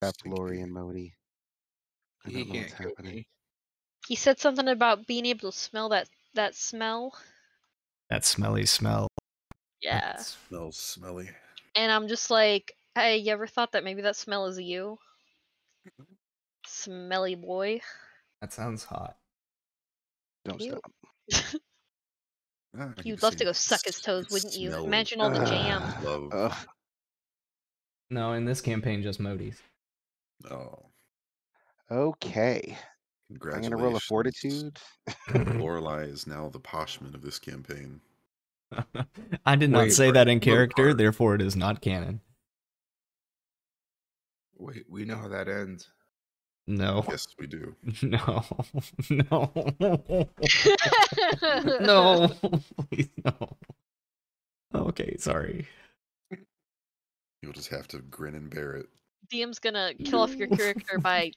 That Stinky. Blori emoji. I He don't know what's can't kill happening. me. He said something about being able to smell that smell. That smelly smell. Yeah. Smells smelly. And I'm just like, hey, you ever thought that maybe that smell is you? Smelly boy. That sounds hot. Don't Ew. stop. Ah, you You'd can love say to go you suck his toes, can wouldn't you? smell Imagine all the jam. love. Ugh. No, in this campaign, just Modis. Oh, Okay. I'm gonna roll a congratulations. fortitude. Lorelai is now the Poshman of this campaign. I did not Wait, say that in another character, part. therefore it is not canon. Wait, we know how that ends. No. Yes, we do. No. No. No. Please no. Okay, sorry. You'll just have to grin and bear it. DM's gonna kill off your character by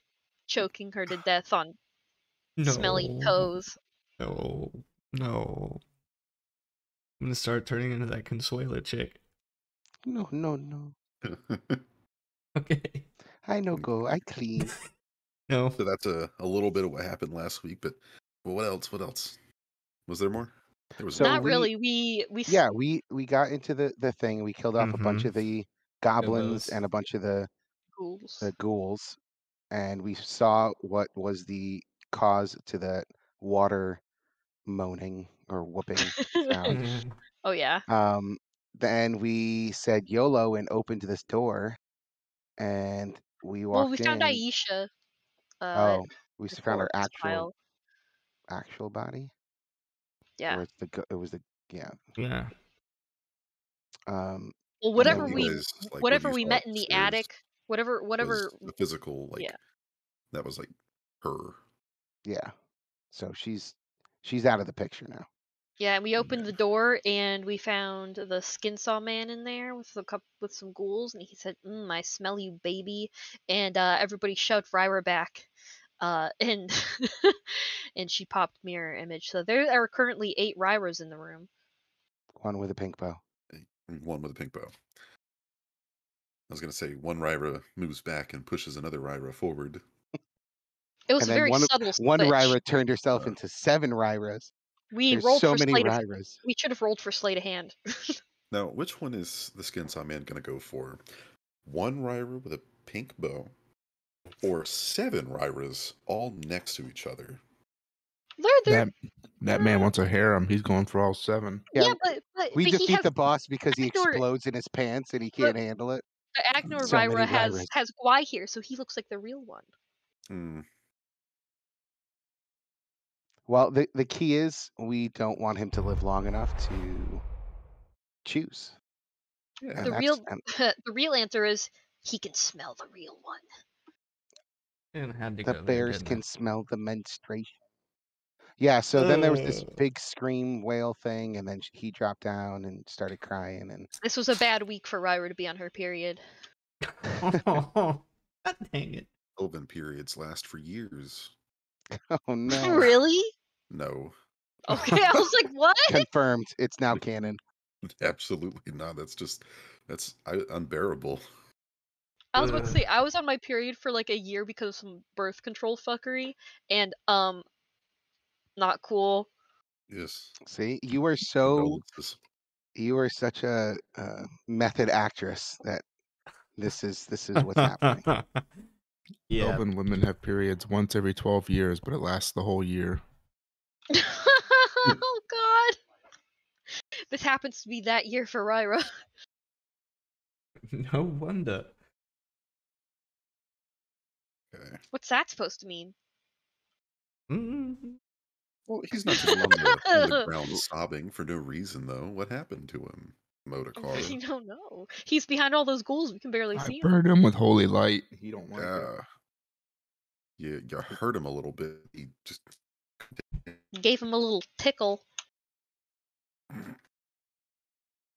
choking her to death on smelly No. toes. No. No. I'm gonna start turning into that Consuela chick. No, no, no. Okay. I no go. I clean. No. So that's a little bit of what happened last week, but what else? What else? Was there more? There was So Not more. really. Yeah, we got into the thing. We killed off a bunch of the goblins Gobos. and a bunch of the ghouls. ghouls, and we saw what was the cause to that water moaning or whooping sound. Oh yeah. Then we said YOLO and opened this door, and we Well, we walked found in. Aisha. Oh, we The found her corpse pile. actual body, Yeah. or it was the yeah. Yeah. Um, Well, and No, then you we guys, like what whatever you we saw met in the upstairs attic, whatever was the physical, like yeah. that was like her. yeah. So she's out of the picture now. Yeah, and we opened Yeah. the door and we found the skin saw man in there with with some ghouls, and he said, "I smell you, baby," and everybody shoved Ryra back, and and she popped mirror image. So there are currently 8 Ryras in the room. One with a pink bow. One with a pink bow. I was gonna say one Ryra moves back and pushes another Ryra forward. It was And a then very one subtle switch. Ryra turned herself into 7 Ryras. We There's rolled so for many sleight of Ryras. we should have rolled for sleight of hand. Now, which one is the skin saw man gonna go for? One Ryra with a pink bow, or 7 Ryras all next to each other? They're That man wants a harem. He's going for all 7. yeah, Yeah, but we he defeat has the boss because he Agnor explodes in his pants and he but can't handle it. Agnor So many Ryra Ryras. has Gwai here, so he looks like the real one. Hmm. Well, the key is we don't want him to live long enough to choose. Yeah. And The that's real the real answer is he can smell the real one. And had to the go there, bears didn't can it? smell the menstruation. Yeah, so then there was this big scream whale thing, and then he dropped down and started crying. And This was a bad week for Ryra to be on her period. God dang it. Elven periods last for years. oh no! Really? No, Okay, I was like, what? Confirmed. It's now canon. absolutely not. That's unbearable. I was about to say I was on my period for like a year because of some birth control fuckery, and not cool. Yes. See, you were Condolences. such a method actress that this is what's happening. Yeah. Elven women have periods once every 12 years, but it lasts the whole year. Oh god. This happens to be that year for Ryra. No wonder. Okay. What's that supposed to mean? Mm. Well, he's not just on the ground sobbing for no reason, though. What happened to him, We Modakar? don't know. He's behind all those ghouls. We can barely I see him. burned him with holy light. He don't like it. You hurt him a little bit. He just Gave him a little tickle.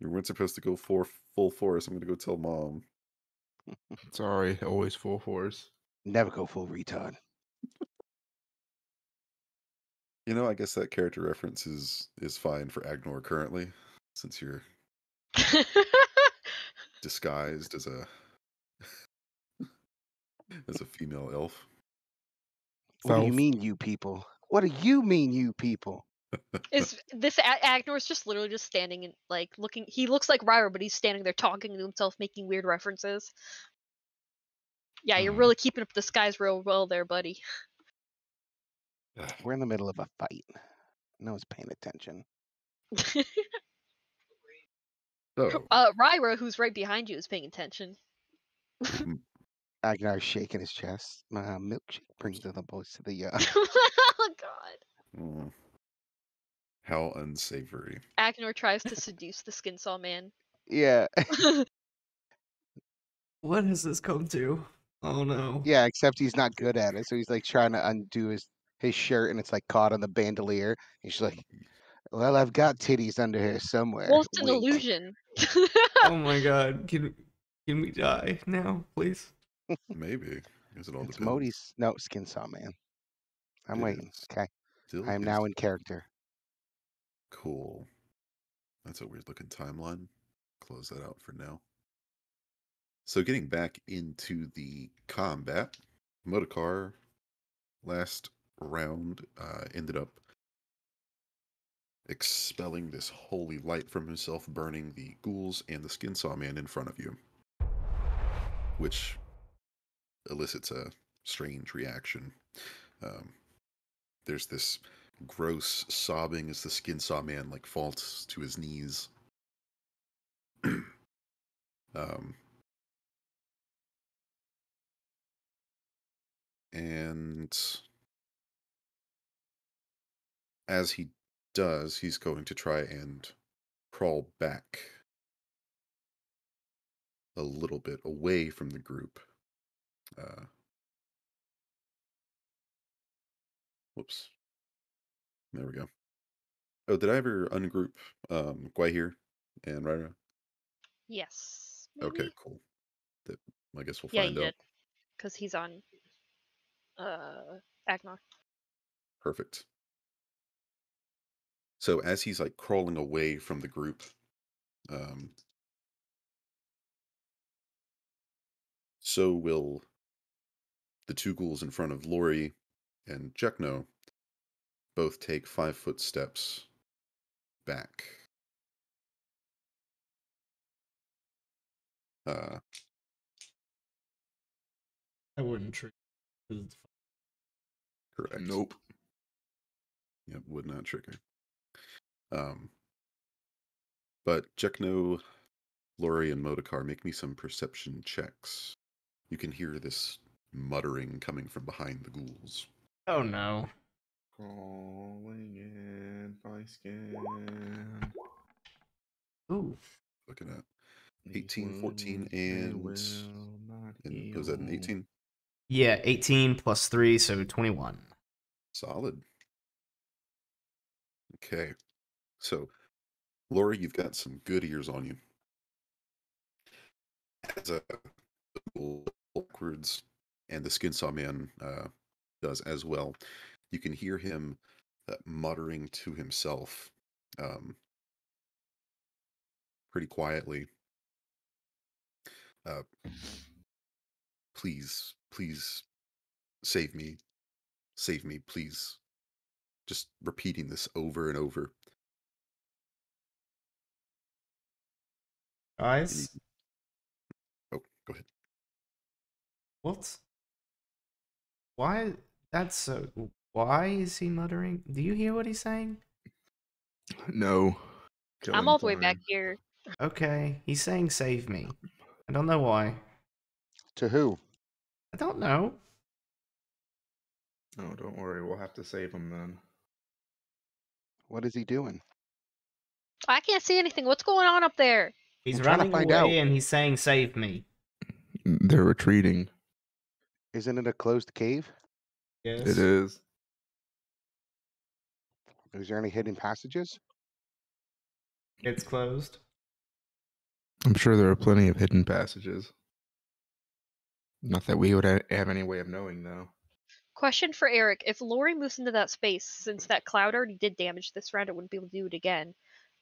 you weren't supposed to go for full force. I'm gonna go tell mom. Sorry, always full force. Never go full retard. You know, I guess that character reference is fine for Agnor currently, since you're disguised as a As a female elf. What do you Felf. mean, you people? What do you mean, you people? Is this Agnor's just literally just standing and like looking? He looks like Ryra, but he's standing there talking to himself, making weird references. Yeah, you're really keeping up the skies real well there, buddy. We're in the middle of a fight. No one's paying attention. So, Ryra, who's right behind you, is paying attention. Agnar's shaking his chest. My milkshake brings the boys to the Oh God. mm, how unsavory. Agnor tries to seduce the skin saw man. Yeah. What has this come to? Oh no. Yeah, except he's not good at it. So he's like trying to undo his shirt and it's like caught on the bandolier. He's like, well, I've got titties under here somewhere. Well, it's an Wink. illusion. Oh my god. Can we die now, please? Maybe. Because it all It's depends. Modi's. No, skin saw man. I'm It waiting. is Okay. still I am his now in character. Cool. That's a weird looking timeline. Close that out for now. So getting back into the combat, Modokar last round ended up expelling this holy light from himself, burning the ghouls and the skin saw man in front of you, which elicits a strange reaction. There's this gross sobbing as the skin saw man like falls to his knees. And as he does, he's going to try and crawl back a little bit away from the group. Whoops. There we go. Oh, did I ever ungroup Guahir and Ryra? Yes. Okay, Maybe? cool. That, I guess we'll Yeah, find you out. did. Because he's on Agnor. Perfect. So as he's like crawling away from the group, so will the two ghouls in front of Lori and Jekno both take 5-foot steps back. I wouldn't trick. Correct. Nope. Yep, would not trigger. But Jekno, Lori, and Modokar, make me some perception checks. You can hear this muttering coming from behind the ghouls. Oh no. Crawling in my skin. Ooh. Looking at 18, 14, and was that an 18? Yeah, 18 plus 3, so 21. Solid. Okay. So, Lori, you've got some good ears on you. As a backwards, and the skin saw man does as well, you can hear him muttering to himself pretty quietly. Please, please save me, please. Just repeating this over and over. Guys, Oh, go ahead. what? Why? That's so. Why is he muttering? Do you hear what he's saying? No. I'm all the way back here. Okay, he's saying save me. I don't know why. To who? I don't know. Oh, don't worry. We'll have to save him then. What is he doing? I can't see anything. What's going on up there? He's I'm trying to running find away out. and he's saying save me. They're retreating. Isn't it a closed cave? Yes. It is. Is there any hidden passages? It's closed. I'm sure there are plenty of hidden passages. Not that we would have any way of knowing, though. Question for Eric. If Lori moves into that space, since that cloud already did damage this round, it wouldn't be able to do it again.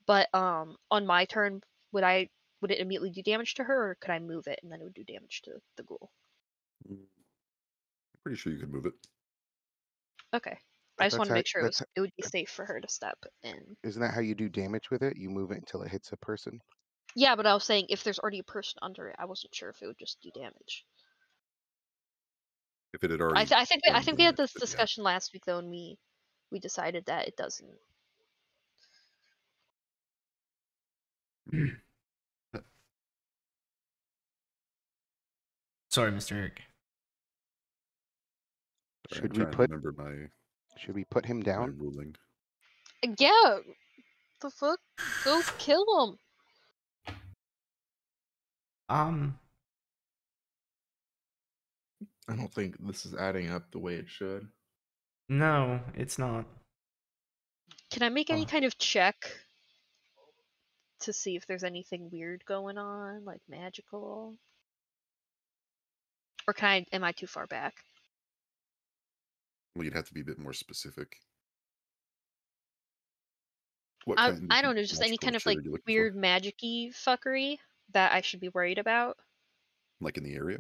But on my turn, would it immediately do damage to her, or could I move it and then it would do damage to the ghoul? Pretty sure you could move it. Okay. I just That's want to how make sure that's it would be safe for her to step in. isn't that how you do damage with it? You move it until it hits a person. Yeah, but I was saying if there's already a person under it, I wasn't sure if it would just do damage. If it had I, already th- I think I done think we had damage, this then yeah. discussion last week though, and we decided that it doesn't. Sorry, Mr. Eric. Sorry, I'm Should we trying to put remember him my down? ruling. Yeah, the fuck, go kill him. Um, I don't think this is adding up the way it should. no, it's not. Can I make any Oh. kind of check to see if there's anything weird going on, like magical? Or am I too far back? Well, you'd have to be a bit more specific. What kind I of don't know, just any magical kind of shit like are you looking weird for? magic-y fuckery that I should be worried about. Like in the area?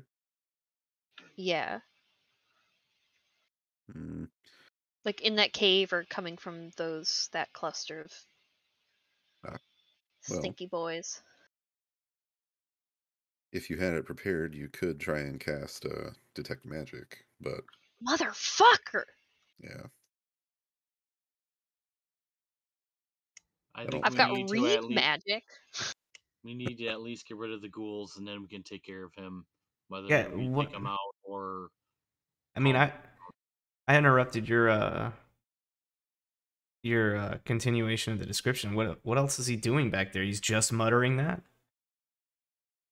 Yeah. Mm, Like in that cave or coming from that cluster of ah, well, stinky boys. if you had it prepared, you could try and cast Detect Magic, but Motherfucker! yeah. I I think don't. I've we got need to read at least magic. we need to at least get rid of the ghouls, and then we can take care of him, whether Yeah, we what? take him out or. I mean, calm- I interrupted your continuation of the description. What else is he doing back there? He's just muttering that?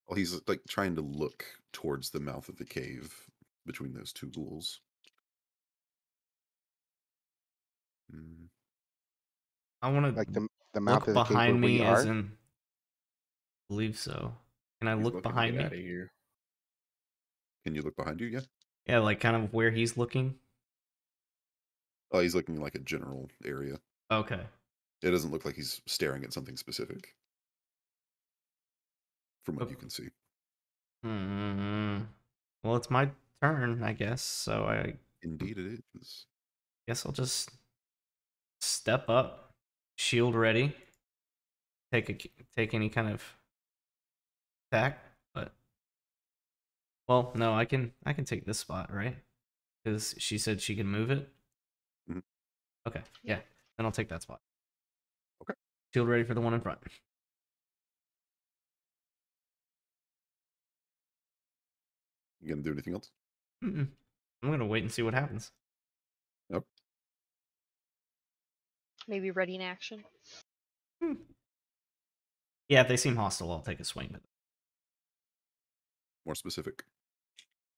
Well, he's like trying to look towards the mouth of the cave between those two ghouls. Mm, I want Like to the mouth look of the cave where behind we me as are. in believe so. Can I He's look looking to behind get me? out of here. Can you look behind you? Yeah. Yeah, like kind of where he's looking. Oh, he's looking like a general area. Okay. It doesn't look like he's staring at something specific, from what you can see. Hmm. Well, it's my turn, I guess. So I Indeed, it is. guess I'll just step up, shield ready, take any kind of attack. But well, no, I can take this spot, right? Because she said she can move it. Mhm. Okay, yeah. Then I'll take that spot. Okay. Shield ready for the one in front. You gonna do anything else? Mm-mm. I'm gonna wait and see what happens. Nope. Maybe ready in action. Hmm. Yeah, if they seem hostile, I'll take a swing. But More specific.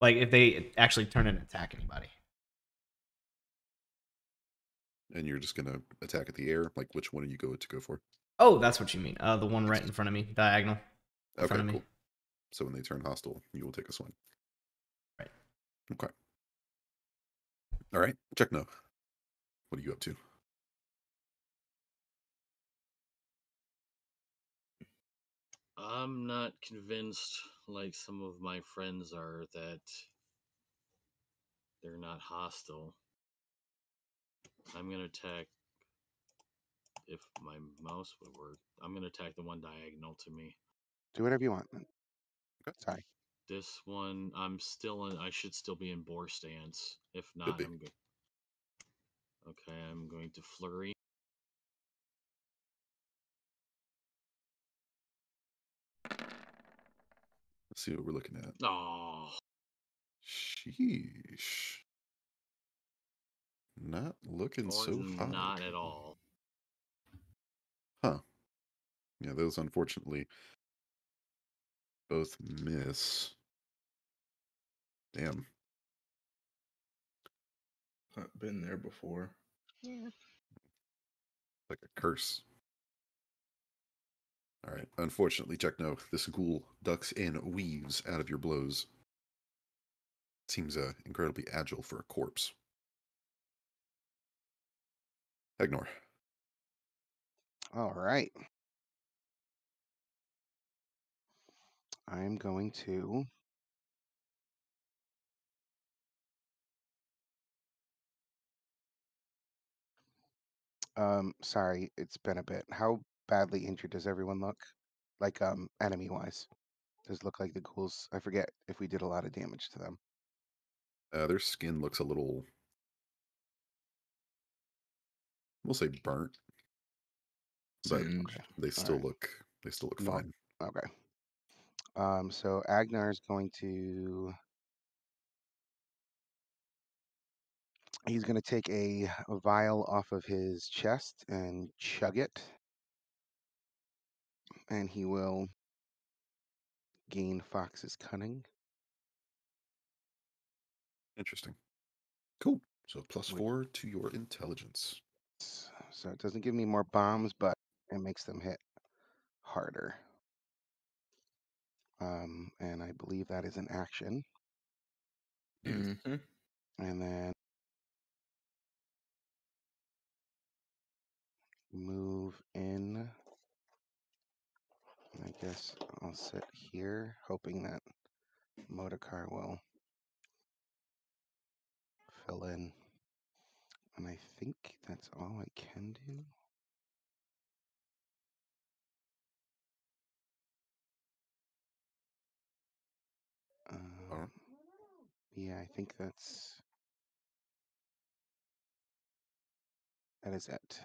like if they actually turn and attack anybody. And you're just gonna attack at the air. Like, which one are you going to go for? Oh, that's what you mean. The one right in front of me, diagonal in front Okay, of me. cool. So when they turn hostile, you will take a swing. Right. Okay. All right. Check no. What are you up to? I'm not convinced, like some of my friends are, that they're not hostile. I'm gonna attack. If my mouse would work, I'm gonna attack the one diagonal to me. Do whatever you want. Sorry. This one, I'm still in. I should still be in boar stance. If Could not, be. I'm good. Okay, I'm going to flurry. Let's see what we're looking at. Oh, Sheesh. Not looking so hot. not at all. Huh. Yeah, those unfortunately both miss. Damn. I've been there before. Yeah. Like a curse. All right. Unfortunately, Techno, this ghoul ducks and weaves out of your blows. Seems incredibly agile for a corpse. Ignore. All right. I'm going to Sorry, it's been a bit. How badly injured does everyone look? Like, enemy-wise? Does it look like the ghouls? I forget if we did a lot of damage to them. Their skin looks a little, we'll say burnt, but Singed. they still Alright. look No. fine. Okay. So Agnar is going to. He's going to take a vial off of his chest and chug it. And he will gain Fox's cunning. Interesting. Cool. So plus Which- 4 to your intelligence. So it doesn't give me more bombs, but it makes them hit harder. And I believe that is an action. Yes. Mm-hmm. And then move in. I guess I'll sit here, hoping that Motorcar will fill in. And I think that's all I can do. All right. Yeah, I think that is it.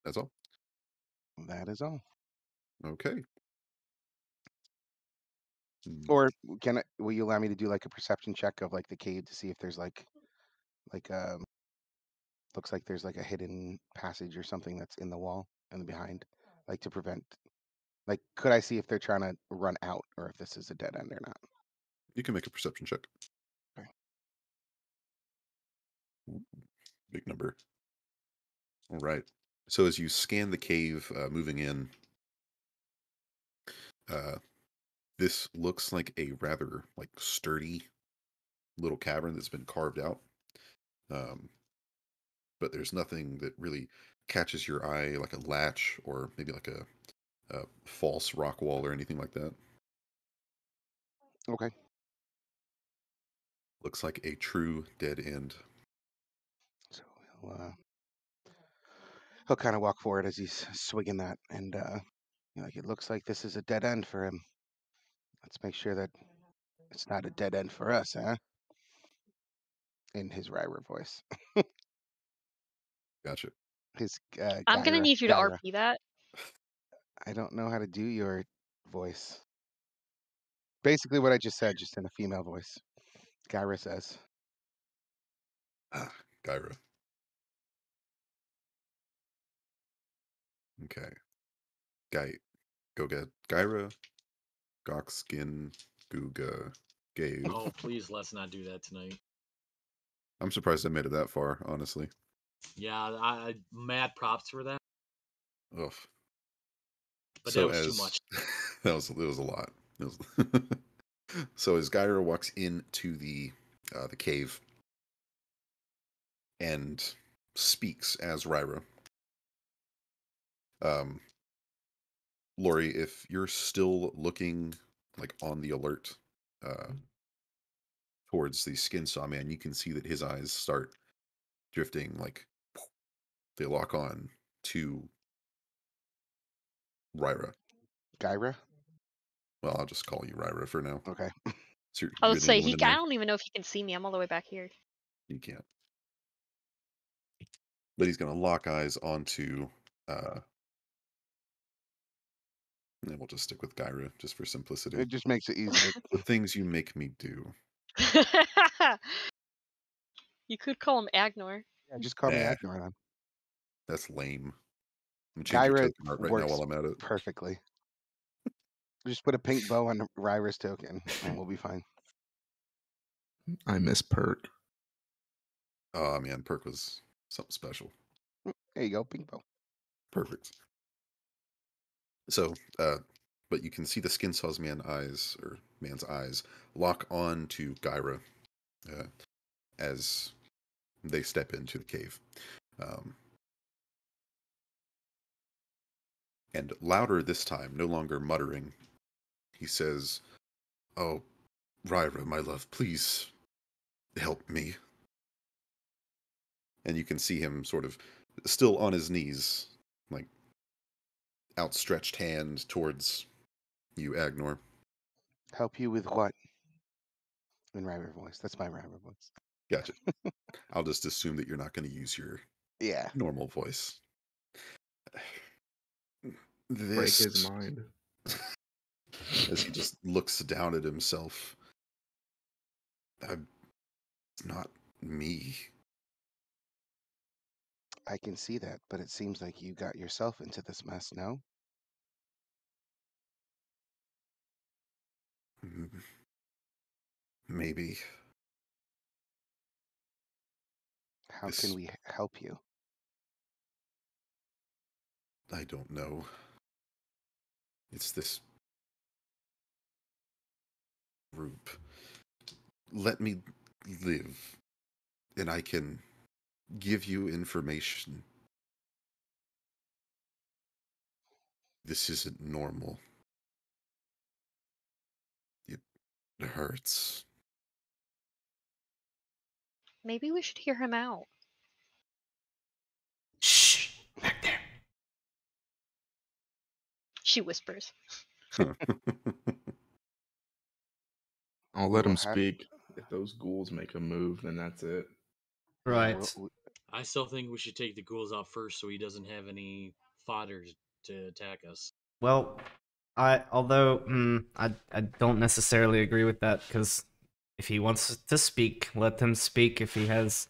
That's all. That is all. Okay. Hmm. Or will you allow me to do like a perception check of like the cave to see if there's like looks like there's like a hidden passage or something that's in the wall and behind, like to prevent, like could I see if they're trying to run out or if this is a dead end or not? You can make a perception check. Okay. Ooh, big number. All right. So as you scan the cave, moving in, this looks like a rather like sturdy little cavern that's been carved out. But there's nothing that really catches your eye, like a latch or maybe like a false rock wall or anything like that. Okay. Looks like a true dead end. So he'll kind of walk forward as he's swigging that, and like it looks like this is a dead end for him. Let's make sure that it's not a dead end for us, huh? In his Ryra voice, Gotcha. his I'm gonna need you to Gyra. RP that. I don't know how to do your voice. Basically, what I just said, just in a female voice. Gyra says. Ah, Gyra. Okay. Go get Gyra, Gokskin, Guga, Gave. Oh, please, let's not do that tonight. I'm surprised I made it that far, honestly. Yeah, I mad props for that, Ugh. but So that was too as much. it was a lot. It was so as Gyra walks into the cave and speaks as Ryra, Lori, if you're still looking like on the alert towards the skin saw man, you can see that his eyes start drifting, like they lock on to Ryra. Gyra? Well, I'll just call you Ryra for now. Okay. So I you're would the say only one in I there. don't even know if he can see me. I'm all the way back here. You can't. But he's gonna lock eyes onto and we'll just stick with Gyra just for simplicity. It just makes it easier. The things you make me do. You could call him Agnor. Yeah, just call me Nah, Agnar then. that's lame. I'm gonna change your Gyra token art right now works while I'm at it. perfectly. Just put a pink bow on Ryra's token and we'll be fine. I miss Perk. Oh man, Perk was something special. There you go, pink bow. Perfect. So, but you can see the skin saw's man's eyes lock on to Gyra as they step into the cave. And louder this time, no longer muttering, he says, "Oh, Ryra, my love, please help me." And you can see him sort of still on his knees, like outstretched hand towards you, Agnor. Help you with what? In Ryber voice. That's my Ryber voice. Gotcha. I'll just assume that you're not going to use your Yeah. normal voice. Break his This, mind. as he just looks down at himself. It's not me. I can see that, but it seems like you got yourself into this mess, no? Maybe How this, can we help you? I don't know. It's this group. Let me live, and I can give you information. This isn't normal. It hurts. Maybe we should hear him out. Shh, back there. She whispers. I'll We let will him have. speak. If those ghouls make a move, then that's it. Yeah, Right. I still think we should take the ghouls out first so he doesn't have any fodder to attack us. Well, I don't necessarily agree with that because if he wants to speak, let him speak. If he has,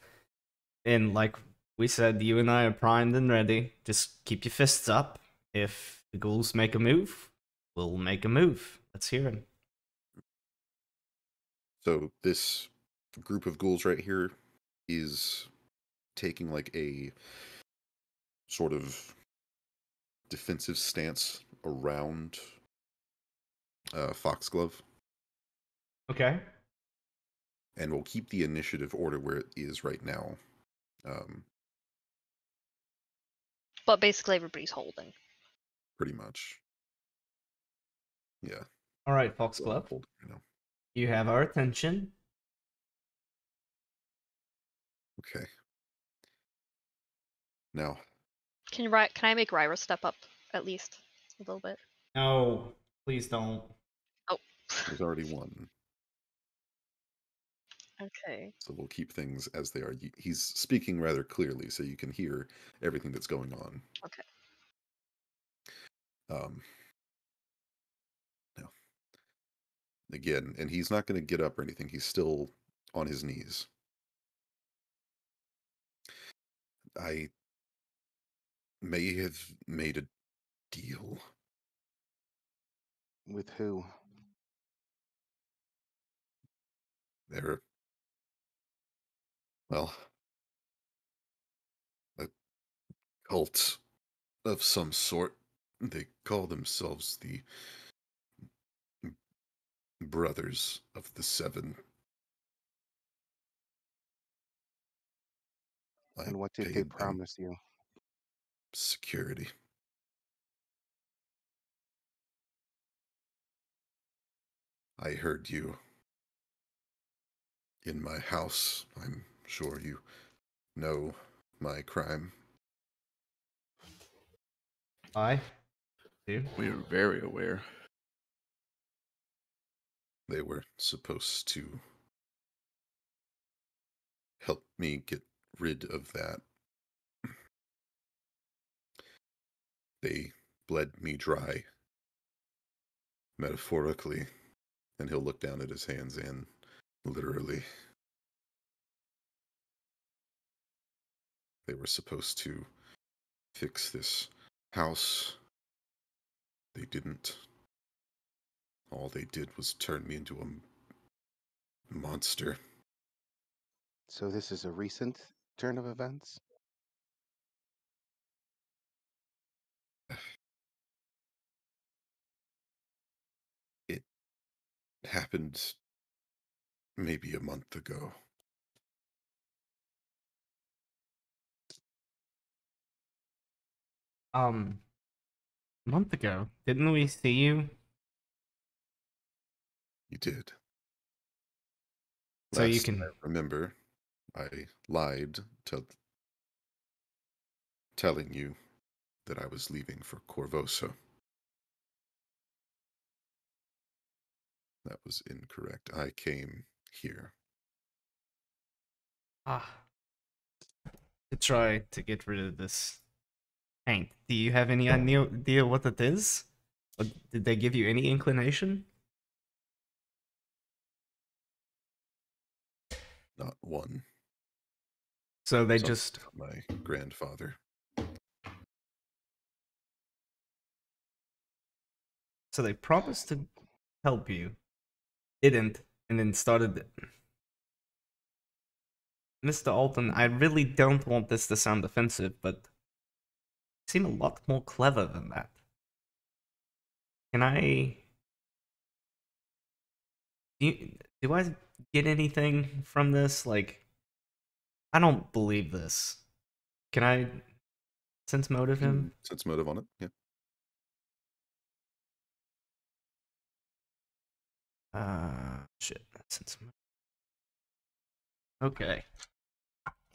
and like we said, you and I are primed and ready. Just keep your fists up. If the ghouls make a move, we'll make a move. Let's hear him. So this group of ghouls right here is taking like a sort of defensive stance around Foxglove, Okay. and we'll keep the initiative order where it is right now. But basically, everybody's holding. Pretty much. Yeah. All right, Well, Foxglove. hold it, You have our attention. Okay. Now, Can I make Ryra step up at least a little bit? No, please don't. Oh. there's already one, Okay. so we'll keep things as they are. He's speaking rather clearly, so you can hear everything that's going on. Okay. Now, again, and he's not going to get up or anything. He's still on his knees. I may have made a deal. With who? They're, well, a cult of some sort. They call themselves the Brothers of the Seven. I And what did they paid them promise you? security. I heard you in my house. I'm sure you know my crime. I do. We are very aware. They were supposed to help me get rid of that. They bled me dry, metaphorically, and he'll look down at his hands and literally. They were supposed to fix this house. They didn't. All they did was turn me into a monster. So this is a recent turn of events? It happened maybe a month ago. A month ago, didn't we see you? You did. So you Last can. I remember, I lied to telling you that I was leaving for Corvosa. That was incorrect. I came here. Ah. To try to get rid of this paint. Do you have any idea what it is? Or did they give you any inclination? Not one. So they Something just about my grandfather. so they promised to help you, didn't, and then started. Mr. Alton, I really don't want this to sound offensive, but you seem a lot more clever than that. Can I? Do I get anything from this? Like, I don't believe this. Can I sense motive him? Sense motive on it, yeah. Shit. Sense motive. Okay.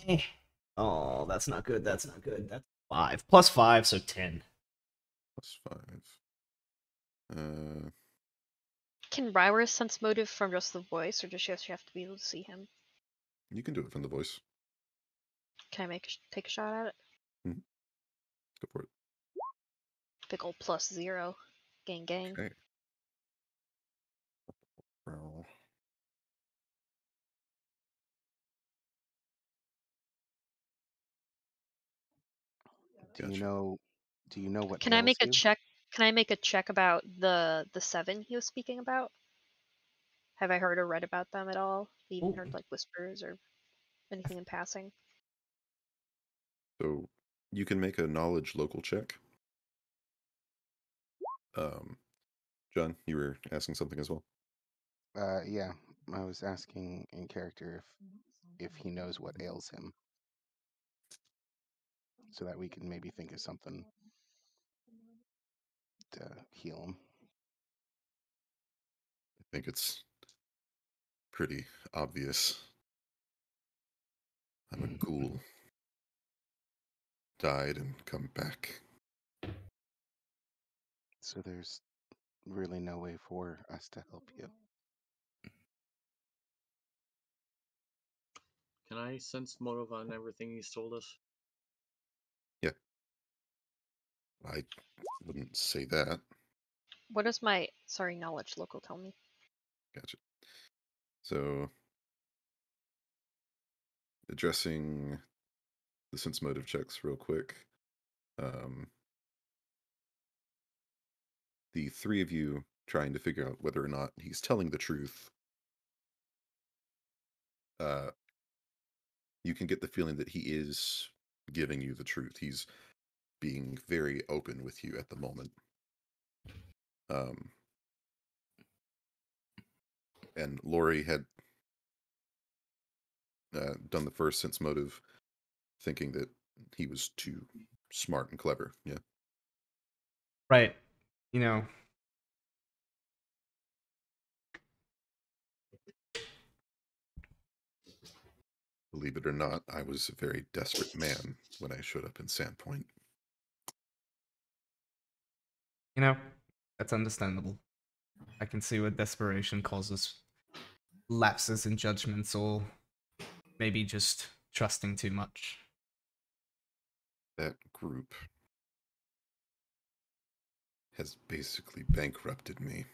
Eh. Oh, that's not good. That's not good. That's 5 plus 5, so 10. Plus 5. Can Ryra sense motive from just the voice, or does she actually have to be able to see him? You can do it from the voice. Can I take a shot at it? Go for it. Big ol' +0. Gang gang. Okay. Roll. Do you Gotcha. know? Do you know what Can I ails make a you? check? Can I make a check about the 7 he was speaking about? Have I heard or read about them at all? Even heard Ooh. like whispers or anything in passing? So you can make a knowledge local check. John, you were asking something as well. Yeah. I was asking in character if he knows what ails him, so that we can maybe think of something to heal him. I think it's pretty obvious. I'm a ghoul. Died and come back. So there's really no way for us to help you. Can I sense motive on everything he's told us? Yeah. I wouldn't say that. What does my knowledge local tell me? Gotcha. So addressing the sense motive checks real quick. The three of you trying to figure out whether or not he's telling the truth. You can get the feeling that he is giving you the truth. He's being very open with you at the moment. And Lori had done the first sense motive, thinking that he was too smart and clever. Yeah. Right. You know, Believe it or not, I was a very desperate man when I showed up in Sandpoint. that's understandable. I can see what desperation causes lapses in judgments or maybe just trusting too much. That group has basically bankrupted me.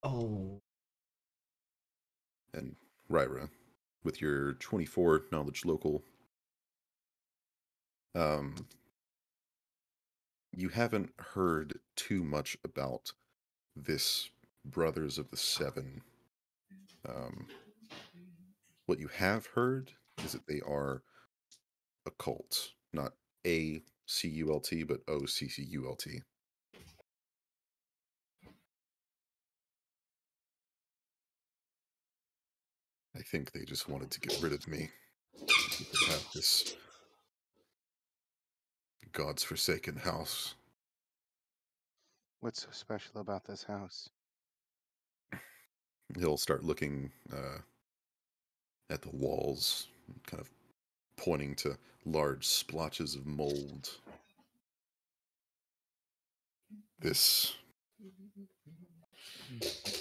Oh. And Ryra, with your 24 knowledge local, you haven't heard too much about this Brothers of the Seven. What you have heard is that they are a cult, not A-C-U-L-T, but O-C-C-U-L-T. I think they just wanted to get rid of me. You could have this God's forsaken house. What's so special about this house? He'll start looking at the walls, kind of pointing to large splotches of mold. This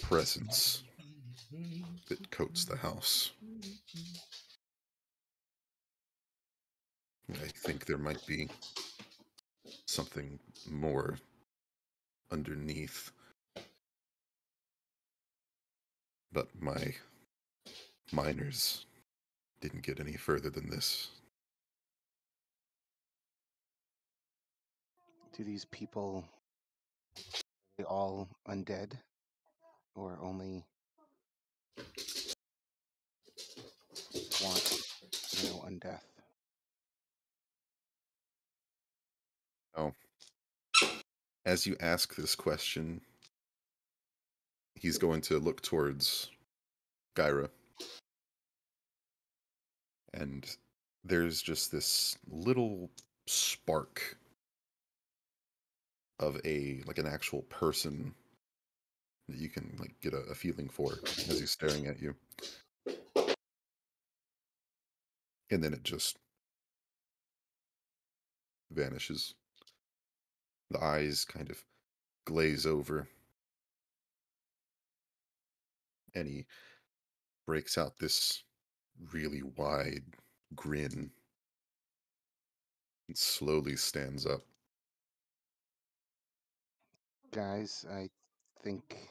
presence that coats the house. I think there might be something more underneath. But my miners didn't get any further than this. Do these people, are they all undead? Or only want, undeath? Oh. As you ask this question, he's going to look towards Gyra. And there's just this little spark of an actual person that you can get a feeling for as he's staring at you. And then it just vanishes. The eyes kind of glaze over. And he breaks out this really wide grin and slowly stands up. Guys, I think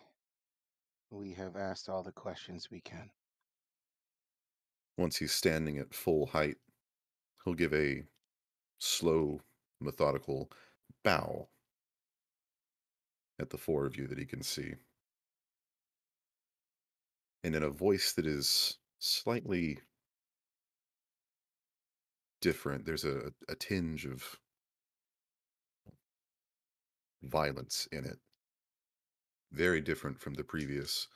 we have asked all the questions we can. Once he's standing at full height, he'll give a slow, methodical bow at the four of you that he can see. And in a voice that is slightly different, there's a tinge of violence in it. Very different from the previous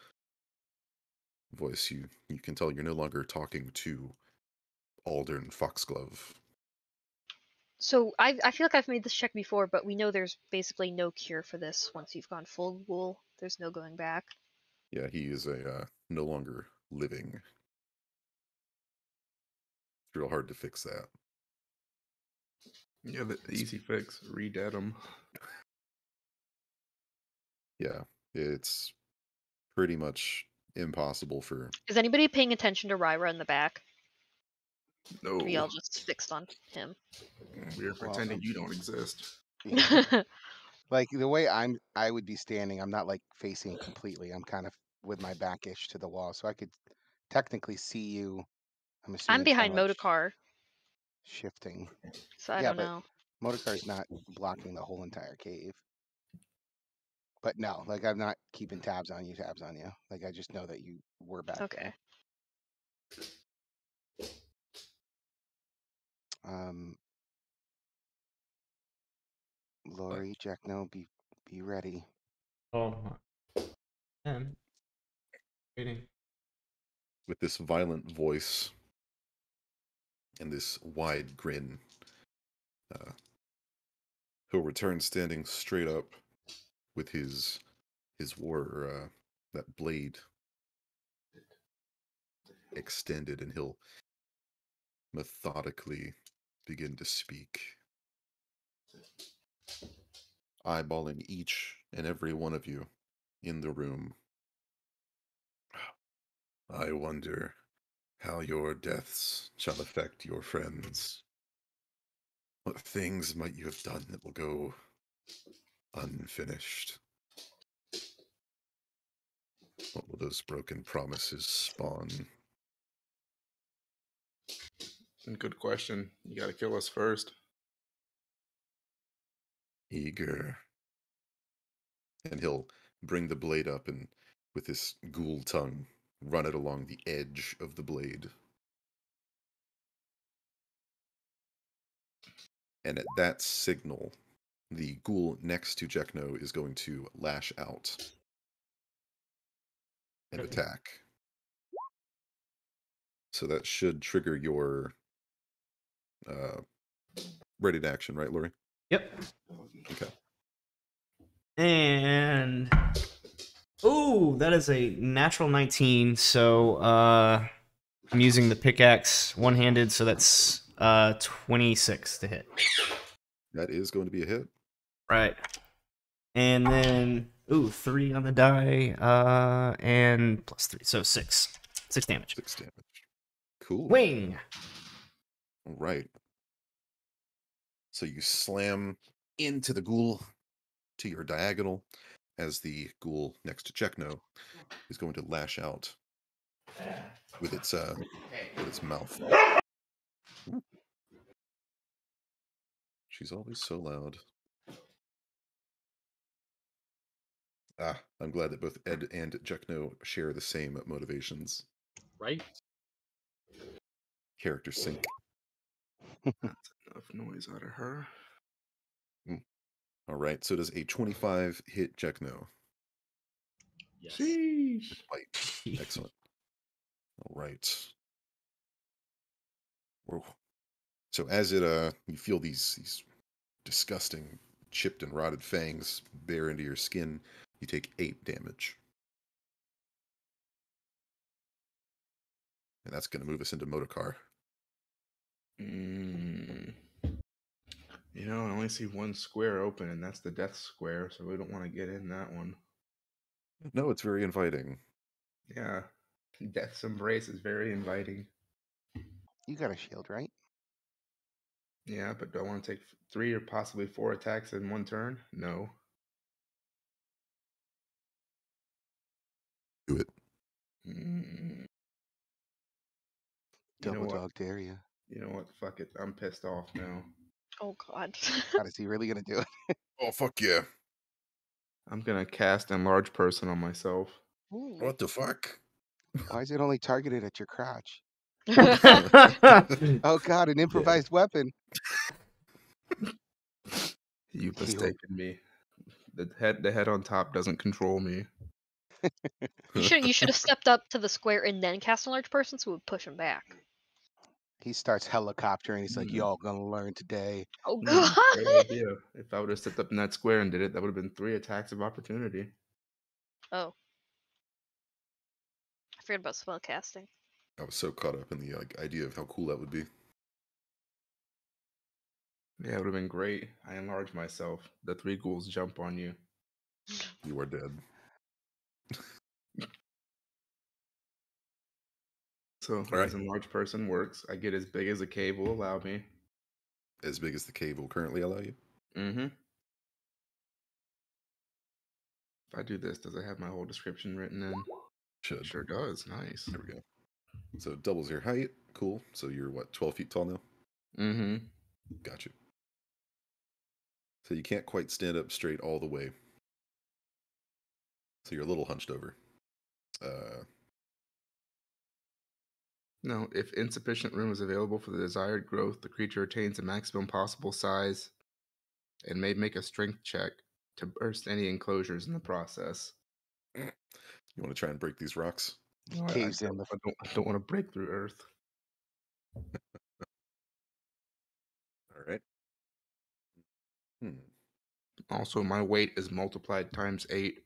voice. You can tell you're no longer talking to Aldern Foxglove. So I feel like I've made this check before, but we know there's basically no cure for this once you've gone full ghoul. There's no going back. Yeah, he is no longer living. It's real hard to fix that. Yeah, the easy fix. Re-dead him. Yeah, it's pretty much impossible for... Is anybody paying attention to Ryra in the back? No. We all just fixed on him. We're pretending you don't exist. Yeah. Like the way I would be standing, I'm not facing completely. I'm kind of with my back-ish to the wall, so I could technically see you. I'm assuming I'm behind Motorcar, shifting. so I Yeah, don't but know. Motorcar's not blocking the whole entire cave. But no, I'm not keeping tabs on you. I just know that you were back Okay. there. Lori, Jackno, be ready. Oh, man. Waiting. With this violent voice and this wide grin, he'll return standing straight up with his war, that blade extended, and he'll methodically begin to speak, eyeballing each and every one of you in the room. I wonder how your deaths shall affect your friends. What things might you have done that will go unfinished? What will those broken promises spawn? Good question. You gotta kill us first. Eager. And he'll bring the blade up and, with his ghoul tongue, run it along the edge of the blade. And at that signal, the ghoul next to Jekno is going to lash out and attack. So that should trigger your ready to action, right, Lori? Yep. Okay. And oh, that is a natural 19. So I'm using the pickaxe one-handed, so that's 26 to hit. That is going to be a hit. Right. And then, 3 on the die, and plus 3, so 6. 6 damage. 6 damage. Cool. Wing! All right. So you slam into the ghoul to your diagonal as the ghoul next to Chekno is going to lash out with its mouth. Ooh. She's always so loud. I'm glad that both Ed and Chekno share the same motivations. Right? Character sync. That's enough noise out of her. All right. So does a 25 hit Chekno? Yes. Sheesh. Despite. Excellent. All right. Whoa. So as it you feel these disgusting chipped and rotted fangs bear into your skin, you take 8 damage. And that's going to move us into Motorcar. You know, I only see one square open, and that's the death square, so we don't want to get in that one. No, it's very inviting. Yeah. Death's embrace is very inviting. You got a shield, right? Yeah, but do I want to take 3 or possibly 4 attacks in one turn? No. Do it. Mm, You know Double what? dog dare you. You know what? Fuck it. I'm pissed off now. Oh god. How is he really gonna do it? Oh, fuck yeah. I'm gonna cast Enlarge Person on myself. Ooh. What the fuck? Why is it only targeted at your crotch? Right. Oh god, an improvised weapon. You've Heal. mistaken me. The head on top doesn't control me. You should have stepped up to the square and then cast a large person so it would push him back. He starts helicoptering. He's like, Mm. y'all gonna learn today. Oh Mm, god. Great idea. If I would have stepped up in that square and did it, that would have been 3 attacks of opportunity. Oh. I forgot about spell casting. I was so caught up in the idea of how cool that would be. Yeah, it would have been great. I enlarge myself. The 3 ghouls jump on you. You are dead. So All right. as enlarge person works, I get as big as a cave will allow me. As big as the cave will currently allow you. Mm-hmm. If I do this, does it have my whole description written in? Should. Sure does. Nice. There we go. So it doubles your height. Cool. So you're what, 12 feet tall now? Mm-hmm. Gotcha. So you can't quite stand up straight all the way. So you're a little hunched over. No, if insufficient room is available for the desired growth, the creature attains the maximum possible size and may make a strength check to burst any enclosures in the process. You want to try and break these rocks? He No, caves in. I don't want to break through Earth. All right. Also, my weight is multiplied times 8.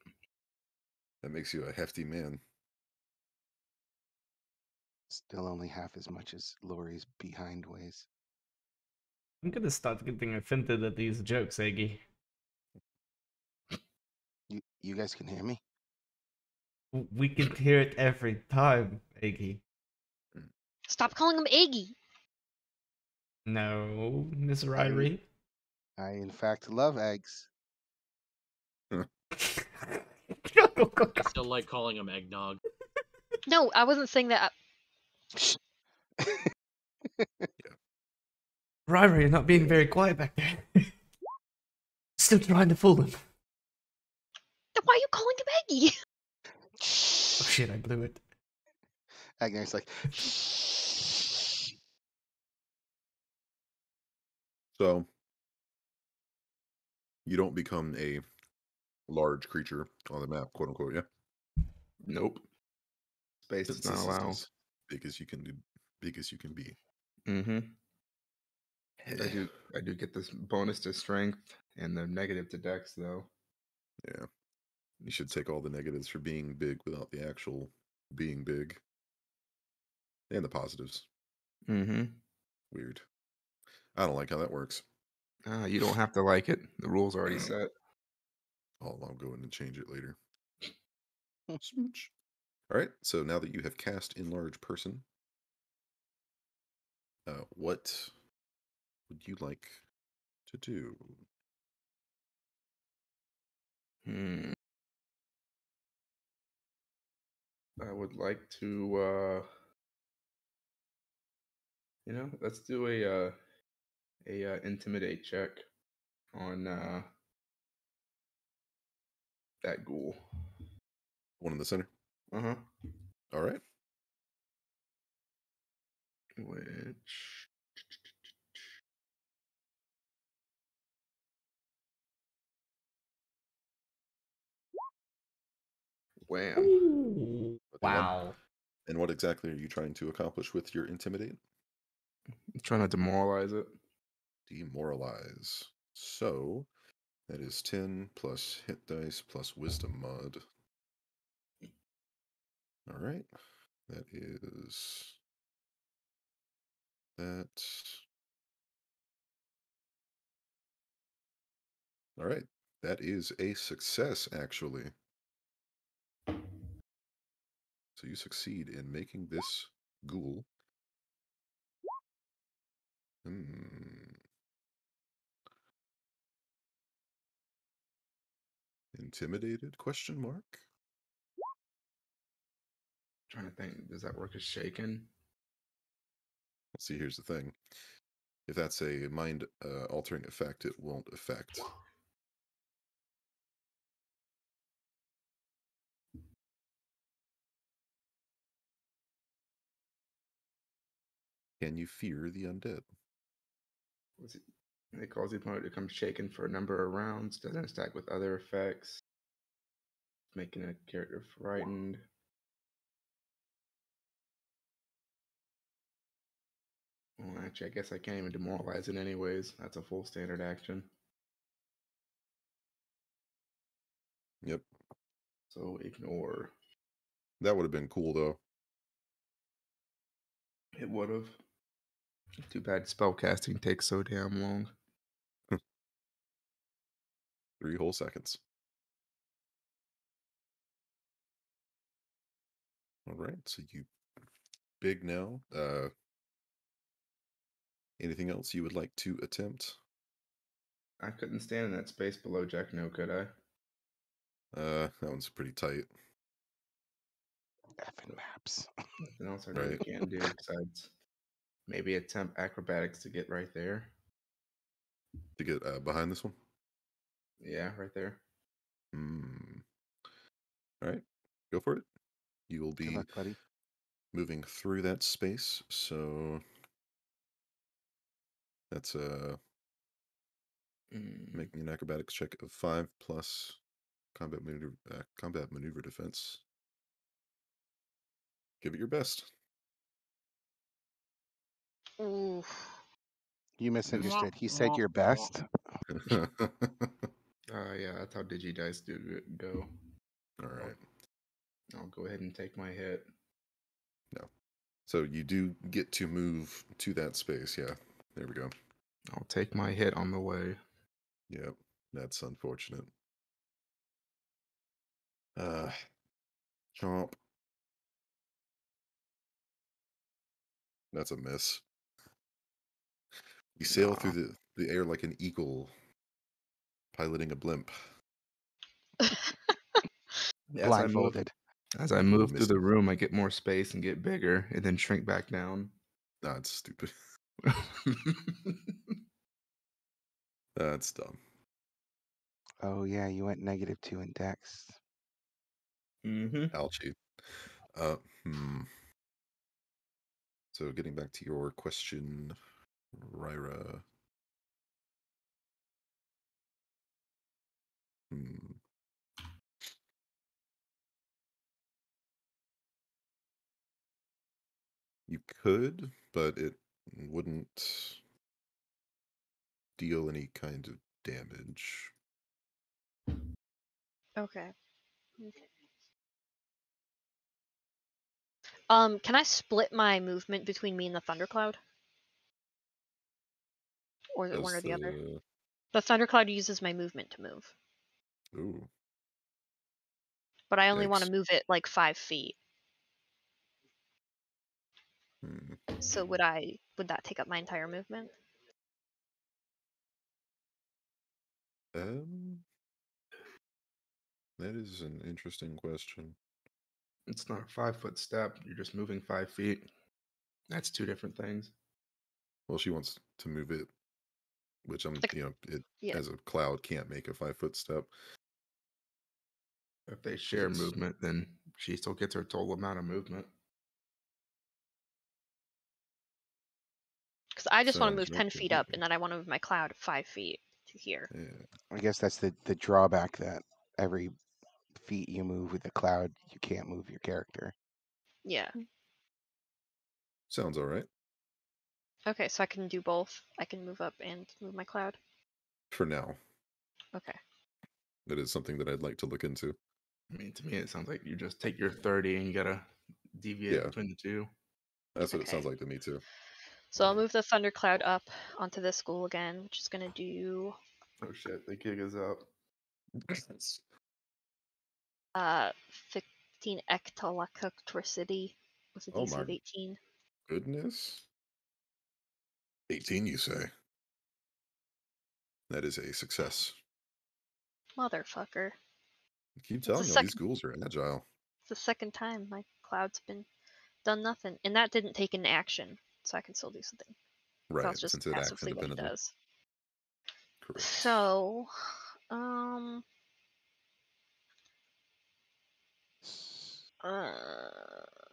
That makes you a hefty man. Still only half as much as Lori's behind weighs. I'm gonna start getting offended at these jokes, Eggy. You guys can hear me? We can hear it every time, Eggy. Stop calling him Aggie. No, Miss Ryrie. I in fact love eggs. I still like calling him eggnog. No, I wasn't saying that. Ryrie, you're not being very quiet back there. Still trying to fool him. Then why are you calling him Aggie? Oh shit, I blew it. Agnar's like, So you don't become a large creature on the map, quote unquote, yeah? Nope. Space does Since not this is allow. as big as you can do, big as you can be. Mm-hmm. I do get this bonus to strength and the negative to dex, though. Yeah. You should take all the negatives for being big without the actual being big. And the positives. Mm-hmm. Weird. I don't like how that works. You don't have to like it. The rules are already set. I'll go in and change it later. Smooch. All right. So now that you have cast Enlarge Person, what would you like to do? I would like to, let's do a intimidate check on that ghoul. One in the center. Uh-huh. All right. Which wham. Okay, Wow. And what exactly are you trying to accomplish with your Intimidate? I'm trying to demoralize it. Demoralize. So that is 10 plus hit dice plus wisdom mod. All right. That is that. All right. That is a success, actually. So you succeed in making this ghoul. Intimidated? Question mark. Trying to think, does that work as shaken? Let's see. Here's the thing. If that's a mind altering effect, it won't affect. Can you fear the undead? It calls the opponent to become shaken for a number of rounds. Doesn't stack with other effects. Making a character frightened. Well, actually, I guess I can't even demoralize it anyways. That's a full standard action. Yep. So ignore. That would have been cool, though. It would have. Too bad spellcasting takes so damn long. 3 whole seconds. All right. So you big now. Anything else you would like to attempt? I couldn't stand in that space below Jack, no, could I? That one's pretty tight. Effing maps. Nothing else I really Right. can't do besides maybe attempt acrobatics to get right there. To get behind this one? Yeah, right there. All right. Go for it. You will Good be luck, buddy. moving through that space. So that's making an acrobatics check of 5 plus combat maneuver defense. Give it your best. Ooh. You misunderstood. He said your best. Yeah, that's how Digidice do go. All right. I'll go ahead and take my hit. No. So you do get to move to that space. Yeah. There we go. I'll take my hit on the way. Yep. That's unfortunate. Chomp. That's a miss. You sail through the air like an eagle piloting a blimp. Blindfolded. As I move through the room, I get more space and get bigger, and then shrink back down. That's stupid. That's dumb. Oh yeah, you went -2 in Dex. Ouchie. So getting back to your question, Ryra. You could, but it wouldn't deal any kind of damage. Okay. Can I split my movement between me and the thundercloud? Or is it one Does or the other? the The thundercloud uses my movement to move, ooh but I only want to yikes? move it like 5 feet. Hmm. So would that take up my entire movement? Um, that is an interesting question. It's not a 5-foot step. You're just moving 5 feet. That's two different things. Well, she wants to move it, which Like, it yeah. as a cloud can't make a 5-foot step. If they share it's- movement, then she still gets her total amount of movement. Because I just want to Sounds move right 10 to feet me. up, and then I want to move my cloud 5 feet to here. Yeah, I guess that's the drawback, that every feet you move with the cloud, you can't move your character. Yeah. sounds all right Okay, so I can do both. I can move up and move my cloud. for now. Okay. That is something that I'd like to look into. I mean, to me, it sounds like you just take your 30 and you gotta deviate Yeah. between the two. That's what it Okay. sounds like to me too. So I'll move the thundercloud up onto this goal again, which is gonna do Oh shit, the gig is up. 15 ectolacticity with a Oh DC my of 18. goodness. 18, you say? That is a success. Motherfucker. I keep It's telling y'all, these ghouls are agile. the second time my cloud's been done nothing. And that didn't take an action, so I can still do something. Right, That's just since it acts passively what he independently. does. Correct. So,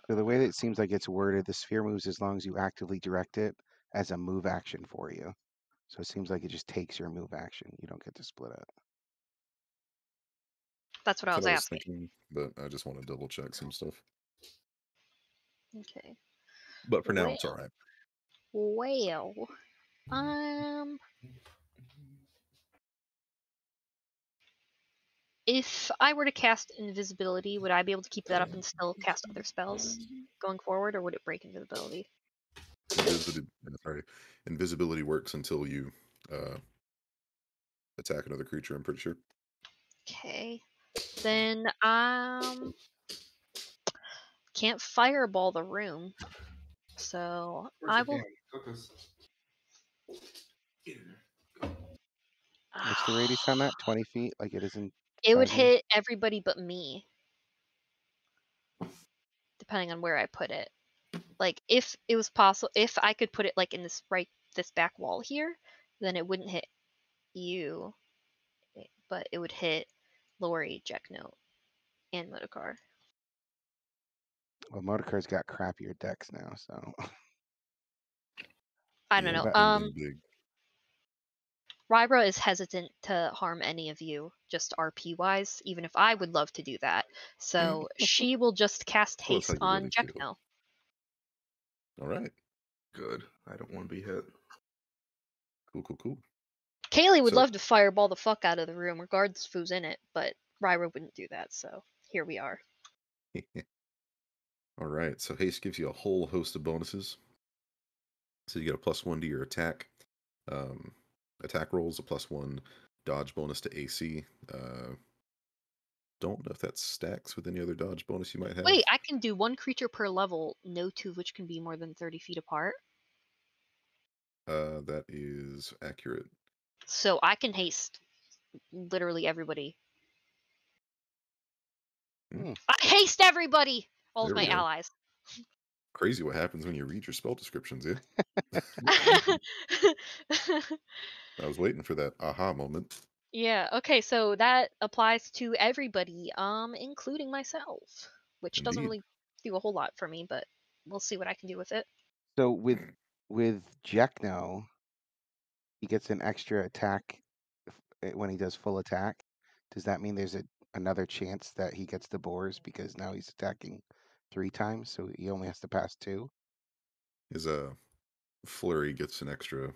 So the way that it seems like it's worded, the sphere moves as long as you actively direct it as a move action for you. So it seems like it just takes your move action. You don't get to split it. that's what I That's was what I was asking. thinking, but I just want to double check some stuff. Okay. But for now, Well, it's all right. Well, if I were to cast invisibility, would I be able to keep that up and still cast other spells going forward, or would it break invisibility? Invisibility works until you attack another creature, I'm pretty sure. Okay. Then can't fireball the room. So I will. What's the radius on that? 20 feet? Like it isn't It would 5e? hit everybody but me, depending on where I put it. Like if it was possible, if I could put it like in this back wall here, then it wouldn't hit you, but it would hit Lori, Jacknote, and Motokar. Well, Motorcar's got crappier decks now, so I don't Yeah, know. and then big. Rybra is hesitant to harm any of you, just RP wise, even if I would love to do that. So she will just cast Looks haste like you're on ready to. Jackno. All right. Good. I don't want to be hit. Cool. Kaylee would So- love to fireball the fuck out of the room, regardless of who's in it, but Rybra wouldn't do that, so here we are. All right. So haste gives you a whole host of bonuses. So you get a +1 to your attack. Attack rolls, a +1 dodge bonus to AC. Don't know if that stacks with any other dodge bonus you might have. Wait, I can do one creature per level, no two of which can be more than 30 feet apart. That is accurate. So I can haste literally everybody. Hmm. I haste everybody! All There of we my go. allies. Crazy what happens when you read your spell descriptions, yeah? I was waiting for that aha moment. Yeah, okay, so that applies to everybody, including myself, which doesn't Indeed. really do a whole lot for me, but we'll see what I can do with it. so with Jackno, he gets an extra attack when he does full attack. Does that mean there's another chance that he gets the boars because now he's attacking 3 times, so he only has to pass 2? His flurry gets an extra.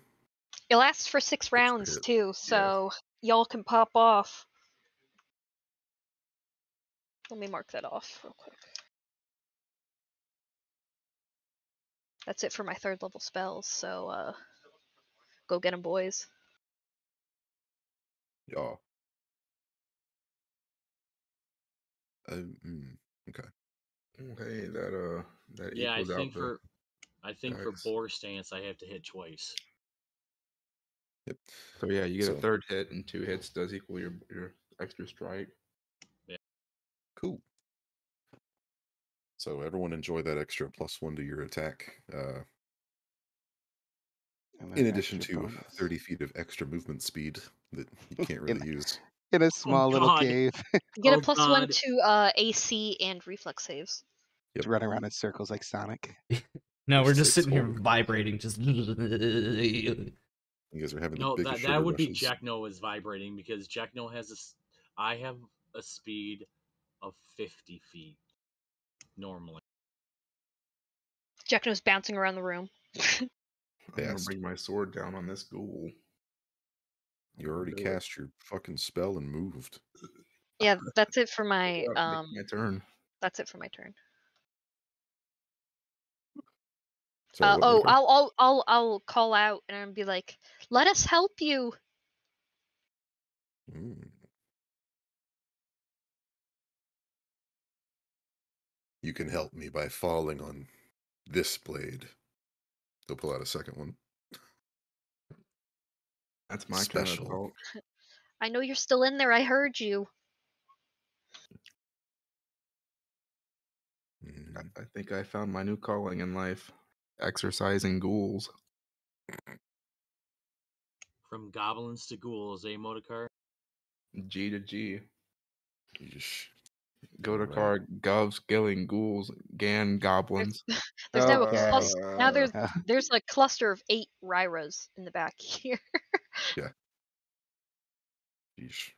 It lasts for 6 rounds hit. too, so y'all can pop off. Let me mark that off real quick. That's it for my 3rd level spells, so Go get 'em, boys. Yeah. Okay. Okay, that Yeah, equals out the I think for dice. boar stance I have to hit twice. Yep. So yeah, you get So a third hit, and 2 hits does equal your extra strike. cool. So everyone enjoy that extra +1 to your attack. And In that addition extra to bonus 30 feet of extra movement speed that you can't in really use. in a Oh small little God! cave You get a Oh +1 God! to AC and reflex saves. Yep. to run around in circles like Sonic. No, we're There's just 6 sitting here holding. vibrating, just. You guys are having the No, biggest that sugar would be rushes. Jackno is vibrating because Jackno has I have a speed of 50 feet normally. Jackno's bouncing around the room. I'm gonna Fast. bring my sword down on this ghoul. You already Do it. cast your fucking spell and moved. Yeah, that's it for my Yeah, make my turn. That's it for my turn. Sorry, what, Mordecai? I'll call out and I'll be like, "Let us help you." You can help me by falling on this blade. They'll pull out a second one. That's my Special. turn to talk. I know you're still in there. I heard you. I think I found my new calling in life: exercising ghouls. From goblins to ghouls, eh, Motorcar? G to G. Yeesh. Go to Alright. card govs, gilling, ghouls, gan, goblins. There's now a Okay. now Uh, there's a cluster of 8 Ryras in the back here, Yeesh.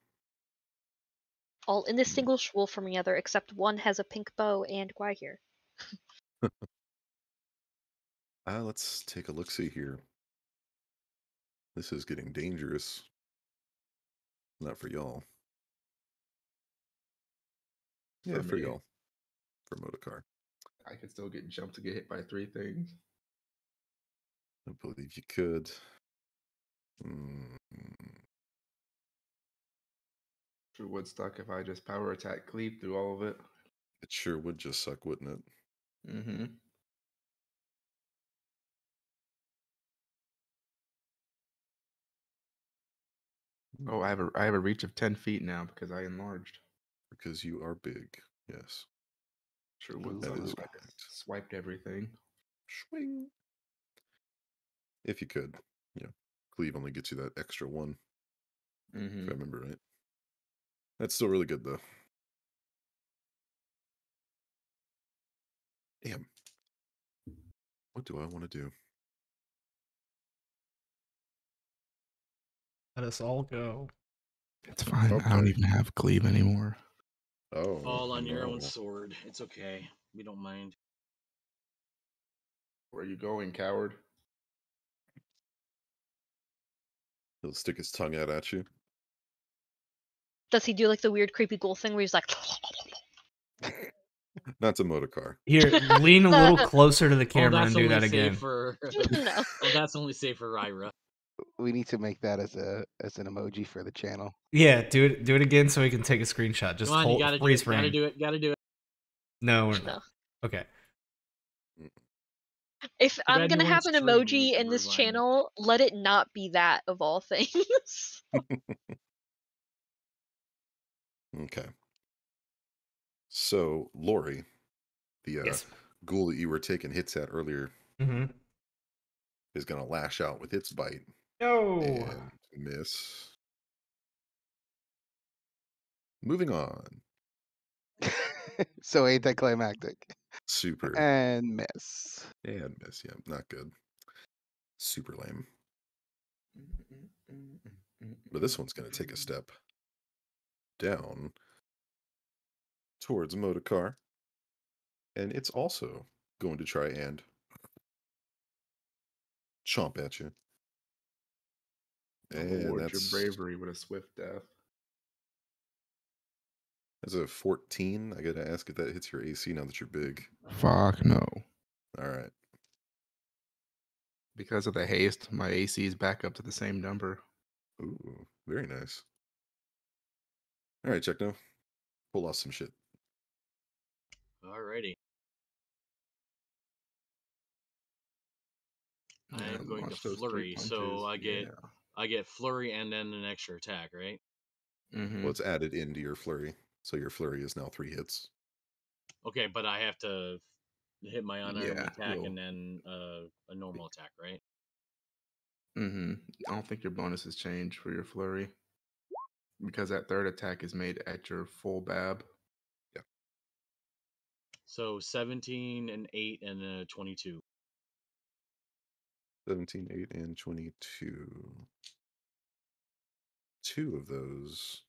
all indistinguishable from each other, except one has a pink bow and Gwai here. Let's take a look-see here. This is getting dangerous. Not for y'all. Yeah, for me. y'all. For Motorcar. I could still get jumped to get hit by 3 things. I believe you could. Sure would suck if I just power attack cleave through all of it. It sure would just suck, wouldn't it? Mm-hmm. Oh, I have a reach of 10 feet now because I enlarged. Because you are big. Yes. Sure would That suck is if I correct. swiped everything. Swing. If you could. Yeah. Cleave only gets you that extra 1. Mm-hmm. If I remember right. That's still really good, though. Damn. What do I want to do? Let us all go. It's fine. I don't Okay. even have cleave anymore. Oh, Fall on your own no. sword. It's okay. We don't mind. Where are you going, coward? He'll stick his tongue out at you. Does he do like the weird creepy ghoul thing where he's like Not to Motorcar. Here, lean a little closer to the camera and do that again. For no. that's only safe for Ryra. we need to make that as an emoji for the channel. Yeah, do it again so we can take a screenshot. Just Come on, you hold gotta do freeze it. frame. Gotta do it. No, we're No. not. Okay. If I'm bad you gonna have weren't an streaming, you emoji could in this rewind it. channel, let it not be that of all things. Okay. So, Lori, the Yes. ghoul that you were taking hits at earlier, Mm-hmm. is going to lash out with its bite. No. And miss. Moving on. So anticlimactic. Super. And miss. And miss. Yeah, not good. Super lame. But this one's going to take a step down towards Motorcar. And it's also going to try and chomp at you. And Reward your that's bravery with a swift death. a 14. I got to ask if that hits your AC now that you're big. Fuck no. All right. Because of the haste, my AC is back up to the same number. Ooh, very nice. All right, Checkno. Pull off some shit. Alrighty. I Yeah, am going to launch those 3 flurry, so punches. I get flurry and then an extra attack, right? Mm-hmm. Well, it's added into your flurry, so your flurry is now 3 hits. Okay, but I have to hit my unarmed Yeah, attack and then a normal attack, right? Mm-hmm. I don't think your bonuses change for your flurry because that third attack is made at your full BAB. Yeah. So 17 and 8 and 22. 17, 8, and 22. 2 of those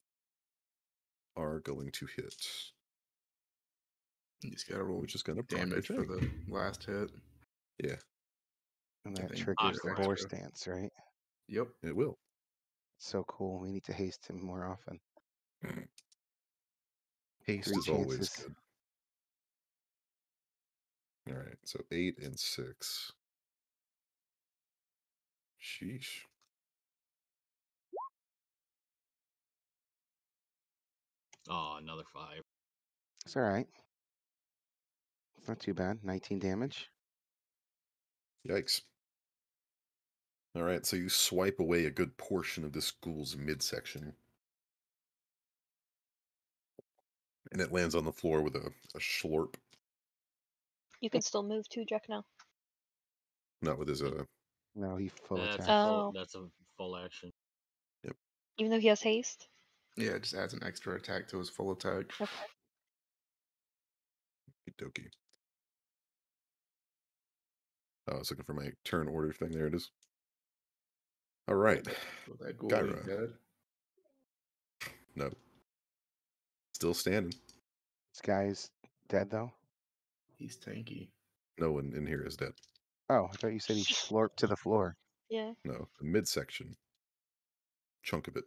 are going to hit, You just gotta roll which is going to proc your damage for thing. the last hit. Yeah, And And that then triggers the your boar extra. stance, right? Yep. it will. So cool. We need to haste him more often. Haste 3 is always chances. good. All right, so 8 and 6. Sheesh. Oh, another 5. It's all right. It's not too bad. 19 damage. Yikes. All right, so you swipe away a good portion of this ghoul's midsection, and it lands on the floor with a slurp. You can still move too, Jack, now. Not with his No, he full That's attack. Oh. That's a full action. Yep. Even though he has haste? Yeah, it just adds an extra attack to his full attack. Okay. Dokie. I was looking for my turn order thing. There it is. All right. So that ghoul be Gyra. dead. No. Still standing. This guy's dead, though? He's tanky. No one in here is dead. Oh, I thought you said he slurped to the floor. Yeah. No, the midsection chunk of it.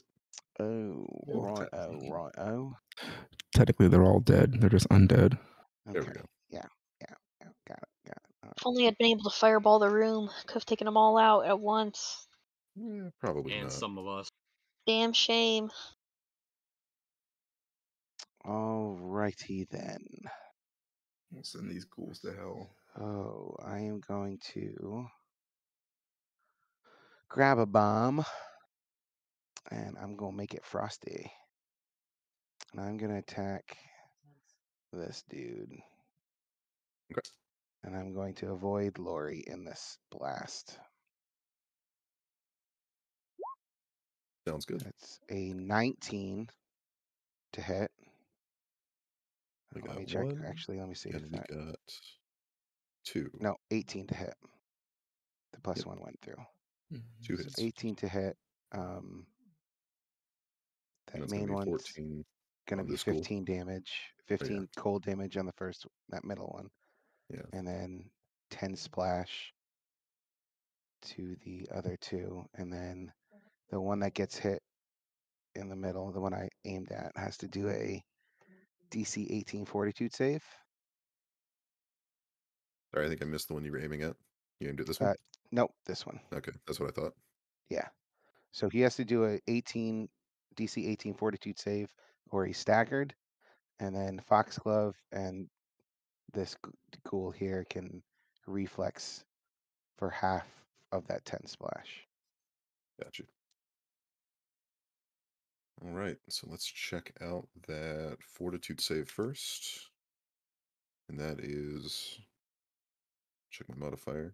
Oh, Well, right. Oh, right. Oh. Technically, they're all dead. They're just undead. There we Okay. go. Yeah. Got it. All If only I'd been able to fireball the room, could have taken them all out at once. Probably And not. some of us. Damn shame. right. All righty then. We'll send these ghouls to hell. Oh, I am going to grab a bomb, and I'm going to make it frosty. And I'm going to attack this dude. Okay. And I'm going to avoid Lori in this blast. Sounds good. That's a 19 to hit. We Let got me check. 1, Actually, let me see if and we that. got 2. No, 18 to hit. The plus Yep. 1 went through. 2 So hits. 18 to hit. And That that's going main to be one's 14 going to on be this ghoul. 15 damage. Oh, yeah. 15 cold damage on the first, that middle one. Yeah. And then 10 splash to the other 2. And then the one that gets hit in the middle, the one I aimed at, has to do a DC 18 fortitude save. Sorry, I think I missed the one you were aiming at. You aimed at this one? Nope, this one. Okay, that's what I thought. Yeah. So he has to do a DC 18 fortitude save, or he's staggered. And then Foxglove and this ghoul here can reflex for half of that 10 splash. Gotcha. All right, so let's check out that fortitude save first. And that is, check my modifier,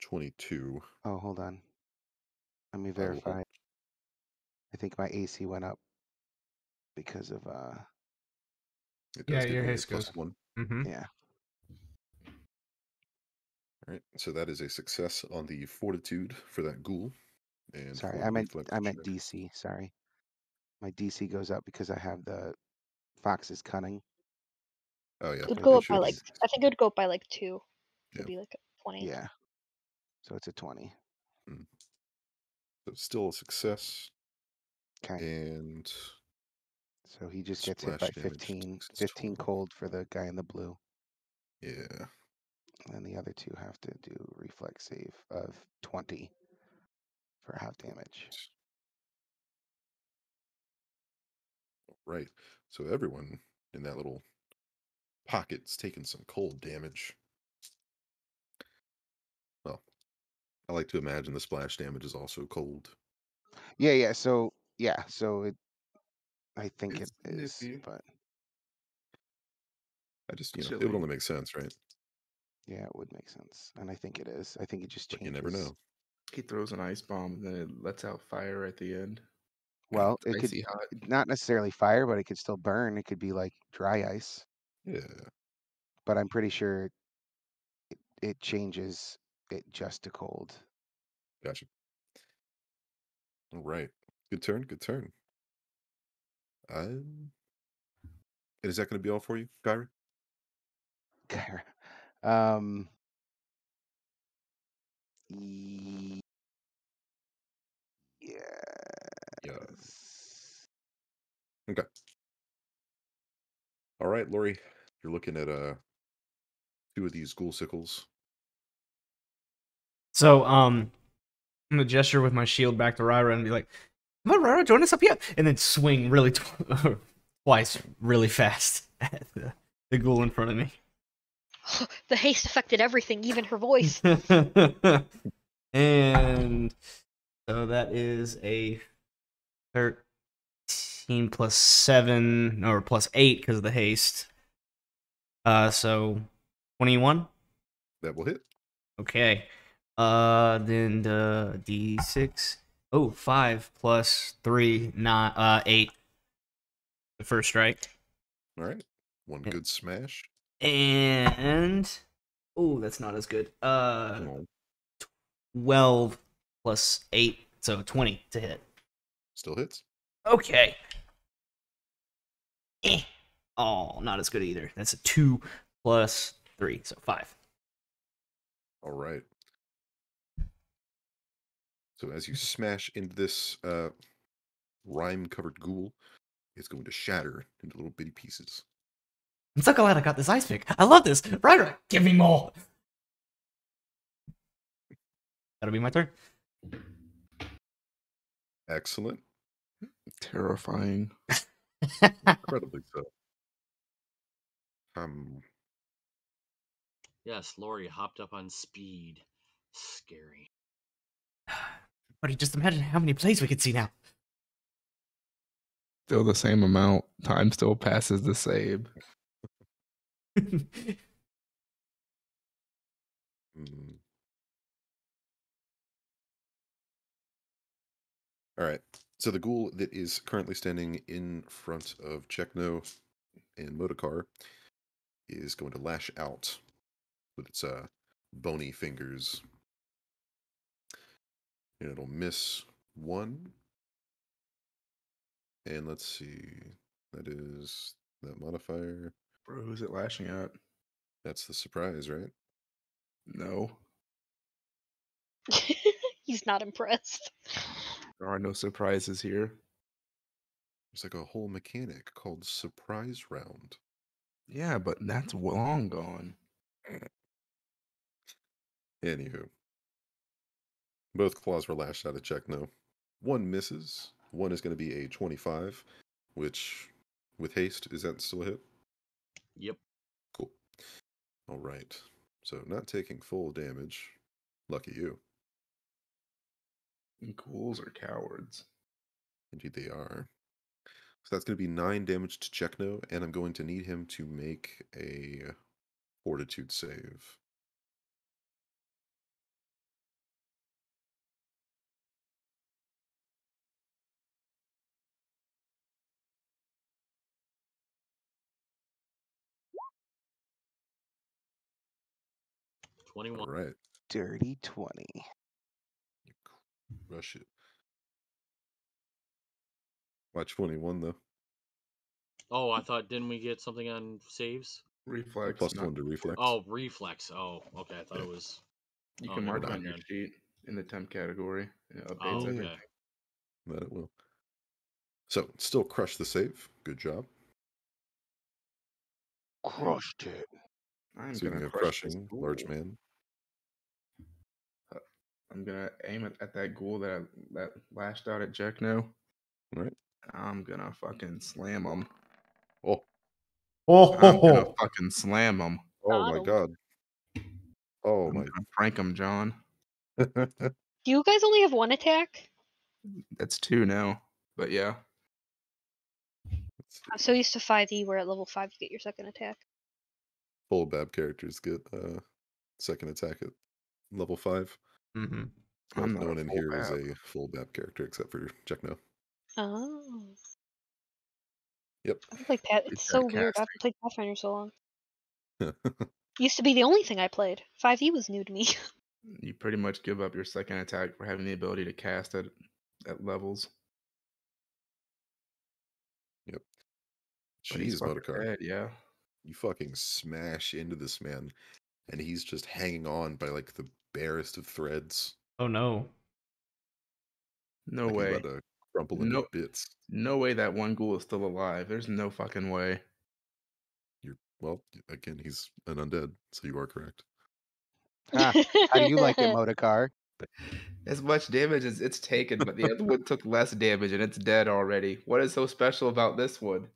22. Oh, hold on. Let me I will verify. I think my AC went up because of It Yeah, does give your me a haste goes. +1. Mm-hmm. yeah. All right, so that is a success on the fortitude for that ghoul. And Sorry, for I the meant reflex check. DC. Sorry, my DC goes up because I have the Fox's cunning. Oh yeah, It would So go you up should by have like, been. I think it would go up by like 2. It Yeah. would be like 20. Yeah. So it's a 20. So still a success. Okay. And So he just gets hit by splash damage 15. takes his 15 total. cold for the guy in the blue. Yeah. And the other two have to do reflex save of 20 for half damage. Right. So everyone in that little pocket's taking some cold damage. Well, I like to imagine the splash damage is also cold. Yeah. So I think It's it is, nippy. but I just, it Chilly. would only make sense, right? yeah, it would make sense. And I think it is. I think it just But you never changes. know. He throws an ice bomb and then it lets out fire at the end. Well, It's it could icy hot. not necessarily fire, but it could still burn. It could be like dry ice. Yeah. But I'm pretty sure it changes it just to cold. Gotcha. All right. Good turn. Good turn. And is that going to be all for you, Kyrie? um. y- Yeah. Yes. Okay. All right, Lori. You're looking at two of these ghoul sickles. So, I'm gonna gesture with my shield back to Ryra and be like, "Come on, Ryra, join us up here!" And then swing really twice, really fast at the ghoul in front of me. The haste affected everything, even her voice. And so that is a 13 plus 7, or plus 8 because of the haste. So 21. That will hit. Okay. Then the D6. Oh, 5 plus 3, 8. The first strike. All right. One Yeah. good smash. And oh, that's not as good. Oh, 12 plus 8, so 20 to hit. still hits. Okay. Oh, not as good either. That's a 2 plus 3, so 5. All right. So as you smash into this rime-covered ghoul, it's going to shatter into little bitty pieces. I'm so glad I got this ice pick. I love this. Right, give me more. That'll be my turn. Excellent. Terrifying. Incredibly so. Yes, Lori hopped up on speed. Scary. Buddy, just imagine how many plays we could see now. Still the same amount. Time still passes the same. mm. All right. So the ghoul that is currently standing in front of Chekno and Modokar is going to lash out with its bony fingers. And it'll miss one. And let's see. That is that modifier. Bro, who's it lashing at? That's the surprise, right? No. He's not impressed. There are no surprises here. There's like a whole mechanic called surprise round. Yeah, but that's long gone. Anywho, both claws were lashed out of Chekno. One misses. One is going to be a 25, which with haste, is that still a hit? Yep. Cool. All right. So not taking full damage. Lucky you. Ghouls are cowards. Indeed they are. So that's going to be 9 damage to Chekno, and I'm going to need him to make a fortitude save. All 21. right. Dirty 20. Rush it. Watch 21, though. Oh, I thought, didn't we get something on saves? Reflex. Plus not 1 to reflex. Oh, reflex. Oh, okay. I thought Yeah. it was. You Oh, can never mark it on mind your then. sheet in the temp category. It updates Oh, everything. okay. That it will. So, still crush the save. Good job. Crushed it. I'm Speaking gonna of crush this crushing, ghoul. large man. I'm gonna aim at that ghoul that lashed out at Jekno. All right. I'm gonna fucking slam him. Oh, I'm gonna Oh, fucking slam him. oh Got my 'em. God. Oh I'm my. gonna prank him, John. Do you guys only have one attack? That's 2 now. But yeah. I'm so used to 5e where at level 5 you get your second attack. Full Bab characters get second attack at level 5. mm-hmm. I'm No not one a in full here is Bab. a full Bab character except for Jekno. Oh. Yep. I haven't played Path. Reach It's that so weird. I casting. haven't played Pathfinder so long. Used to be the only thing I played. 5e was new to me. You pretty much give up your second attack for having the ability to cast at levels. Yep. But he's Jeez, fucking Motorcar. dead, yeah. You fucking smash into this man, and he's just hanging on by like the barest of threads. Oh no. No Like he's way. about to crumple into No, bits. no way that one ghoul is still alive. There's no fucking way. Well, again, he's an undead, so you are correct. Ha! How do you like it, Motorcar? As much damage as it's taken, but the other one took less damage and it's dead already. What is so special about this one?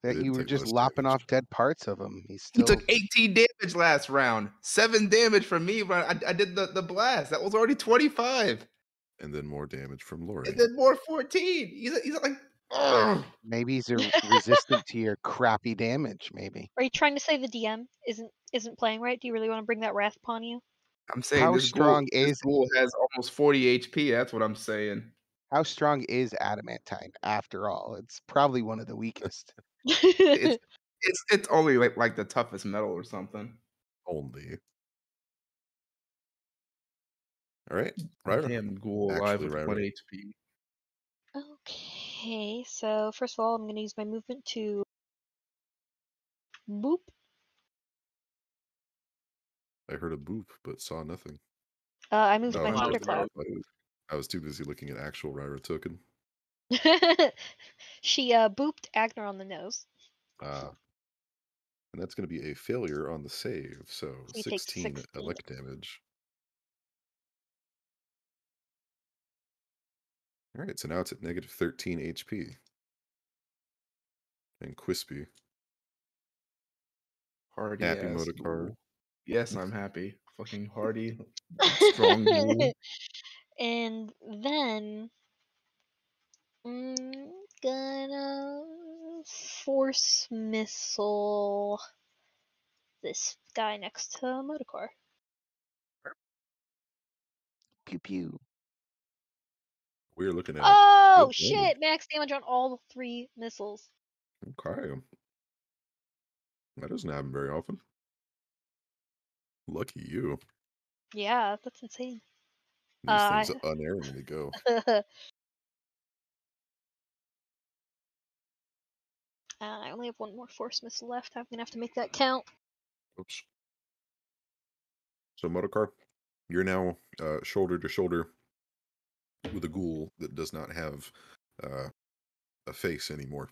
That It you didn't were take just less lopping damage. off dead parts of him. He's He took still 18 damage last round. 7 damage from me when I did the blast. That was already 25. And then more damage from Lori. And then more 14. He's like, ugh. maybe he's resistant to your crappy damage. Maybe. Are you trying to say the DM isn't playing right? Do you really want to bring that wrath upon you? I'm saying How this ghoul strong is has almost 40 HP. That's what I'm saying. adamantine after all? It's probably one of the weakest. It's it's only like the toughest metal or something. Only. All right, Ryra. Damn ghoul alive Actually, with Ryra. 1 HP. Okay, so first of all, I'm going to use my movement to boop. I heard a boop, but saw nothing. I moved Oh, my I thunderclap. was too busy looking at actual Ryra token. She booped Agner on the nose. And that's going to be a failure on the save, so he takes 16 16. elect damage. All right, so now it's at negative 13 HP. And Quispy. Hardy Happy ass Motorcar. ghoul. Yes, I'm happy. Fucking hardy, strong ghoul. And then I'm gonna force missile this guy next to Motorcar. Pew pew. We're looking at Oh good shit! damage. Max damage on all 3 missiles. Okay. That doesn't happen very often. Lucky you. Yeah, that's insane. These things unerringly go. I only have one more force missile left. I'm gonna have to make that count. Oops. So Motorcar, you're now shoulder to shoulder with a ghoul that does not have a face anymore.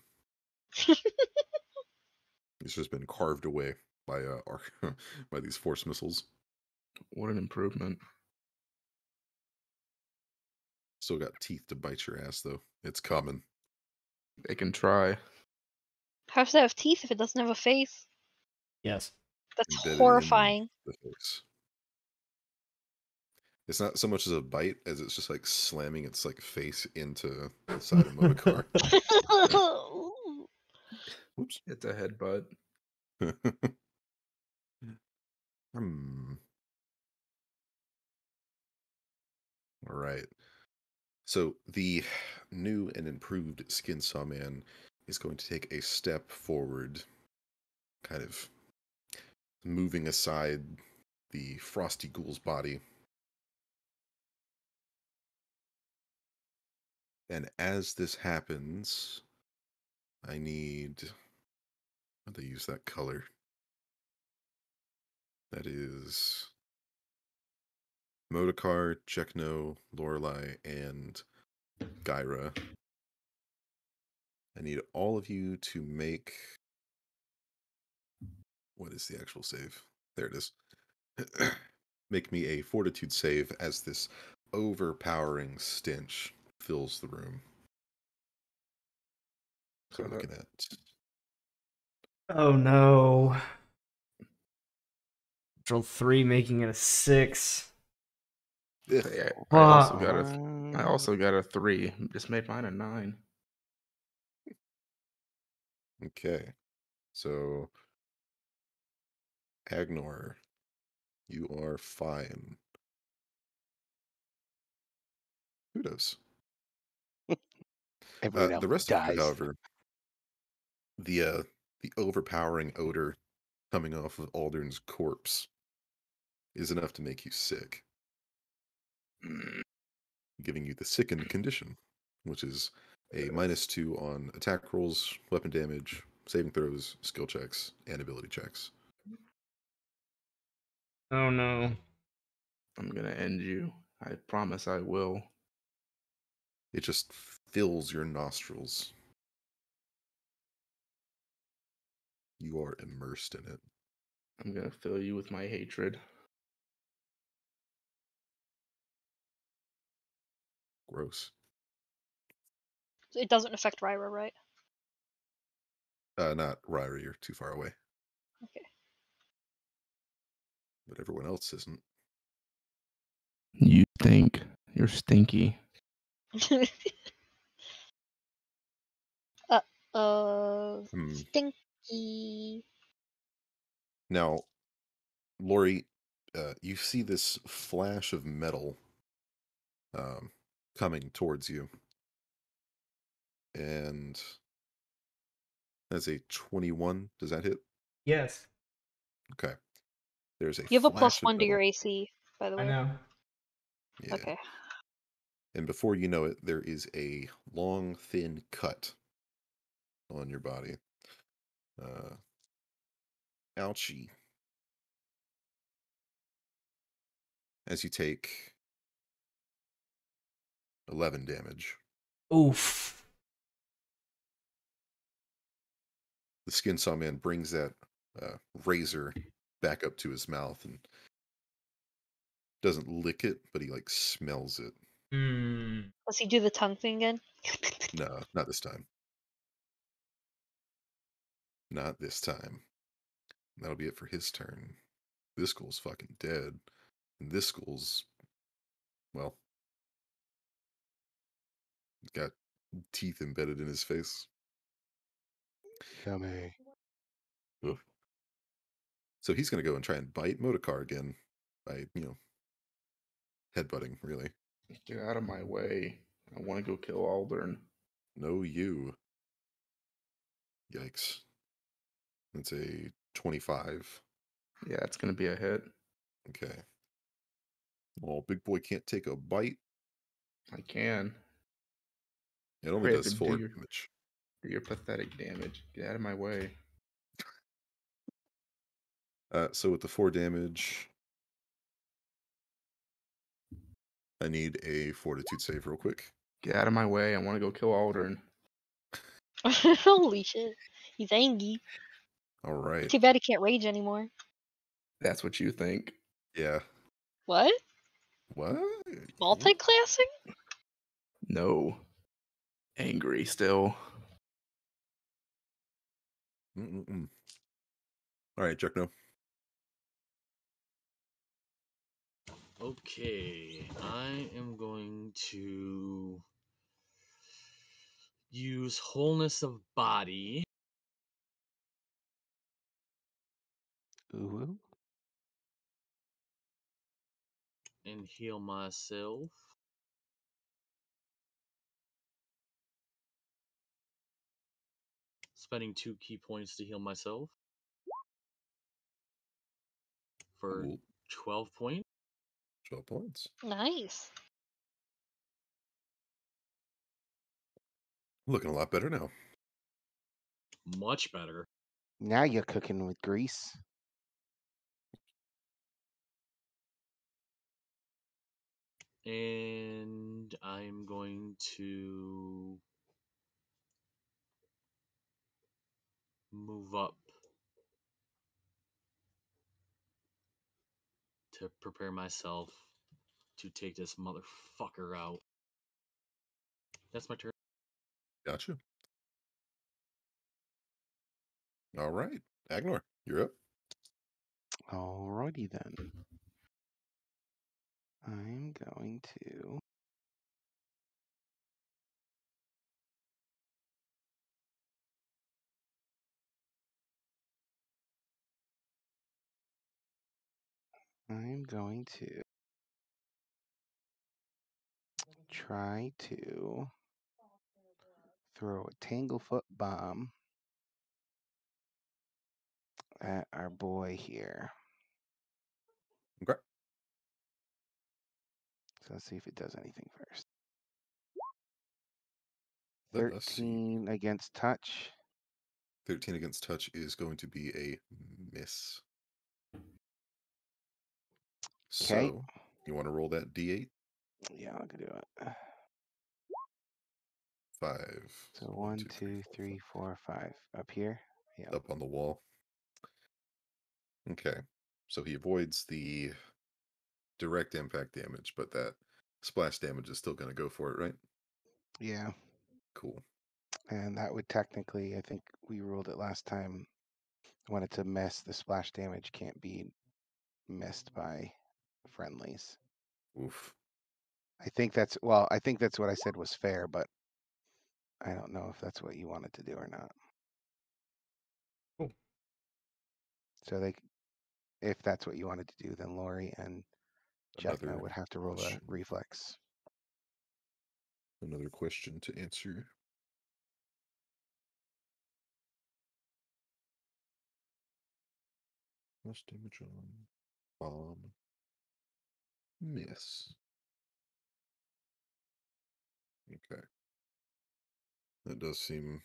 It's just been carved away by by these force missiles. What an improvement. Still got teeth to bite your ass though. It's coming. They can try. How does it have teeth if it doesn't have a face? Yes. That's Embedded horrifying. in the face. It's not so much as a bite as it's just like slamming its like face into the side of Motorcar. Oops. It's a headbutt. All right. So the new and improved Skin Saw Man is going to take a step forward, kind of moving aside the Frosty Ghoul's body. And as this happens, I need... How'd they use that color? That is Motorcar, Jekno, Lorelei, and Gyra. I need all of you to make... What is the actual save? There it is. Make me a fortitude save as this overpowering stench fills the room. So we're looking at Oh no. Roll 3, making it a 6. Hey, ugh, I also Fuck. got I also got a 3. Just made mine a 9. okay. So Agnor, you are fine. Kudos. Everyone The else rest of you, dies. however, the overpowering odor coming off of Aldern's corpse is enough to make you sick, Mm, giving you the sickened condition, which is a -2 on attack rolls, weapon damage, saving throws, skill checks, and ability checks. Oh no. I'm gonna end you. I promise I will. It just fills your nostrils. You are immersed in it. I'm gonna fill you with my hatred. Gross. It doesn't affect Ryra, right? Not Ryra, you're too far away. Okay. But everyone else isn't. You think you're stinky. Hmm. Stinky. Now, Lori, you see this flash of metal um, coming towards you. And that's a 21. Does that hit? Yes. Okay. There's a You have a flash of +1 to metal. your AC, by the I way. know. Yeah. Okay. And before you know it, there is a long, thin cut on your body. Ouchie. As you take 11 damage. Oof. The skin saw man brings that razor back up to his mouth and doesn't lick it, but he like smells it. Hmm. Does he do the tongue thing again? No, not this time. Not this time. That'll be it for his turn. This school's fucking dead. And this school's, well, got teeth embedded in his face. Yummy. Ugh. So he's going to go and try and bite Modokar again by, headbutting, really. Get out of my way. I want to go kill Aldern. No, you. Yikes. That's a 25. Yeah, it's gonna be a hit. Okay. Well, big boy can't take a bite. I can. It only Hurry up does and 4 damage. do your pathetic damage. Get out of my way. So with the 4 damage, I need a fortitude save real quick. Get out of my way. I want to go kill Aldern. Holy shit. He's angry. All right. Too bad he can't rage anymore. That's what you think. Yeah. What? What? Multi-classing? No. Angry still. Mm-mm-mm. All right, Juckno. Okay, I am going to use wholeness of body Ooh. and heal myself. Spending 2 key points to heal myself for Cool. 12 points. 12 points. Nice. Looking a lot better now. Much better. Now you're cooking with grease. And I'm going to move up to prepare myself to take this motherfucker out. That's my turn. Gotcha. All right. Agnor, you're up. Alrighty then. I'm going to try to throw a Tanglefoot bomb at our boy here. Okay. So let's see if it does anything first. Let us see. 13 against touch. 13 against touch is going to be a miss. Okay. So, you want to roll that d8? Yeah, I can do it. 5. So 1, 2, 3, 4, 5. Up here. Yeah. Up on the wall. Okay. So he avoids the direct impact damage, but that splash damage is still going to go for it, right? Yeah. Cool. And that would technically, I think we ruled it last time, when it's a miss, the splash damage can't be missed by friendlies. Oof. I think that's what I said was fair, but I don't know if that's what you wanted to do or not. Cool. So if that's what you wanted to do, then Lori and Jethna Another would have to roll a question. reflex. Another question to answer. Plus damage on bomb. Miss. Okay. That does seem...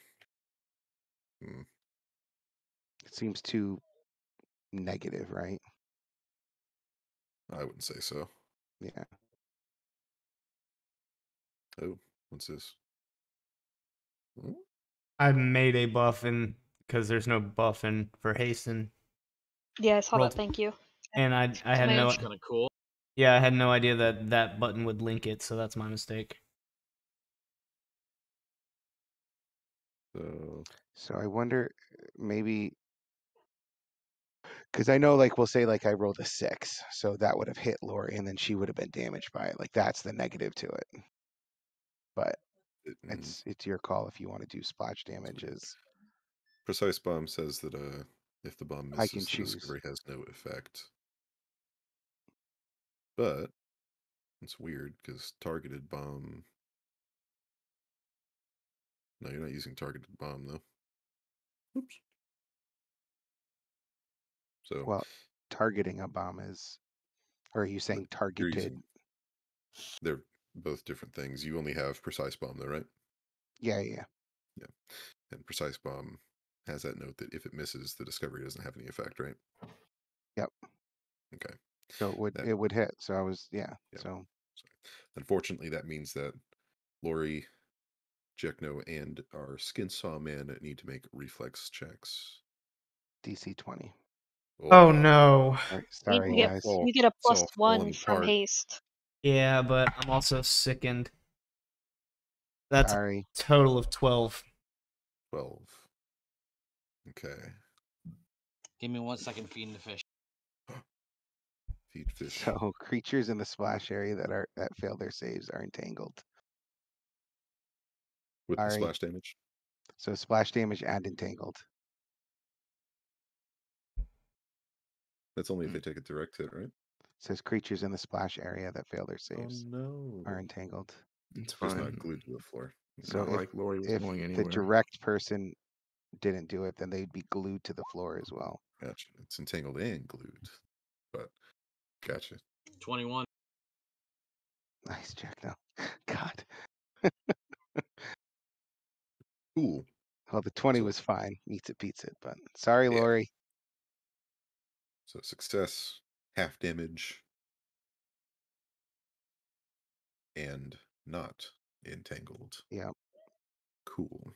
It seems too negative, right? I wouldn't say so. Yeah. Oh, what's this? Hmm? I made a buff and because there's no buffing for hasten. Yeah, I saw Roll that. Thank you. And I had my no That's kind of cool. yeah, I had no idea that that button would link it, so that's my mistake. So, I wonder maybe because I know, like, we'll say, like, I rolled a 6, so that would have hit Lori, and then she would have been damaged by it. Like, that's the negative to it. But it's your call if you want to do splash damages. Precise bomb says that if the bomb I can misses, the choose. discovery has no effect. But it's weird because targeted bomb. No, you're not using targeted bomb though. Oops. So Well, targeting a bomb is, or are you saying you're targeted? using. They're both different things. You only have precise bomb though, right? Yeah, yeah. Yeah. And precise bomb has that note that if it misses, the discovery doesn't have any effect, right? Yep. Okay. So it would hit. So I was Yeah. So unfortunately, that means that Lori, Jekno, and our skin saw man need to make reflex checks. DC 20. Oh no. Sorry, You get guys. you get a it's all plus one falling from apart. haste. Yeah, but I'm also sickened. That's Sorry. a total of 12. 12. Okay. Give me 1 second feeding the fish. Feed fish. So creatures in the splash area that fail their saves are entangled. With the Sorry. splash damage? So splash damage and entangled. That's only if they take a direct hit, right? It says creatures in the splash area that fail their saves no. are entangled. It's Just fine. not glued to the floor. It's So not like Lori was if going the anywhere. direct person didn't do it, then they'd be glued to the floor as well. Gotcha. It's entangled and glued. But gotcha. 21. Nice, Jack. No. God. Cool. Well, the 20 So- was fine. Meets it, beats it. But sorry, Yeah. Lori. So success, half damage, and not entangled. Yeah. Cool.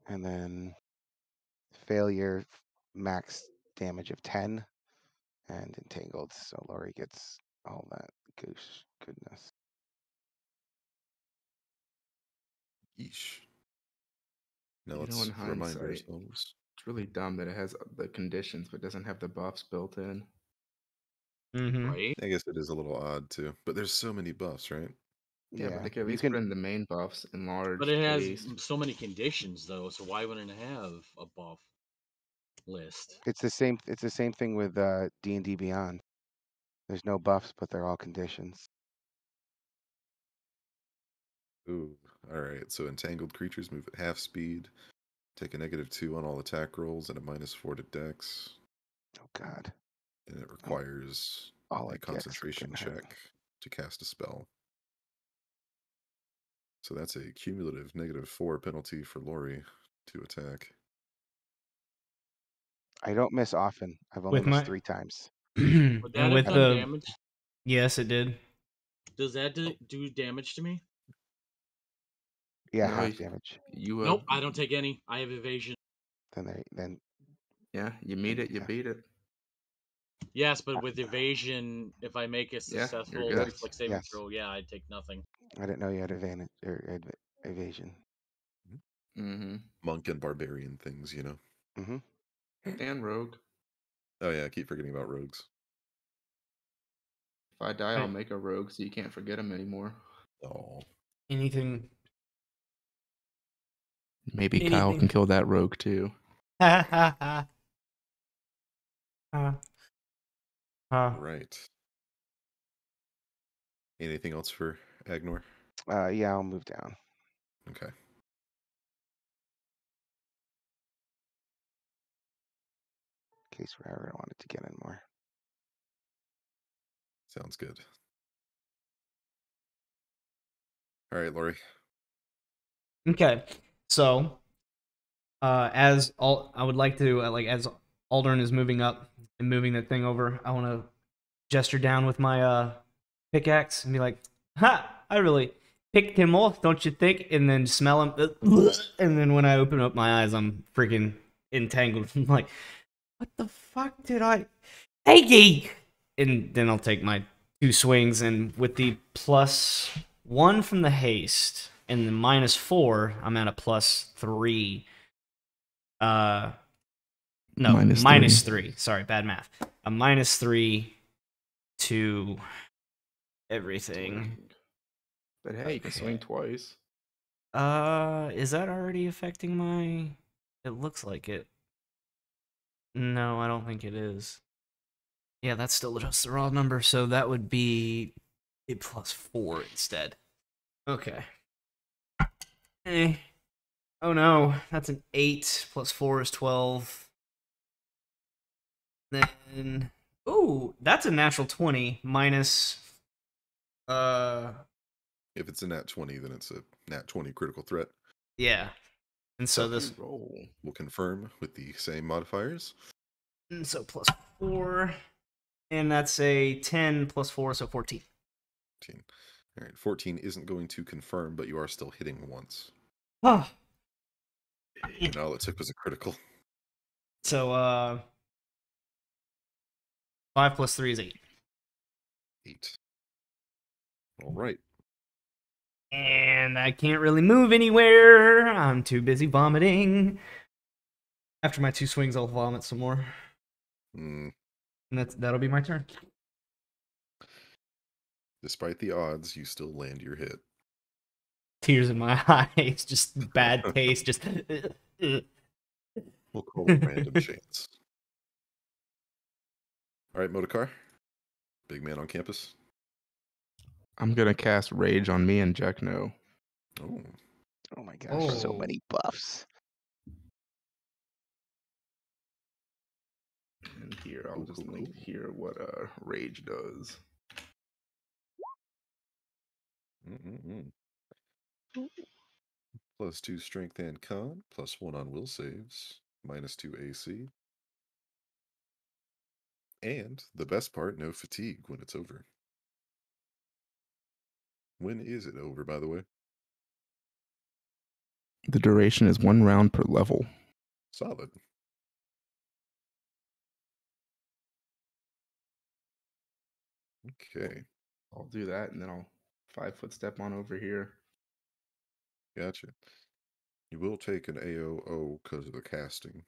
And then failure, max damage of 10. and entangled, so Lori gets all that goodness. Yeesh. Now You know, let's in remind hindsight, ourselves. it's really dumb that it has the conditions but doesn't have the buffs built in. Mm-hmm. Right? I guess it is a little odd too, but there's so many buffs, right? Yeah, but Yeah, they could at you least can. put in the main buffs: But enlarged, it has haste. so many conditions though, so why wouldn't it have a buff list? It's the same. It's the same thing with D&D Beyond. There's no buffs, but they're all conditions. Ooh, all right. So entangled creatures move at half speed, take a -2 on all attack rolls, and a -4 to Dex, Oh God, and it requires all a I get is concentration fucking hurt. check to cast a spell. So that's a cumulative -4 penalty for Lori to attack. I don't miss often. I've only With missed my 3 times. Would that and have with done the damage? yes, it did. Does that do damage to me? Yeah, No, half damage. you Nope, I don't take any. I have evasion. Then yeah, you meet it, you yeah. beat it. Yes, but with evasion, if I make a Yeah, you're successful good. reflex saving Yes. throw, yeah, I take nothing. I didn't know you had advantage or evasion. Mm-hmm. Monk and barbarian things, you know. Mm-hmm. And rogue. Oh yeah, I keep forgetting about rogues. If I die, I'll Right. make a rogue so you can't forget him anymore. Oh, Anything. Maybe Kyle Anything. can kill that rogue too. Ha ha ha. right. Anything else for Agnor? Yeah, I'll move down. Okay. In case we ever wanted to get in more. Sounds good. All right, Lori. Okay, so I would like to like as Aldern is moving up and moving that thing over, I want to gesture down with my pickaxe and be like, "Ha! I really picked him off, don't you think?" And then smell him, and then when I open up my eyes, I'm freaking entangled. I'm like, "What the fuck did I? Hey, ye!" And then I'll take my 2 swings, and with the +1 from the haste and the -4, I'm at a +3. No, -3. Sorry, bad math. A -3 to everything. But hey, you can swing twice. Is that already affecting my? It looks like it. No, I don't think it is. Yeah, that's still just the raw number, so that would be a +4 instead. Okay. Eh. Oh no, that's an 8 +4 is 12. Then, ooh, that's a natural 20 minus. If it's a nat 20, then it's a nat 20 critical threat. Yeah, and so this, roll. We'll confirm with the same modifiers. and so +4, and that's a 10 +4, so 14. 14. All right, 14 isn't going to confirm, but you are still hitting once. Oh. And all it took was a critical. So 5 + 3 is 8. 8. All right. And I can't really move anywhere. I'm too busy vomiting. After my 2 swings, I'll vomit some more. Mm, And that'll be my turn. despite the odds, you still land your hit. Tears in my eyes, just bad taste, just. We'll call it random chance. All right, Modokar. Big man on campus. I'm gonna cast Rage on me and Jekno. Oh, Oh my gosh, so Oh. many buffs. And here, I'll Cool, just cool, link cool. here what Rage does. mm-mm-mm. +2 strength and con, +1 on will saves, -2 AC. And the best part, no fatigue when it's over. When is it over, by the way? The duration is 1 round per level. Solid. Okay, I'll do that, and then I'll 5-foot step on over here. gotcha. You will take an AOO because of the casting.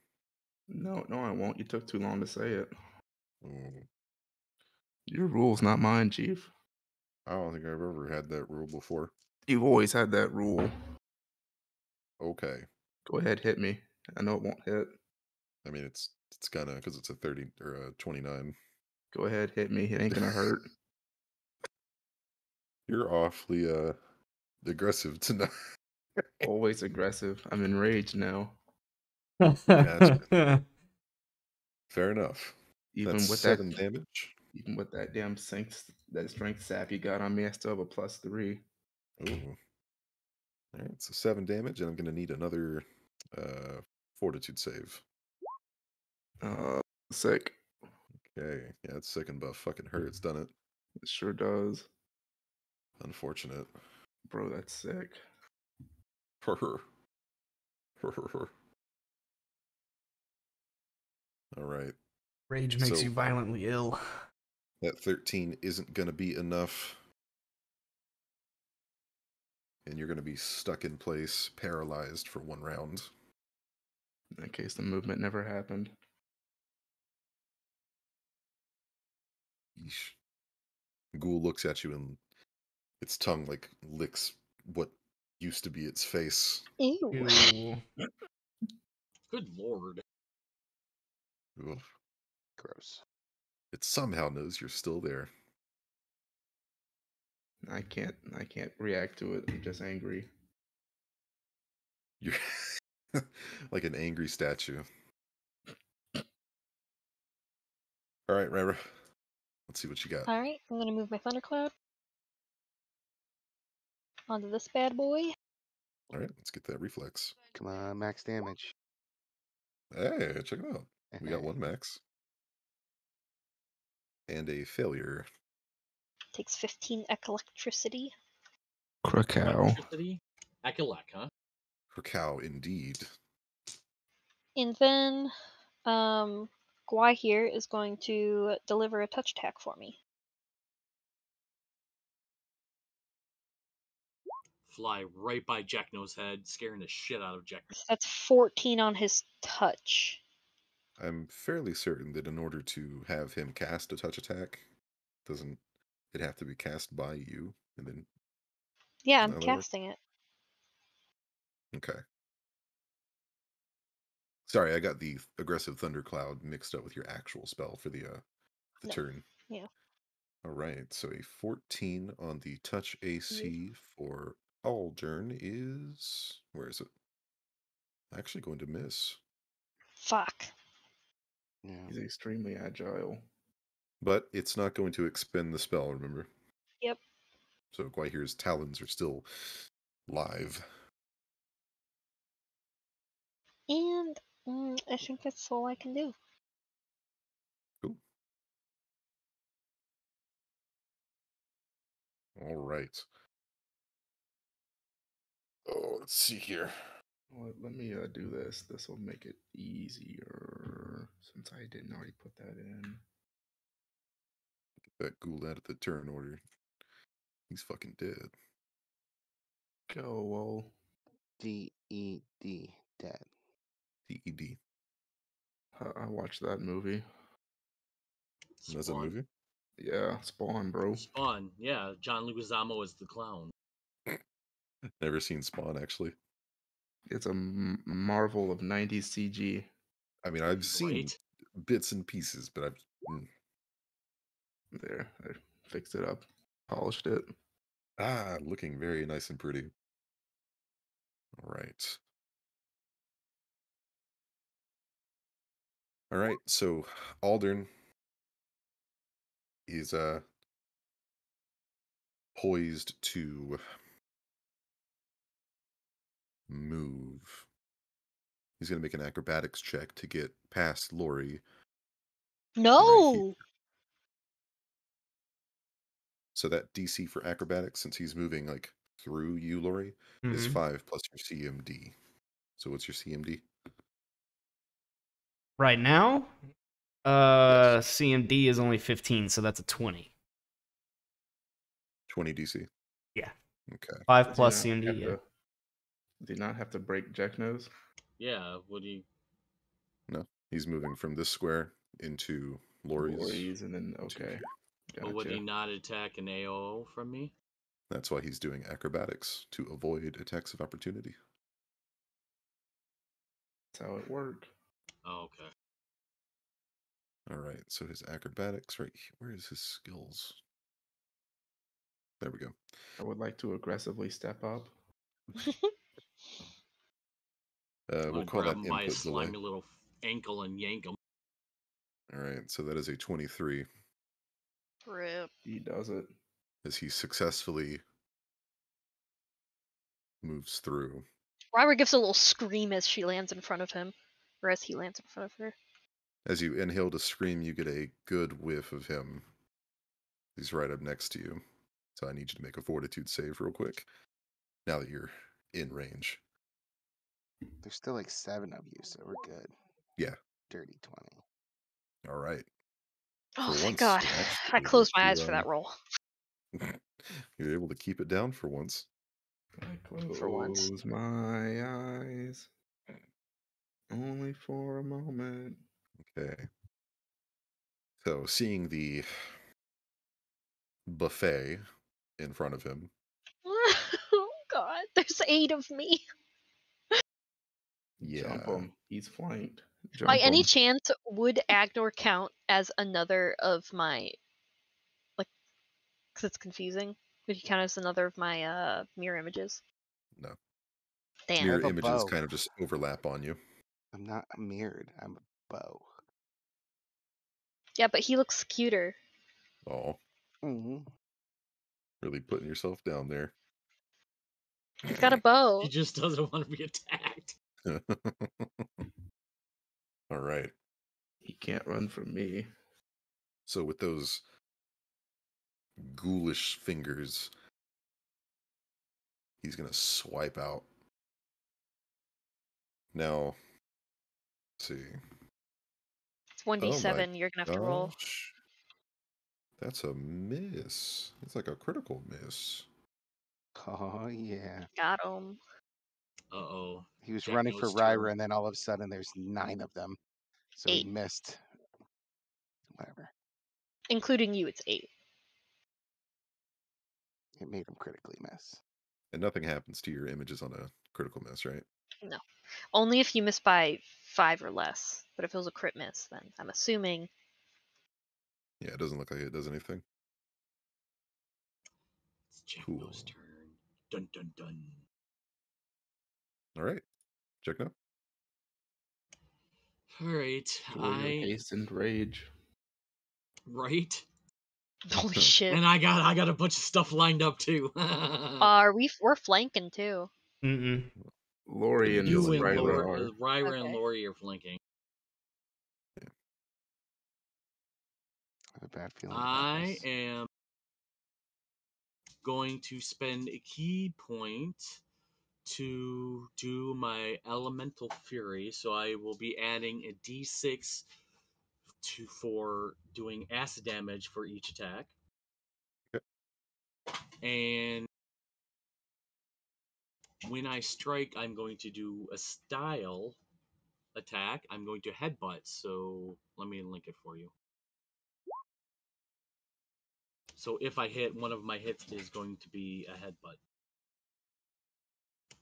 No, I won't. You took too long to say it. Oh, Your rules, not mine, Chief. I don't think I've ever had that rule before. You've always had that rule. Okay. Go ahead, hit me. I know it won't hit. I mean, it's gonna, because it's a 30 or a 29. Go ahead, hit me. It ain't gonna hurt. You're awfully aggressive tonight. Always aggressive. I'm enraged now. Gotcha. Fair enough. Even That's with 7 that, damage. even with that damn that strength sap you got on me, I still have a +3. Ooh. All right, so 7 damage, and I'm gonna need another fortitude save. Sick. Okay, yeah, it's second buff fucking hurts, doesn't it? It sure does. Unfortunate. Bro, that's sick. All right. Rage makes So- you violently ill. That 13 isn't going to be enough. And you're going to be stuck in place, paralyzed for 1 round. In that case, the movement never happened. Yeesh. Ghoul looks at you and its tongue like licks what used to be its face. Ew. Ew. Good lord. Ugh. Gross. It somehow knows you're still there. I can't react to it. I'm just angry. You're like an angry statue. All right, Ryra. Let's see what you got. Alright, I'm gonna move my Thundercloud onto this bad boy. All right, let's get that reflex. Come on, max damage. Hey, check it out. We got 1 max. And a failure. Takes 15 electricity. Krakow. Electricity? Akalek, huh? For cow, indeed. And then, Gwy here is going to deliver a touch attack for me. Fly right by Jackno's head, scaring the shit out of Jack. That's 14 on his touch. I'm fairly certain that in order to have him cast a touch attack, doesn't it have to be cast by you? And then, Yeah, isn't I'm that how that works? casting it. Okay. Sorry, I got the aggressive thundercloud mixed up with your actual spell for the No. turn. Yeah. All right, so a 14 on the touch AC for Aldern is, where is it? Actually going to miss. Fuck. Yeah. He's extremely agile. But it's not going to expend the spell, remember? Yep. So Gwahir's talons are still live. And I think that's all I can do. Cool. All right. Oh, let's see here. Well, let me do this. This will make it easier since I didn't already put that in. Get that ghoul out of the turn order. He's fucking dead. Go, well. D-E-D. Dead. DED. I watched that movie. That's a Spawn. movie? Yeah, Spawn, bro. Spawn, yeah. John Leguizamo is the clown. Never seen Spawn, actually. It's a marvel of 90s CG. I mean, I've seen Right? bits and pieces, but I've... There, I fixed it up, polished it. looking very nice and pretty. All right. All right, so Aldern is poised to move. He's going to make an acrobatics check to get past Lori. No! So that DC for acrobatics, since he's moving like through you, Lori, is Mhm. 5 plus your CMD. So what's your CMD? Right now, Yes. CMD is only 15, so that's a 20. 20 DC. Yeah. Okay. 5 Does he plus not CMD. have Yeah. to- Do you not have to break Jack nose? Yeah, what do you? No, he's moving from this square into Lori's. Lori's and then into okay. here. But would he Gotcha. not attack an AOO from me? That's why he's doing acrobatics, to avoid attacks of opportunity. That's how it worked. Oh, okay. All right, so his acrobatics, right here. Where is his skills? There we go. I would like to aggressively step up. We'll I'll call grab that him by his input delay. slimy little ankle and yank him. All right, so that is a 23 Rip. He does it. as he successfully moves through. Ryra gives a little scream as she lands in front of him, or as he lands in front of her. As you inhale to scream, you get a good whiff of him. He's right up next to you. So I need you to make a fortitude save real quick. Now that you're in range. There's still like 7 of you, so we're good. Yeah. Dirty 20. All right. Oh, For thank once, God. you're actually I able closed my to, eyes for that roll. You're able to keep it down for once. I close For once. my eyes. Only for a moment. Okay. So seeing the buffet in front of him. Oh, God. There's 8 of me. Yeah. Jump him. He's flanked. Jump By any him. chance, would Agnor count as another of my, like, because it's confusing? Would he count as another of my mirror images? No. Damn. Mirror have a images bow. kind of just overlap on you. I'm not mirrored. I'm a bow. Yeah, but he looks cuter. Oh, Mm-hmm. really putting yourself down there. He's got a bow. He just doesn't want to be attacked. All right. He can't run from me. So with those ghoulish fingers, he's going to swipe out. Now, let's see. It's 1d7. You're gonna have to roll. Gosh. That's a miss. It's like a critical miss. Oh, yeah. Got him. Uh-oh. He was Jack running for knows Ryra, turn. and then all of a sudden there's 9 of them. So he 8. missed. Whatever. Including you, it's 8. It made him critically miss. And nothing happens to your images on a critical miss, right? No. Only if you miss by 5 or less. But if it was a crit miss, then I'm assuming. Yeah, it doesn't look like it does anything. It's Jack Cool. knows turn. Dun dun dun. All right. Check now. Alright. For your hastened rage. Right? Holy shit. And I got a bunch of stuff lined up too. We're flanking too. Mm-mm. Lori and You and Ryra Lori, are. Ryra and Okay. Lori are flanking. I have a bad feeling about I this. am going to spend a key point to do my elemental fury, so I will be adding a d6 for doing acid damage for each attack. Okay. And when I strike, I'm going to do a style attack. I'm going to headbutt, so let me link it for you. So if I hit, one of my hits is going to be a headbutt.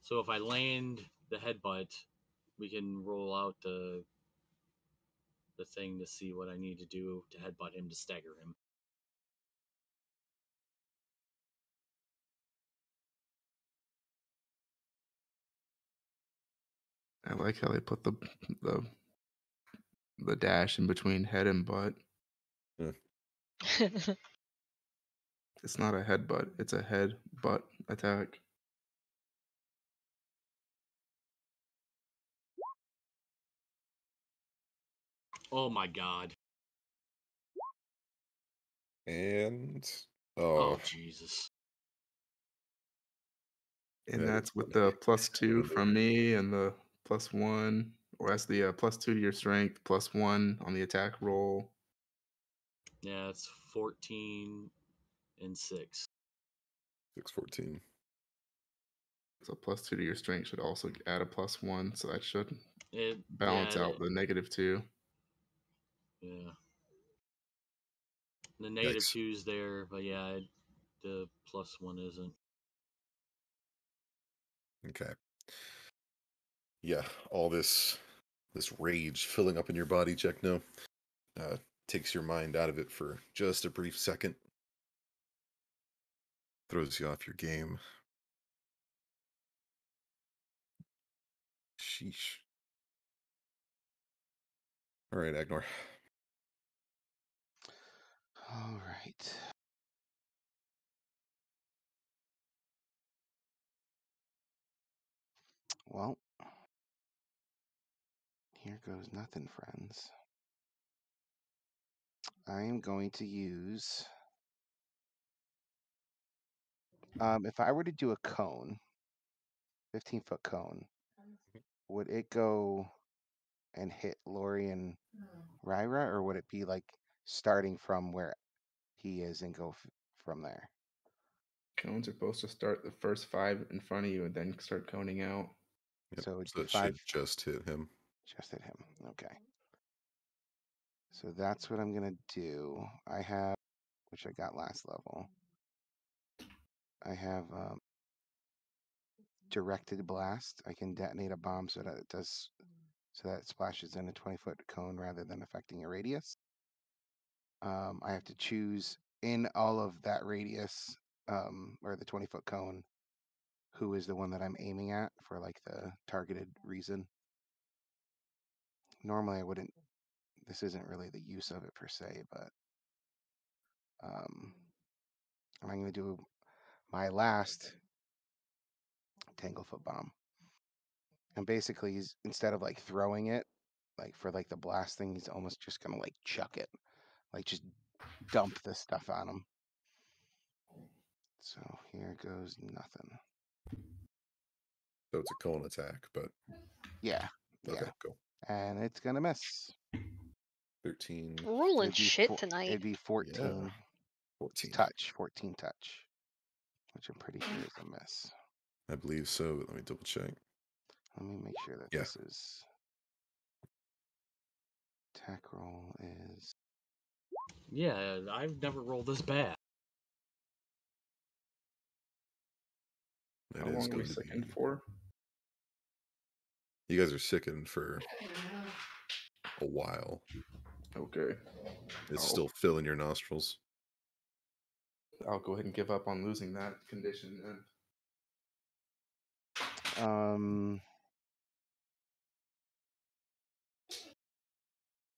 So if I land the headbutt, we can roll out the thing to see what I need to do to headbutt him to stagger him. I like how they put the dash in between head and butt. It's not a headbutt. It's a head butt attack. Oh my god. And Oh Jesus. And That that's is with gonna the be +2 standard. from me and the +1. Or that's the +2 to your strength, +1 on the attack roll. Yeah, it's 14 and 6. 614. So +2 to your strength should also add a +1, so that should It balance yeah, out the -2. Yeah. The negative Yikes. 2's there, but yeah, the +1 isn't. Okay. Yeah, all this rage filling up in your body, Jekno, takes your mind out of it for just a brief second. Throws you off your game. Sheesh. All right, Agnor. All right. Well, here goes nothing, friends. I am going to use. If I were to do a cone, 15-foot cone, would it go and hit Lori and Ryra, or would it be like starting from where he is and go from there? Cones are supposed to start the first 5 in front of you and then start coning out. Yep. So it'd So be it 5 should just hit him. just at him. Okay. So that's what I'm gonna do. I have, which I got last level. I have directed blast. I can detonate a bomb so that it splashes in a 20-foot cone rather than affecting a radius. I have to choose in all of that radius, or the 20-foot cone, who is the one that I'm aiming at for like the targeted reason. Normally I wouldn't, this isn't really the use of it per se, but I'm going to do my last Tanglefoot bomb. And basically he's, instead of like throwing it, like for like the blast thing, he's almost just gonna like chuck it. Like just dump this stuff on him. So here goes nothing. So it's a cone attack, but Yeah. okay, Yeah. go. And it's gonna miss. 13, Rolling It'd be shit tonight. It'd be 14. 14. Touch. 14 touch. Which I'm pretty sure is a miss. I believe so. Let me double check. Let me make sure that Yeah. this is attack roll is Yeah, I've never rolled this bad. That How is long are we going to sickened be. for? You guys are sickened for a while. Okay. It's I'll- still filling your nostrils. I'll go ahead and give up on losing that condition then.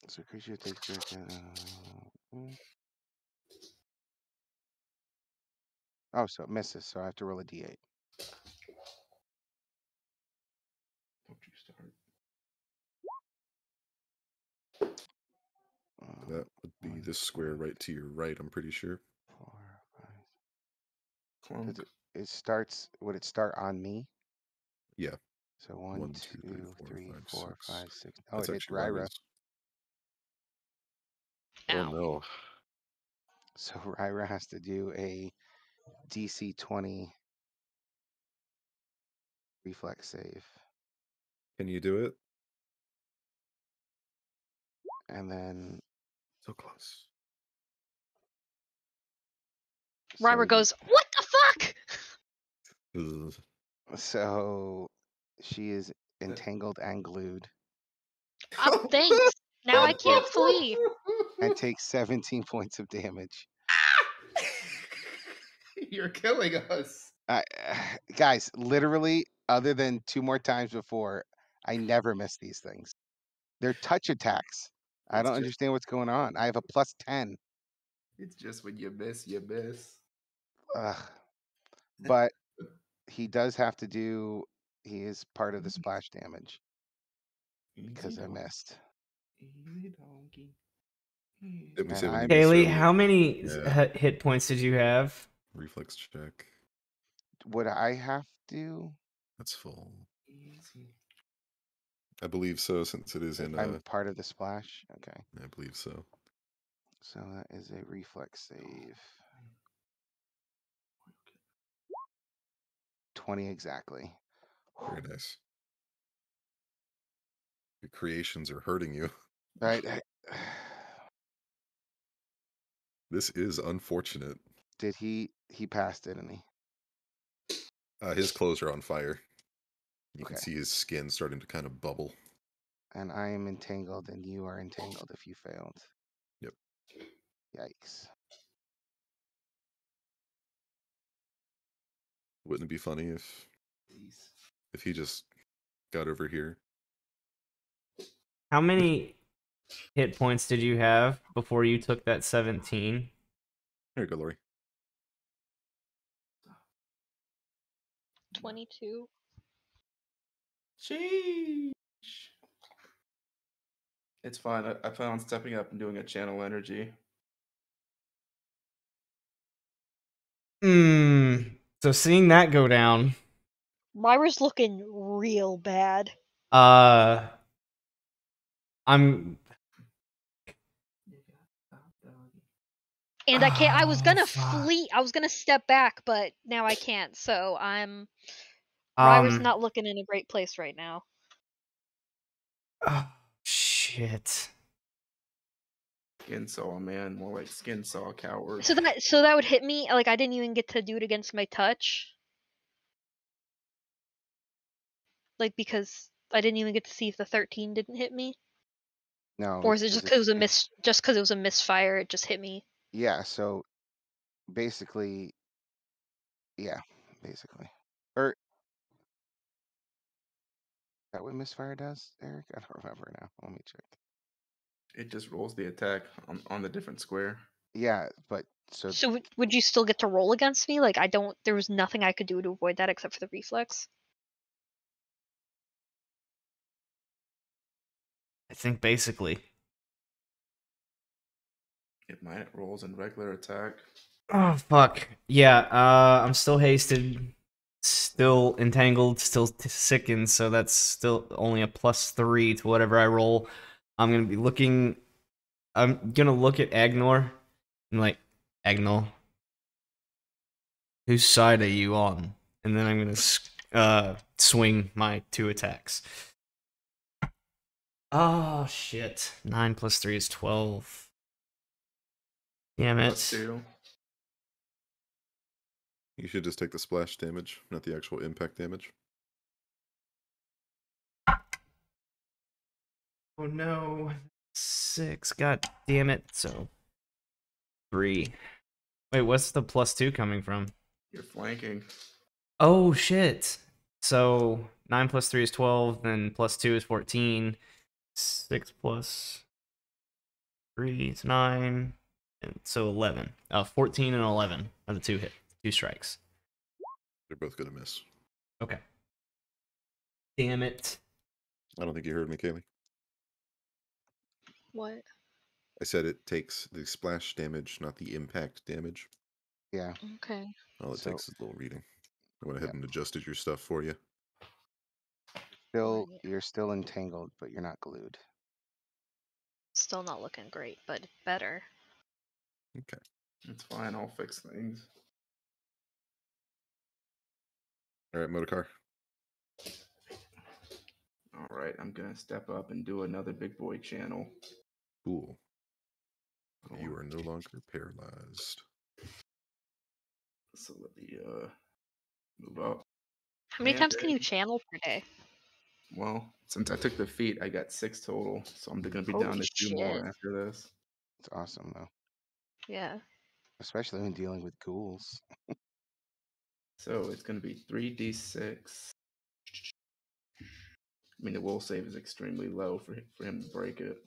so creature takes direct oh, so it misses, so I have to roll a d8. Don't you start. That would be 1, this square 2, right to your right, I'm pretty sure. 4, 5. Clunk. It starts, would it start on me? Yeah. So 1, 2, 3, 4, 5, 6. Oh, That's it hit actually Ryra. Ryra's. Ow. Oh no. So Ryra has to do a DC 20 reflex save. Can you do it? And then So close. Ryra goes, "What the fuck?" Ugh. So she is entangled and glued Thanks. Now I can't flee. and takes 17 points of damage. You're killing us. Guys, literally, other than 2 more times before, I never miss these things. They're touch attacks. I It's don't just- understand what's going on. I have a +10. It's just when you miss, you miss. Ugh. But he does have to do. He is part of the splash damage because I missed. Easy donkey. Didn't we say And when I'm- you miss Haley, early? how many Yeah. hit points did you have? Reflex check. Would I have to That's full. Easy. I believe so, since it is if in I'm part of the splash? Okay. I believe so. So that is a reflex save. 20 exactly. Very nice. Your creations are hurting you. Right. This is unfortunate. Did he passed, didn't he? His clothes are on fire. You can Okay. see his skin starting to kind of bubble. And I am entangled and you are entangled if you failed. Yep. Yikes. Wouldn't it be funny if he just got over here? How many hit points did you have before you took that 17? Here you go, Lori. 22. Sheesh. It's fine. I plan on stepping up and doing a channel energy. So seeing that go down, Myra's looking real bad. I'm And I can't. I was gonna fuck. flee. I was gonna step back, but now I can't. So I'm. Ryra's not looking in a great place right now. Oh, shit. Skin saw, man. More like skin saw coward. So that would hit me. Like I didn't even get to do it against my touch. Like because I didn't even get to see if the 13 didn't hit me. No, Or it's is it just 'cause because it was a it's just because it was a misfire, it just hit me? yeah, so basically, yeah, basically. Or is that what misfire does, Eric? I don't remember now. Let me check. It just rolls the attack on the different square. Yeah, but so So would you still get to roll against me? Like I don't. There was nothing I could do to avoid that except for the reflex. I think basically. It might rolls in regular attack. Oh fuck. Yeah, I'm still hasted, still entangled, still sickened, so that's still only a +3 to whatever I roll. I'm gonna look at Agnor and like, Agnor, whose side are you on? And then I'm gonna swing my 2 attacks. Oh shit. 9 + 3 is 12. Damn Plus it. 2. You should just take the splash damage, not the actual impact damage. Oh no. 6. God damn it. So 3. Wait, what's the +2 coming from? You're flanking. Oh shit. So 9 + 3 is 12, then +2 is 14. 6 + 3 is 9. And so 11. 14 and 11 are the 2 strikes. They're both gonna miss. Okay. Damn it. I don't think you heard me, Kaylee. What? I said it takes the splash damage, not the impact damage. yeah, Okay. All it So- takes is a little reading. I went ahead Yeah. and adjusted your stuff for you. Right. you're still entangled, but you're not glued. Still not looking great, but better. Okay. It's fine. I'll fix things. All right, Motorcar. All right. I'm going to step up and do another big boy channel. Cool. Oh, You are no longer paralyzed. So let me move up. How many And times can then- you channel per day? Well, since I took the feat, I got 6 total. So I'm going to be Holy down to 2 more shit. after this. It's awesome though, Yeah. especially when dealing with ghouls. So it's going to be 3d6. I mean, the will save is extremely low for him to break it.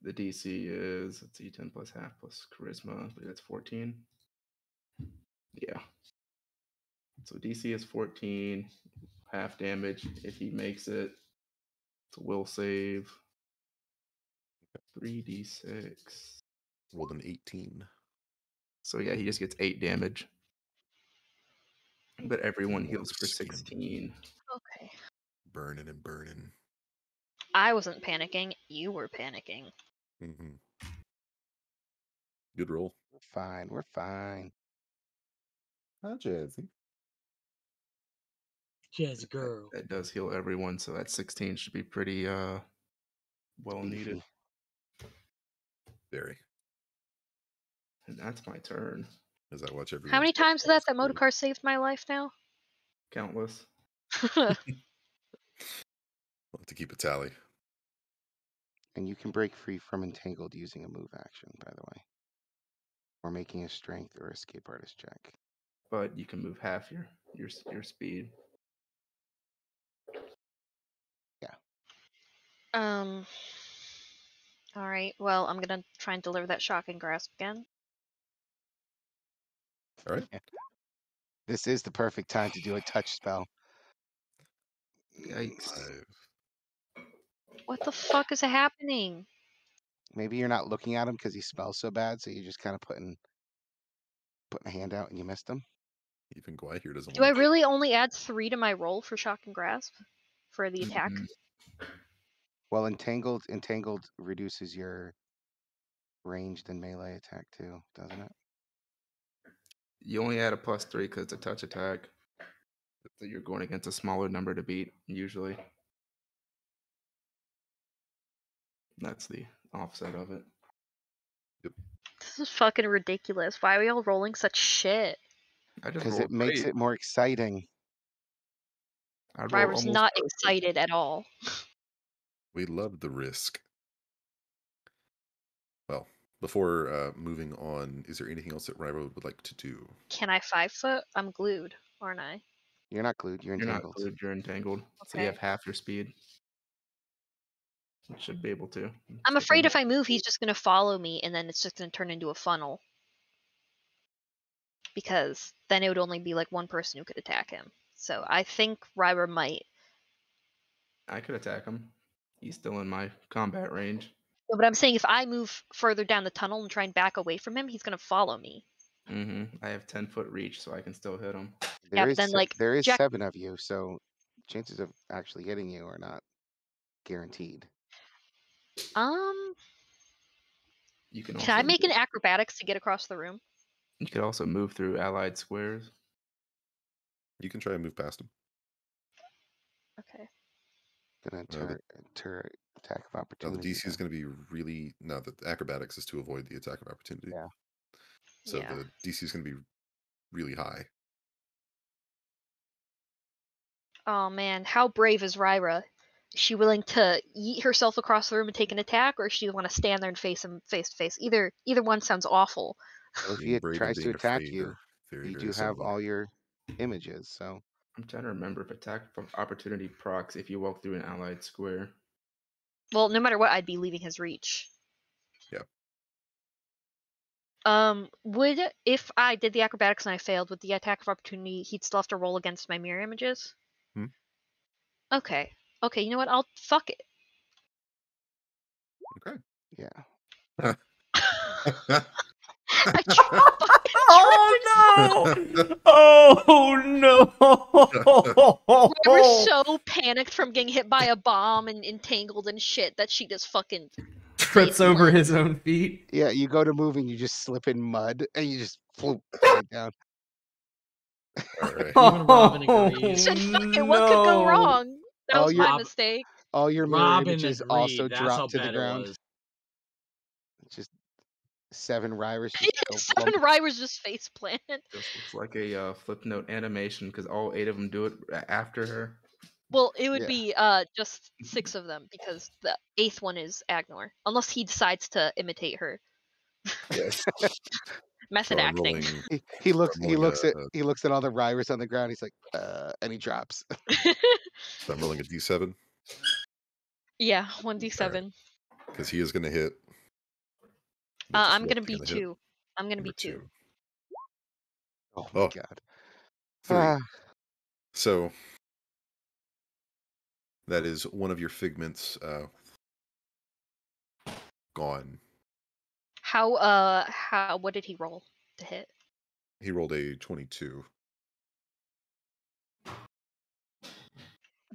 The DC is, let's see, 10 plus half plus charisma. I believe that's 14. Yeah. So DC is 14, half damage. If he makes it, it's a will save. 3d6. Rolled an 18. So yeah, he just gets 8 damage. But everyone More heals for skin. 16. Okay. Burning and burning. I wasn't panicking. You were panicking. Mm-hmm. Good roll. We're fine. We're fine. Hi, Jazzy. Yes, girl. That does heal everyone, so that 16 should be pretty well needed. Beefy. Very. And that's my turn. As I watch everyone. How many times has that Motocar saved my life now? Countless. We'll have to keep a tally. And you can break free from entangled using a move action, by the way, or making a strength or escape artist check. But you can move half your speed. All right. Well, I'm gonna try and deliver that shocking grasp again. All right. This is the perfect time to do a touch spell. Yikes. 5. What the fuck is happening? Maybe you're not looking at him because he smells so bad, so you're just kind of putting a hand out and you missed him. Even Guy here doesn't Do I like really only add 3 to my roll for shock and grasp for the attack? Mhm. Well, entangled reduces your ranged and melee attack too, doesn't it? You only add a +3 because it's a touch attack. So you're going against a smaller number to beat, usually. That's the offset of it. This is fucking ridiculous. Why are we all rolling such shit? I just Because rolled it makes great. it more exciting. I rolled Ryver's almost not perfect. excited at all. We love the risk. Well, before moving on, is there anything else that Ryro would like to do? Can I 5 foot? I'm glued, aren't I? You're not glued, you're You're not entangled. glued, you're entangled. So you Okay. have half your speed. You should be able to. I'm afraid if I move, he's just gonna follow me, and then it's just gonna turn into a funnel. Because then it would only be like one person who could attack him. So I think Ryver might. I could attack him. He's still in my combat range. No, but I'm saying if I move further down the tunnel and try and back away from him, he's gonna follow me. I have 10-foot reach, so I can still hit him. Yeah, but then like there is Jack. 7 of you, so chances of actually hitting you are not guaranteed. You can Can I also make an acrobatics to get across the room? you could also move through allied squares. You can try and move past him. Okay. Gonna the- turret attack of Now, the opportunity. DC is going to be really... No, the acrobatics is to avoid the attack of opportunity. Yeah. So Yeah. the DC is going to be really high. Oh man, how brave is Ryra? Is she willing to yeet herself across the room and take an attack, or does she want to stand there and face him face to face? Either one sounds awful. Well, if Being he brave and tries to being attack afraid you, are very, you very do have similar. all your images, so I'm trying to remember if attack of opportunity procs if you walk through an allied square. Well, no matter what, I'd be leaving his reach. Yeah. Would if I did the acrobatics and I failed with the attack of opportunity, he'd still have to roll against my mirror images? Hmm. Okay. Okay, you know what? I'll fuck it. Okay. yeah. I fucking Oh no! Oh no! We're so panicked from getting hit by a bomb and entangled and shit that she just fucking Trips over his own feet. Yeah, you go to move and you just slip in mud and you just floop right down. All right. Even Robin agrees. said, "Fuck it, what could go no. wrong?" That Oh, was my Rob- mistake. All your mirror Robin images agreed. also That's how drop to the bad it ground. was. Just 7 Ryvers just go Seven plump. Ryvers just face plant. Just looks like a flip note animation because all 8 of them do it after her. Well, it would Yeah. be just 6 of them because the 8th one is Agnor, unless he decides to imitate her. Yes. Method So I'm acting. rolling. He looks rolling he looks at all the Ryvers on the ground. He's like, and he drops. So I'm rolling a D7 Yeah, 1d7. because he is going to hit. I'm gonna be 2. I'm gonna Number be 2. 2. Oh my Oh. god. 3. Ah, So that is one of your figments gone. What did he roll to hit? He rolled a 22. I'm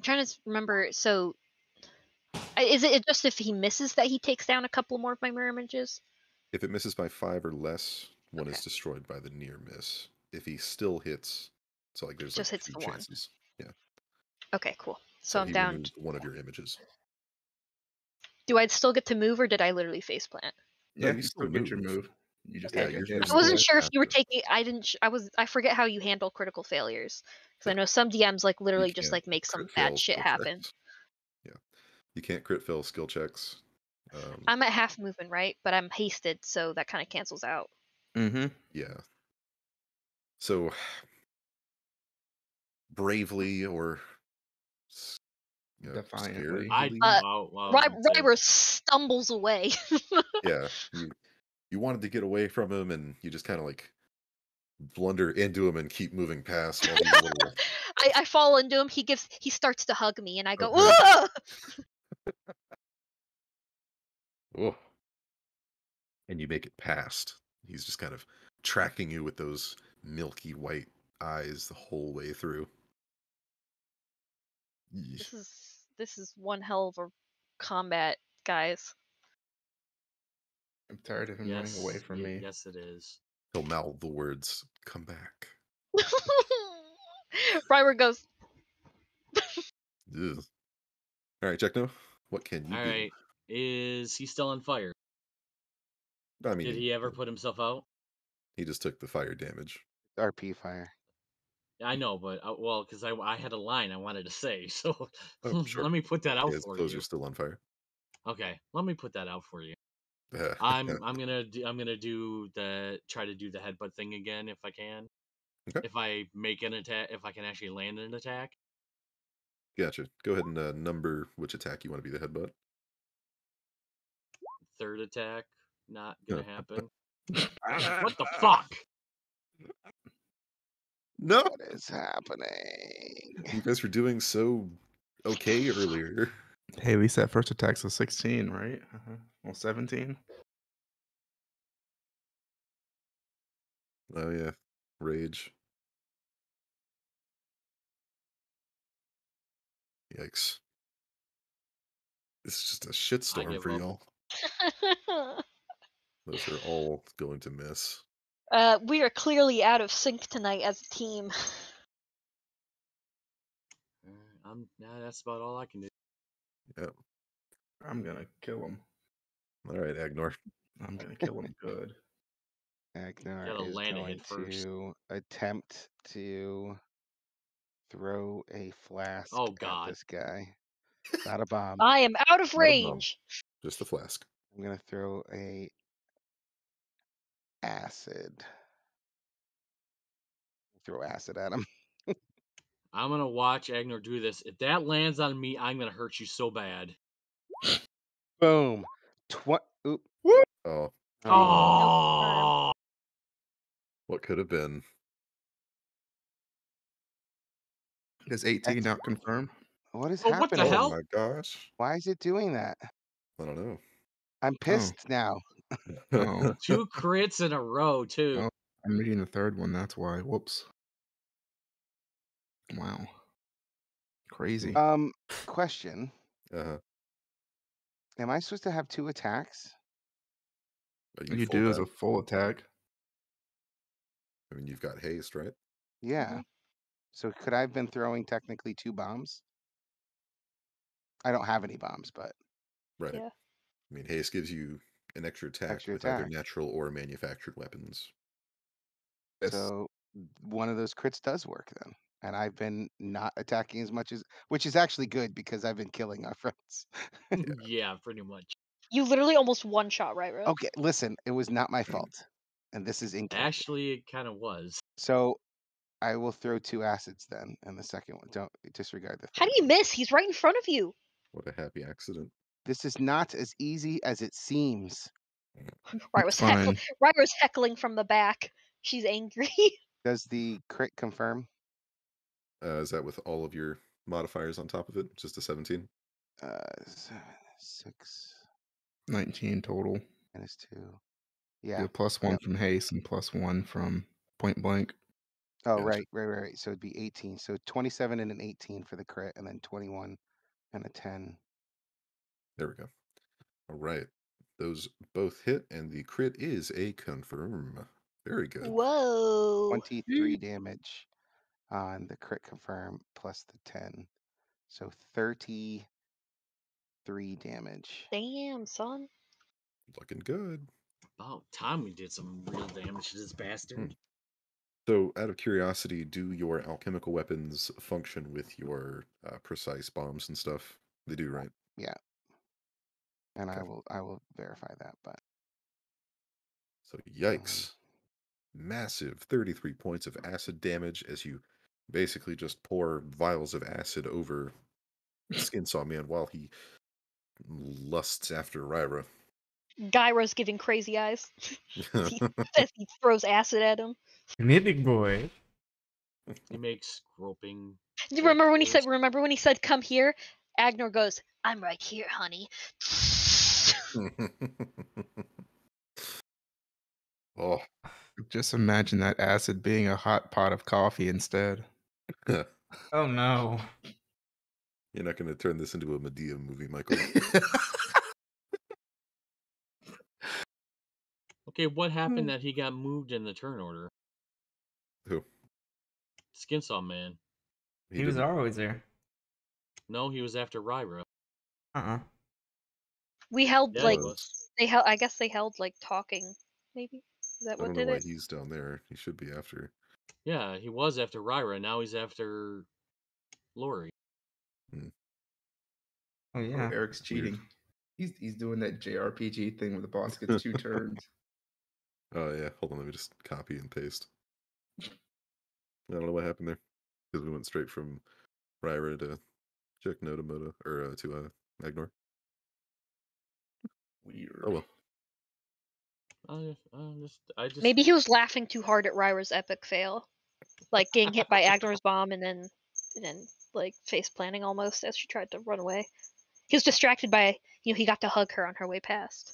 trying to remember. So, is it just if he misses that he takes down a couple more of my mirror images? If it misses by 5 or less, one Okay. is destroyed by the near miss. if he still hits, so like there's like Just hits 3 the one. chances. Yeah. Okay, cool. So So I'm he down. removed one of your images. Do I still get to move, or did I literally face plant? No, Yeah, you you still still get your move. move. You just Yeah, don't get you're hit. I wasn't still sure if you were active. taking. I didn't. I forget how you handle critical failures, because I Yeah. know some DMs like You literally just can't like make some crit fail bad shit skill happen. checks. Yeah. You can't crit fail skill checks. I'm at half movement, right? But I'm hasted, so that kind of cancels out. Mm-hmm. Yeah. So bravely or Defiantly. scaredly. Wow, wow, I was gonna say, Ryber stumbles away. Yeah. You wanted to get away from him, and you just kind of like blunder into him and keep moving past while he's a little. I fall into him. He starts to hug me, and I go, right. "Ugh!" Oh. And you make it past. He's just kind of tracking you with those milky white eyes the whole way through. Yeesh. This is one hell of a combat, guys. I'm tired of him running away from me. Yes, it is. He'll mouth the words, "Come back." Ryber goes, Ugh. All right, Techno, what can you All do? right, is he still on fire? I mean, Did he ever put himself out? he just took the fire damage. RP fire. I know, but well, because I had a line I wanted to say, so Oh, sure. let me put that out Yeah, I for suppose you. you're still on fire. Okay, let me put that out for you. I'm gonna do try to do the headbutt thing again if I can. Okay. If I make an attack, if I can actually land an attack. Gotcha. Go ahead and number which attack you want to be the headbutt. Third attack, not gonna happen. What the fuck? No, What is happening? you guys were doing so okay earlier. Hey, at least that first attack's a 16, right? Well, 17. Oh yeah, rage. Yikes! It's just a I shitstorm give for up. y'all. Those are all going to miss. we are clearly out of sync tonight as a team. That's about all I can do. Yep. I'm gonna kill him. All right, Agnor. I'm gonna kill him good. Agnar Gotta is land a going hit first. to attempt to throw a flask Oh at God. this guy. Not a bomb. I am out of Not a bomb. range. Just the flask. I'm gonna throw a acid. Throw acid at him. I'm gonna watch Agnor do this. If that lands on me, I'm gonna hurt you so bad. Boom. Oop. Oh, Oh, what could have been? Does 18 That's- not confirm? What is what the happening? hell? Oh my gosh! Why is it doing that? I don't know. I'm pissed now. Oh. 2 crits in a row too. Oh, I'm reading the third one. That's why. Whoops. Wow. Crazy. Question. uh-huh. Am I supposed to have 2 attacks? Are What you full do is dead? a full attack. I mean, you've got haste, right? Yeah. So could I have been throwing technically 2 bombs? I don't have any bombs, but Right. Yeah. I mean, haste gives you an extra attack Extra with either attack. natural or manufactured weapons. Yes. So one of those crits does work then. And I've been not attacking as much as, which is actually good because I've been killing our friends. Yeah, pretty much. You literally almost one shot, right, Ro? Okay, listen, it was not my fault. And this is in canon. Actually, it kind of was. So I will throw 2 acids then, and the second one. Don't disregard the How third do you one. miss? He's right in front of you. What a happy accident. This is not as easy as it seems. Ryder's fine. heckling from the back. She's angry. Does the crit confirm? Is that with all of your modifiers on top of it? Just a 17? 7, 6 19 total. minus 2. Yeah. Yeah. +1 Yep. from haste and +1 from point blank. Oh, Gotcha. right. So it'd be 18. So 27 and an 18 for the crit, and then 21 and a 10. There we go. All right. Those both hit, and the crit is a confirm. Very good. Whoa. 23 damage on the crit confirm plus the 10. So 33 damage. Damn, son. Looking good. About time we did some real damage to this bastard. So, out of curiosity, do your alchemical weapons function with your precise bombs and stuff? They do, right? Yeah. And Okay. I will verify that, but So, yikes. Massive 33 points of acid damage as you basically just pour vials of acid over Skinsaw Man while he lusts after Ryra. Gyro's giving crazy eyes as he throws acid at him. Mythic boy. He makes groping. Do you remember when he said? gestures. Remember when he said, "Come here"? Agnor goes, "I'm right here, honey." Oh. Just imagine that acid being a hot pot of coffee instead. Oh no. You're not going to turn this into a Medea movie, Michael. Okay, what happened that he got moved in the turn order? Who? Skinsaw Man. He was didn't- always there. No, he was after Ryra. We held Yeah, like he was. they held. I guess they held like talking. Maybe is that I what don't know did why it? he's down there. He should be after. Yeah, he was after Ryra. Now he's after Lori. Oh Oh, yeah. Eric's cheating. He's doing that JRPG thing where the boss gets 2 turns. Oh, yeah. Hold on. Let me just copy and paste. I don't know what happened there. Because we went straight from Ryra to Check Notamoto, or to Agnor. Weird. Oh, well. I just. Maybe he was laughing too hard at Ryra's epic fail, like getting hit by Agnor's bomb and then like face planting almost as she tried to run away. He was distracted by he got to hug her on her way past.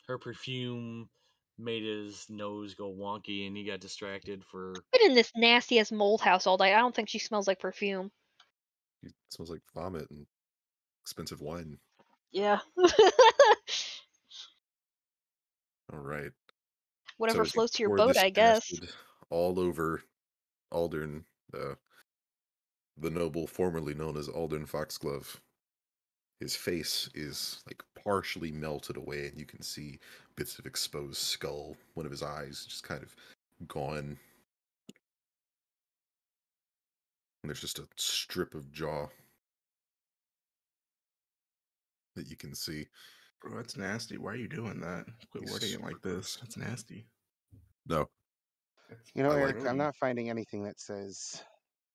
Her perfume made his nose go wonky, and he got distracted for. Been in this nasty ass mold house all day. I don't think she smells like perfume. It smells like vomit and expensive wine. Yeah. All right. Whatever as you floats your pour boat, this I guess. acid all over Aldern, the noble formerly known as Aldern Foxglove, his face is like partially melted away, and you can see bits of exposed skull. One of his eyes just kind of gone. And there's just a strip of jaw that you can see. Bro, that's nasty. Why are you doing that? Quit He's wording it like super this. That's nasty. No. You know, I like Eric, I'm rude. not finding anything that says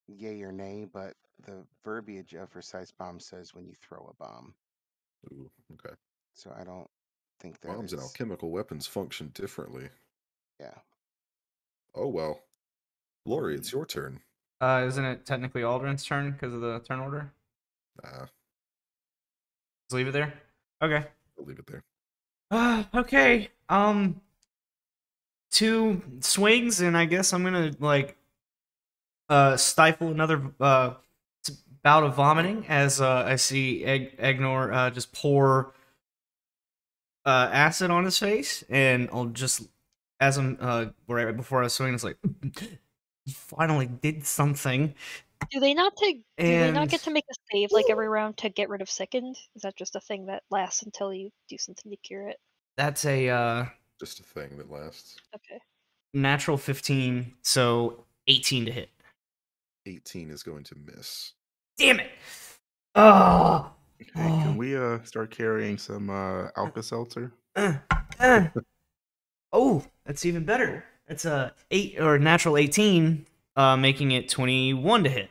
yay or nay, but the verbiage of precise bomb says when you throw a bomb. Ooh, okay. So I don't think that Bombs and is. alchemical weapons function differently. Yeah. Oh well. Lori, it's your turn. Isn't it technically Aldrin's turn because of the turn order? Let's Let's leave it there. Okay. I'll leave it there. Okay. 2 swings, and I guess I'm gonna like stifle another bout of vomiting as I see Agnor just pour acid on his face, and I'll just as I'm right before I swing, it's like you finally did something. Do they not And get to make a save like every round to get rid of sickened? Is that just a thing that lasts until you do something to cure it? that's a Just a thing that lasts. Okay. natural 15, so 18 to hit. 18 is going to miss. Damn it! Oh. Hey, can we start carrying some Alka-Seltzer? Oh, that's even better. That's a 8 or natural 18, making it 21 to hit.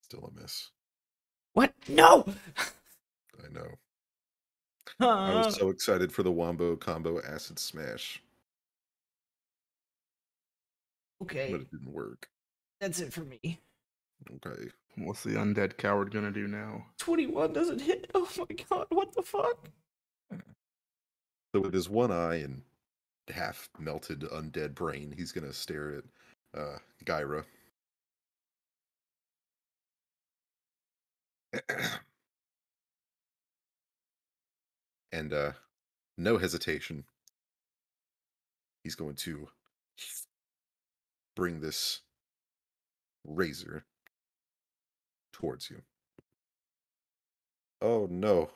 Still a miss. What? No. I know. I was so excited for the Wombo combo acid smash, Okay, but it didn't work. that's it for me. Okay. What's the undead coward gonna do now? 21 doesn't hit. Oh my god, what the fuck? So with his one eye and half melted undead brain, he's gonna stare at Gyra. And no hesitation. he's going to bring this razor towards you. Oh no.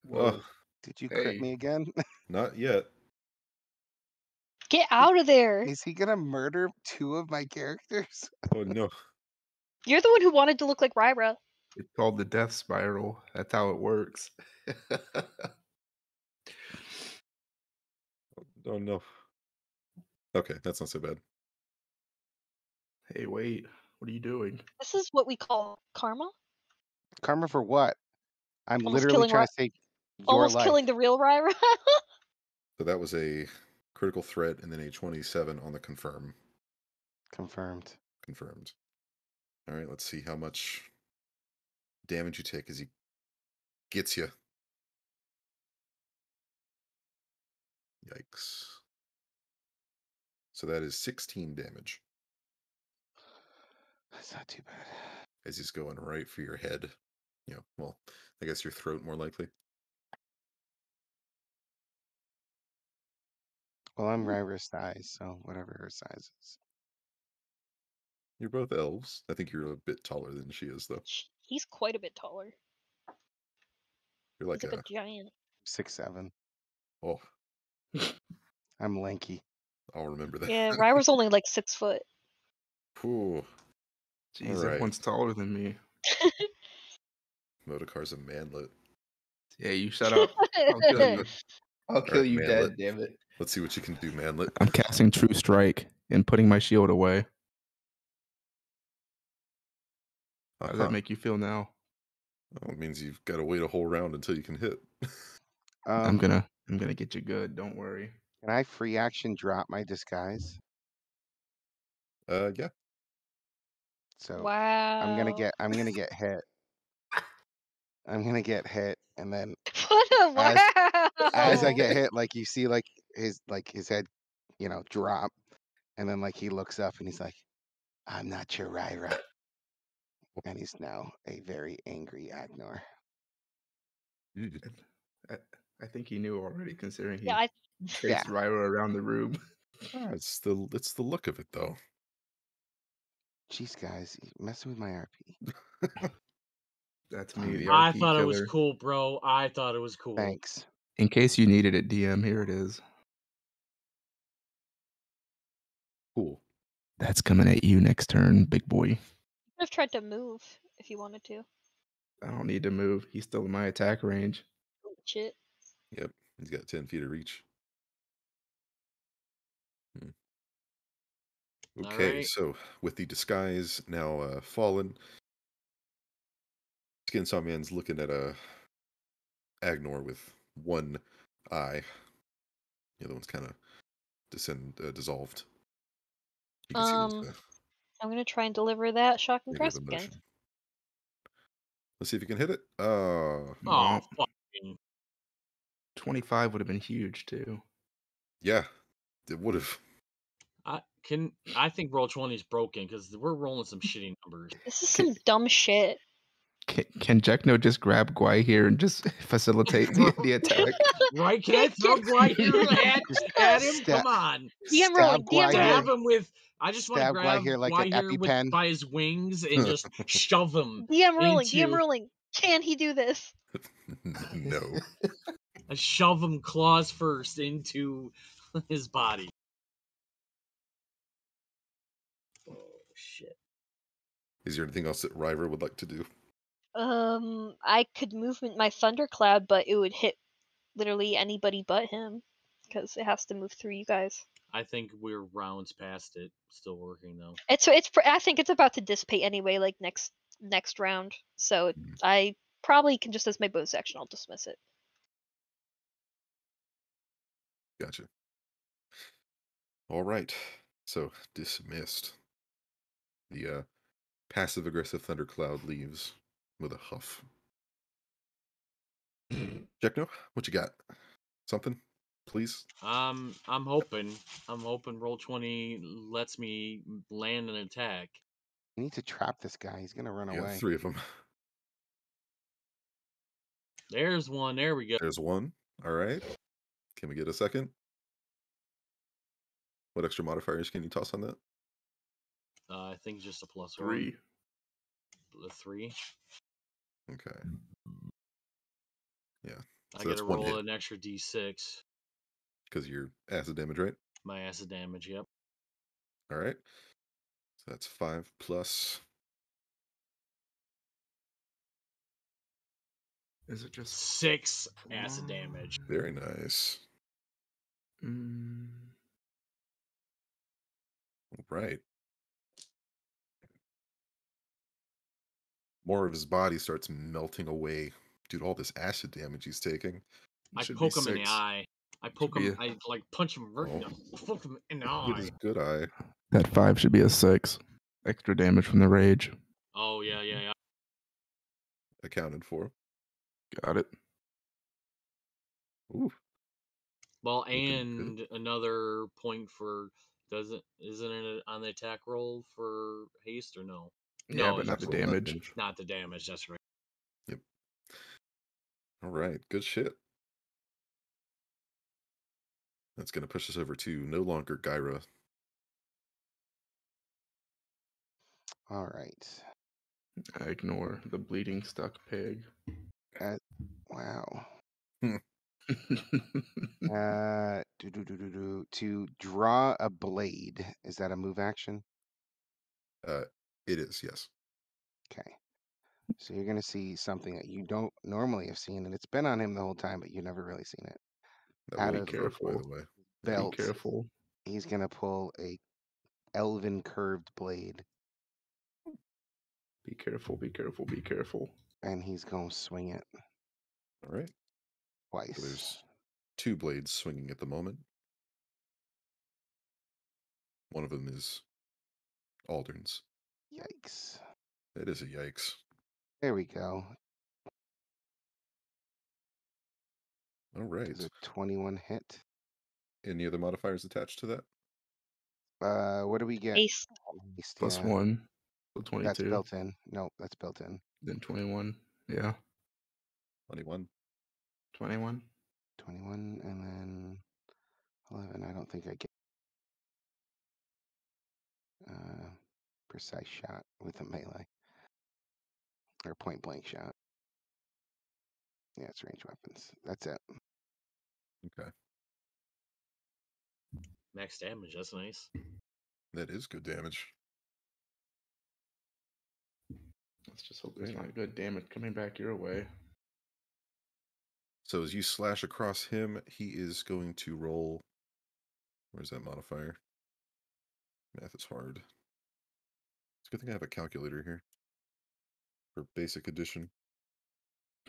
Whoa. Oh, Did you crit Hey. me again? not yet. Get out of there! Is he gonna murder 2 of my characters? Oh no. You're the one who wanted to look like Ryra. It's called the death spiral. That's how it works. Oh no. Okay, that's not so bad. Hey, wait. What are you doing? This is what we call karma. Karma for what? I'm Almost literally killing trying Ry- to save your Almost life. killing the real Ryra. So that was a critical threat and then a 27 on the confirm. Confirmed. Confirmed. All right, let's see how much damage you take as he gets you. Yikes. So that is 16 damage That's not too bad. as he's going right for your head. Well, I guess your throat more likely. Well, I'm Ryra's size, so whatever her size is. You're both elves. I think you're a bit taller than she is, though. He's quite a bit taller. You're like He's like a, a giant. 6'7". oh, I'm lanky. I'll remember that. Yeah, Ryra's only like 6 foot. Ooh, Jeez, All right. everyone's taller than me. Motocar's a manlet. Yeah, you shut up. I'll kill you. I'll kill right, you manlet. dead, damn it. Let's see what you can do, manlet. I'm casting True Strike and putting my shield away. How does that make you feel now? Oh, it means you've got to wait a whole round until you can hit. I'm gonna get you good. Don't worry. Can I free action drop my disguise? Yeah. So Wow. I'm gonna get hit. I'm gonna get hit, and then What a wow! as I get hit, like you see, like his head, drop, and then like he looks up and he's like, "I'm not your Ryra," and he's now a very angry Agnor. I think he knew already, considering he Yeah, I chased Ryra around the room. It's the look of it, though. Jeez, guys, you're messing with my RP. That's me, the I RP thought killer. it was cool, bro. I thought it was cool. Thanks. In case you needed it, DM, here it is. Cool. That's coming at you next turn, big boy. could have tried to move if you wanted to. I don't need to move. He's still in my attack range. Oh, shit. Yep. He's got 10 feet of reach. Okay, right. so with the disguise now fallen, Skinsaw Man's looking at Agnor with one eye. The other one's kind of dissolved. You can see there's I'm gonna try and deliver that shocking negative grasp again. emotion. Let's see if you can hit it. Oh, Womp. fucking. 25 would have been huge, too. Yeah, it would have. I think Roll20 is broken because we're rolling some shitty numbers. This is some dumb shit. Can Jekno just grab Gwai here and just facilitate the attack? Right? Can I throw Gwai here at him? Stab- Come on. DM rolling, DM Gwai rolling. Stab him with. I just want to Stab Gwai grab here like Gwai an here EpiPen. by his wings and just shove him. DM rolling, DM into- rolling. Can he do this? No. I shove him claws first into his body. Oh shit. Is there anything else that Ryver would like to do? I could move my thundercloud, but it would hit literally anybody but him because it has to move through you guys. I think we're rounds past it. Still working though. I think it's about to dissipate anyway, like next round. So I probably can just as my bonus action, I'll dismiss it. Gotcha. All right. So dismissed. The passive aggressive thundercloud leaves with a huff. Jekno, what you got? Something, please. I'm hoping Roll20 lets me land an attack. We need to trap this guy. He's gonna run Yeah, away. 3 of them. There's one. There we go. There's one. All right. Can we get a second? What extra modifiers can you toss on that? I think just a +1. 3. The 3. Okay. Yeah. I So got that's to one roll hit an extra d6. because you're acid damage, right? My acid damage. Yep. All right. So that's 5 plus. Is it just 6 acid damage. Very nice. Mm, All right. More of his body starts melting away due to all this acid damage he's taking. I should be poke him in the 6. eye. I poke be him. I like punch him right. Oh. Poke him in the Get his eye. good eye. That 5 should be a 6. Extra damage from the rage. Oh yeah. Accounted for. Got it. Ooh. Well, Looking and good. another point for isn't it on the attack roll for haste or no? Yeah, No, but not the Roll that damage. not the damage. That's right. Yep. All right. Good shit. That's going to push us over to no longer Gyra. All right. I ignore the bleeding stuck pig. Wow. Hmm. To draw a blade. Is that a move action? It is, yes. Okay. So you're going to see something that you don't normally have seen, and it's been on him the whole time, but you've never really seen it. That Out will of provoke, by careful. the way. belt, Be careful. he's going to pull a elven curved blade, Be careful. Be careful. Be careful. and he's going to swing it All right. twice. So there's 2 blades swinging at the moment. One of them is Aldrin's. Yikes. That is a yikes. There we go. All right. Does a 21 hit? Any other modifiers attached to that? What do we get? Ace. Haste, Plus yeah. 1. So That's 22. built in. Nope, that's built in. Then 21. Yeah. 21. 21. 21, and then 11. I don't think I get precise shot with a melee or point blank shot. Yeah, it's range weapons. That's it. Okay. Max damage. That's nice. That is good damage. Let's just hope there's not good damage coming back your way. So as you slash across him, he is going to roll. Where's that modifier? Math is hard. It's a good thing I have a calculator here for basic addition.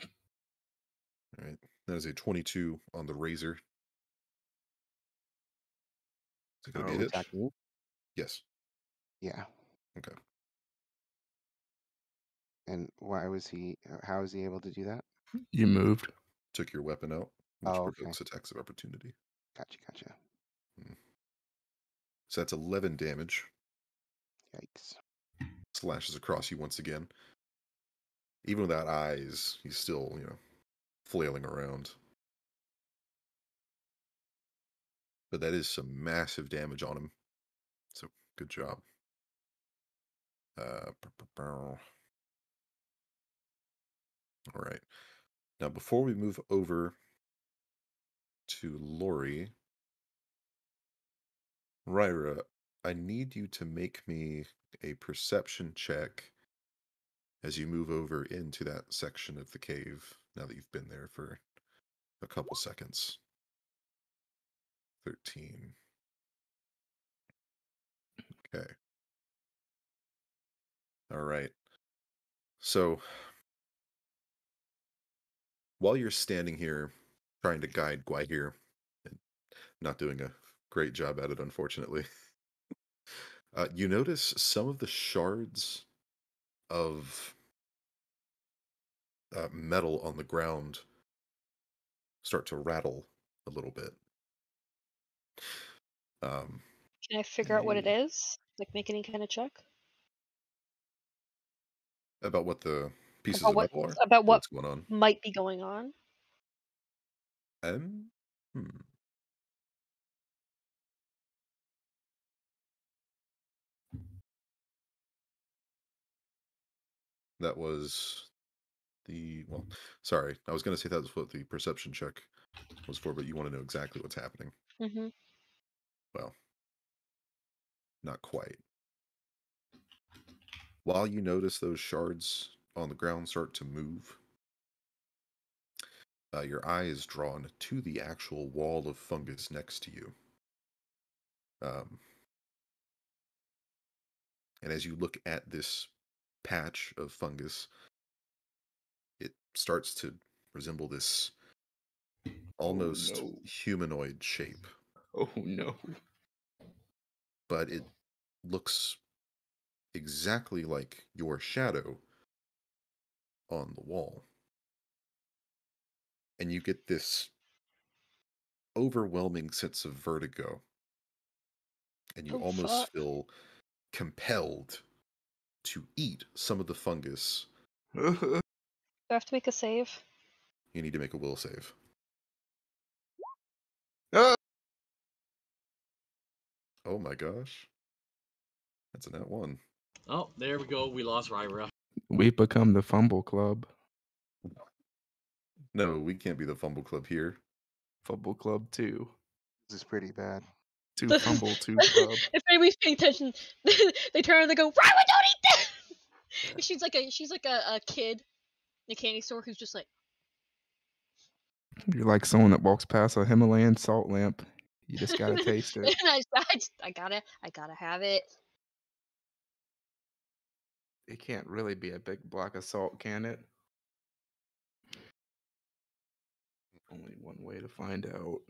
All right. That is a 22 on the razor. Is it going to be a hit? Attacking you? Yes. Yeah. Okay. And why was he? How was he able to do that? You moved. Took your weapon out, which Oh, okay. provokes attacks of opportunity. Gotcha. So that's 11 damage. Yikes. Slashes across you once again. Even without eyes, he's still, flailing around. But that is some massive damage on him. So good job. All right. Now, before we move over to Lori, Ryra, I need you to make me a perception check as you move over into that section of the cave, now that you've been there for a couple seconds. 13. Okay. All right. So, while you're standing here trying to guide Gwahir, and not doing a great job at it, unfortunately, you notice some of the shards of metal on the ground start to rattle a little bit. Can I figure out what it is? Like make any kind of check? About what the pieces About of what metal are? about Or what what's going on? might be going on? Um, hmm. That was well, sorry. I was going to say that was what the perception check was for, but you want to know exactly what's happening. Mm-hmm. Well, not quite. While you notice those shards on the ground start to move, your eye is drawn to the actual wall of fungus next to you. And as you look at this patch of fungus, it starts to resemble this almost no. humanoid shape. Oh no. But it looks exactly like your shadow on the wall. And you get this overwhelming sense of vertigo. And you Oh, almost fuck. feel compelled to eat some of the fungus. Do I have to make a save? You need to make a will save. Ah! Oh my gosh. That's a nat 1. Oh, there we go. We lost Ryra. We've become the Fumble Club. No, we can't be the Fumble Club here. Fumble Club 2. This is pretty bad. 2 Fumble, 2 Club. If anybody's paying attention, they turn and they go, Rywa, don't eat that! She's like a kid in a candy store who's just like, You're like someone that walks past a Himalayan salt lamp. You just gotta taste it. and I gotta have it. It can't really be a big block of salt, can it? Only one way to find out.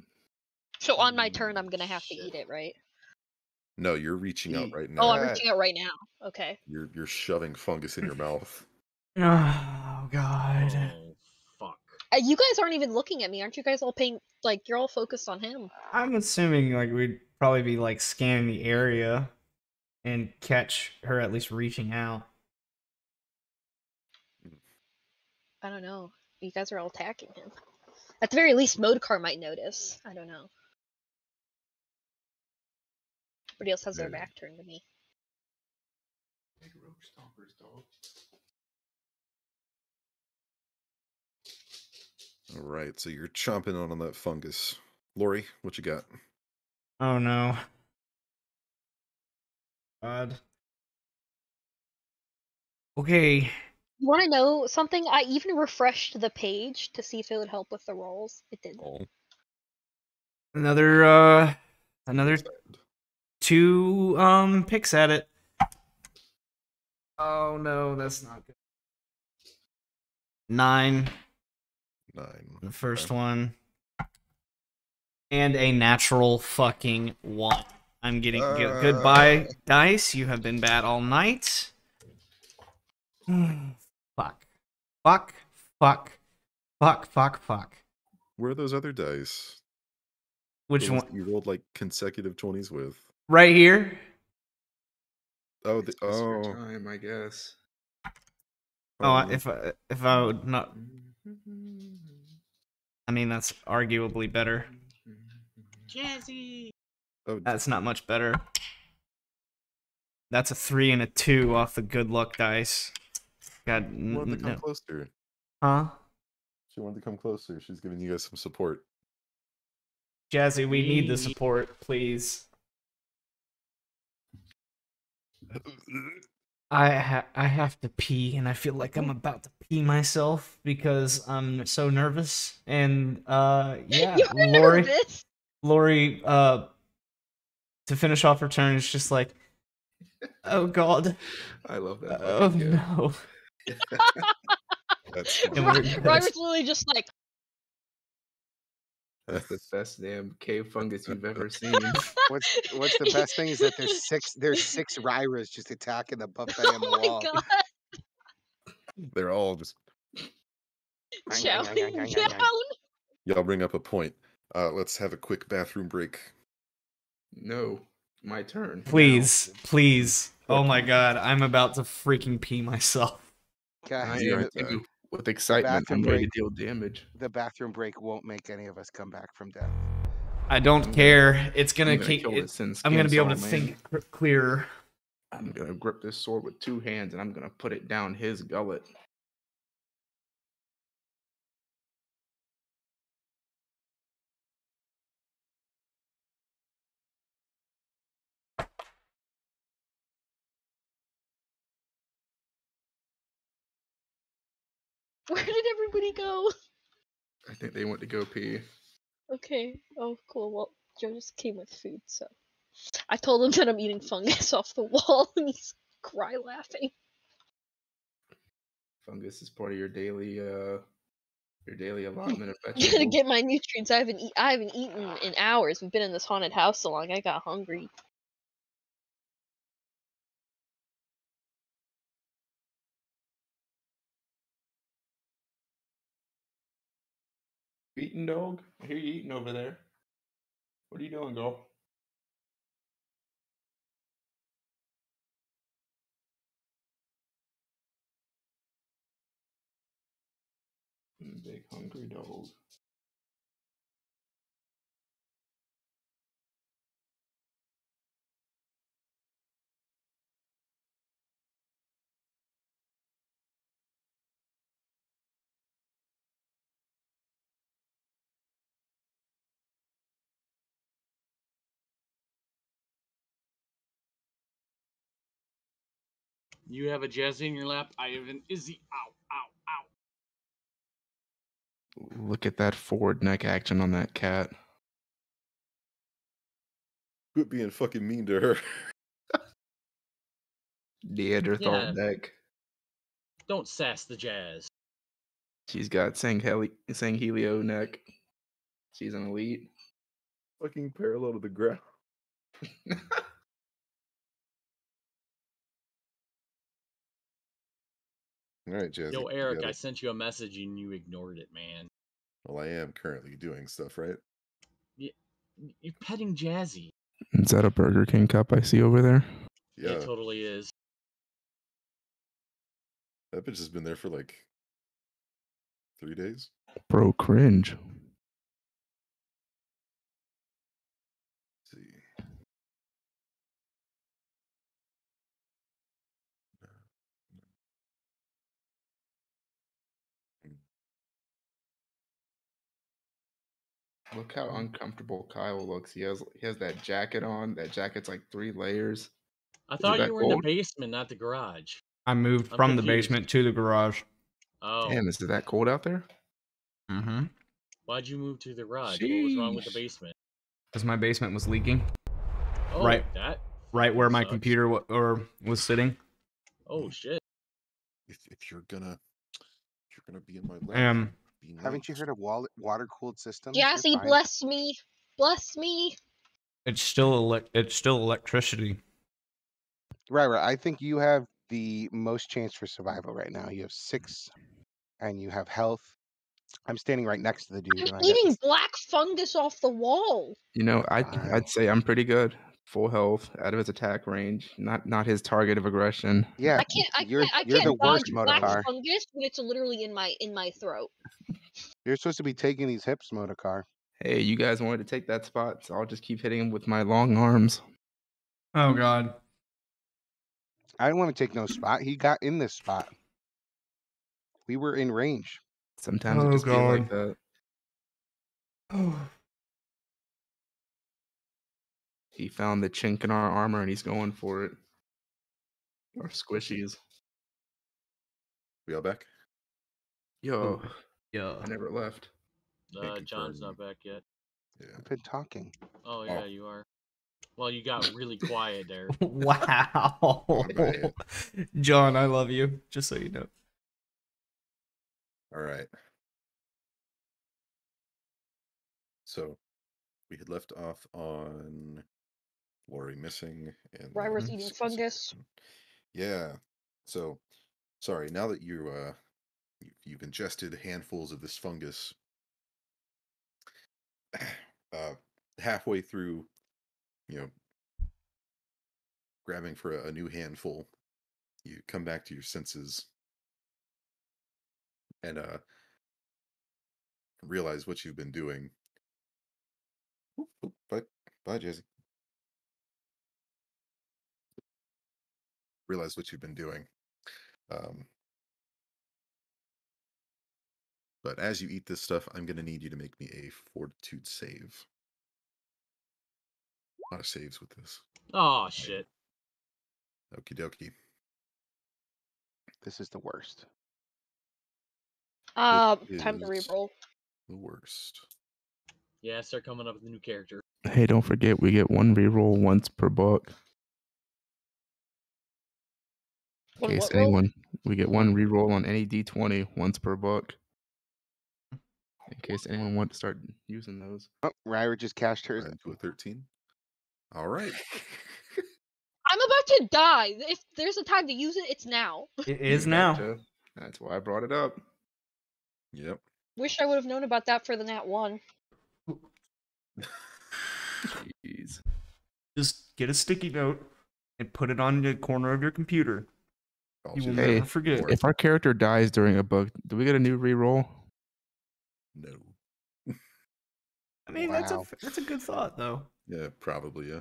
So on my turn, I'm gonna have to Shit. eat it, right? No, you're reaching out Eat. right Oh, now. I'm reaching out right now. Okay. You're shoving fungus in your mouth. Oh god. Oh, fuck. You guys aren't even looking at me. Aren't you guys all paying, like, you're all focused on him? I'm assuming like we'd probably be like scanning the area and catch her at least reaching out. I don't know. You guys are all attacking him. At the very least, Modekar might notice. I don't know. Everybody else has their Very- back turned to me. Big roach stompers, dog. All right, so you're chomping on that fungus. Lori, what you got? Oh no. God. Okay. You want to know something? I even refreshed the page to see if it would help with the rolls. It didn't. Oh, Another sad. 2 picks at it. Oh no, that's not good. 9, 9. the first Okay. one. And a natural fucking 1. I'm getting goodbye, dice. You have been bad all night. Fuck. Fuck. Fuck. Fuck. Fuck. Fuck. Where are those other dice? Which The ones one? that you rolled like consecutive 20s with. Right here? Oh, It's just your time, I guess. Oh, no. if I would not. I mean, that's arguably better. Jazzy! Oh, That's not much better. That's a 3 and a 2 off the good luck dice. God, she wanted to come no. closer. Huh? She wanted to come closer. She's giving you guys some support. Jazzy, we need the support, please. I have to pee, and I feel like I'm about to pee myself because I'm so nervous. And yeah, You're Lori, nervous. Lori, to finish off her turn, is just like, oh god, I love that. oh fucking gift. no. That's And we're- Ryder's literally just like, That's the best damn cave fungus you've ever seen. What's the best thing is that there's six Ryras just attacking the buffet oh on the my wall. god, They're all just. chowing down. Y'all bring up a point. Let's have a quick bathroom break. No, my turn. Please, please. Oh my god, I'm about to freaking pee myself. I Okay, Zero am time. too. With excitement, I'm bathroom ready to break. deal damage. the bathroom break won't make any of us come back from death. I don't care. It's gonna I'm gonna keep. kill this I'm gonna be able to skin saw, man. think clearer. I'm gonna grip this sword with 2 hands and I'm gonna put it down his gullet. Where did everybody go? I think they went to go pee. Okay. Oh, cool. Well, Joe just came with food, so I told him that I'm eating fungus off the wall, and he's cry laughing. Fungus is part of your daily allotment of Gotta vegetables. get my nutrients. I haven't eaten in hours. We've been in this haunted house so long. I got hungry. Eating, dog? I hear you eating over there. What are you doing, girl? Big hungry dog. You have a Jazzy in your lap. I have an Izzy. Ow, ow, ow. Look at that forward neck action on that cat. Quit being fucking mean to her. Neanderthal Yeah. neck. Don't sass the Jazz. She's got Sanghelio neck. She's an elite. Fucking parallel to the ground. All right, Jazzy. Yo, you Eric, got I it. sent you a message and you ignored it, man. Well, I am currently doing stuff, right? You're petting Jazzy. Is that a Burger King cup I see over there? Yeah, It totally is. that bitch has been there for like 3 days. Bro, cringe. Let's see. Look how uncomfortable Kyle looks. He has that jacket on. That jacket's like 3 layers. I Is it thought that you were in the cold? basement, not the garage. I moved I'm from the confused. basement to the garage. Oh, Damn, is it that cold out there? Mm-hmm. why'd you move to the garage? What was wrong with the Sheesh. basement? Because my basement was leaking. Oh, Right. that Right where my sucks. computer was sitting. Oh shit. If you're gonna be in my lab, be Haven't you nice. heard of water cooled systems? Jassy, You're fine. bless me. Bless me. It's still electricity. Right. I think you have the most chance for survival right now. You have 6, and you have health. I'm standing right next to the dude, and I'm I got eating black fungus off the wall. You know, Fine. I'd say I'm pretty good. Full health, out of his attack range. Not his target of aggression. Yeah, I you're can't the worst, dodge black Motorcar. fungus when it's literally in my throat. You're supposed to be taking these hips, Motorcar. Hey, you guys wanted to take that spot, so I'll just keep hitting him with my long arms. Oh god. I didn't want to take no spot. He got in this spot. We were in range. Sometimes it Oh, just feel like God. that. Oh. He found the chink in our armor and he's going for it. Our squishies. We all back? Yo, Yeah. I never left. Can't John's confirm. not back yet. Yeah. I've been talking. Oh yeah, Oh. you are. Well, you got really quiet there. Wow. bad. John, I love you. Just so you know. All right. So we had left off on Lori missing and Ryra's eating fungus. Yeah. So sorry. Now that you've ingested handfuls of this fungus, halfway through, grabbing for a new handful, you come back to your senses and realize what you've been doing. Bye, Jesse. realized what you've been doing. But as you eat this stuff, I'm going to need you to make me a fortitude save. A lot of saves with this. Oh shit. Okie dokie. This is the worst. Time to is reroll. the worst. Yeah, start coming up with a new character. Hey, don't forget we get one reroll once per book. In One case what roll? anyone, we get one reroll on any D20 once per book. In case anyone wants to start using those. Oh, Ryra just cashed hers. Into a 13. All right. I'm about to die. If there's a time to use it, it's now. It is You now. betcha. That's why I brought it up. Yep. Wish I would have known about that for the Nat 1. Jeez. Just get a sticky note and put it on the corner of your computer. Calls You will Hey, never forget. Or- If our character dies during a book, do we get a new reroll? No. I mean, Wow. that's a good thought, though. Yeah, probably, yeah.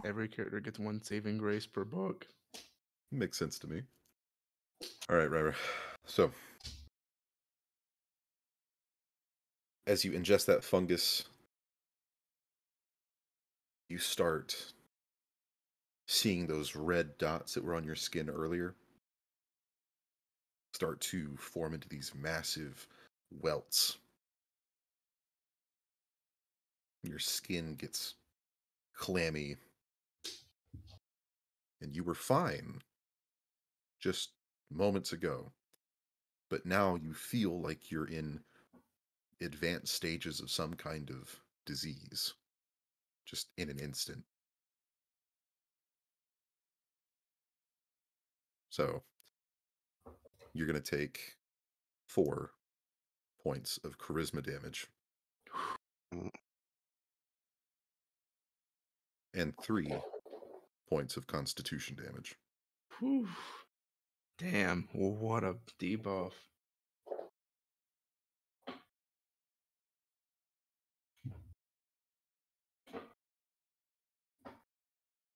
Every character gets one saving grace per book. Makes sense to me. All right, Ryra. So, as you ingest that fungus, you start seeing those red dots that were on your skin earlier start to form into these massive welts. Your skin gets clammy, and you were fine just moments ago. But now you feel like you're in advanced stages of some kind of disease, just in an instant. So, you're going to take 4 points of charisma damage and 3 points of constitution damage. Whew. Damn, what a debuff.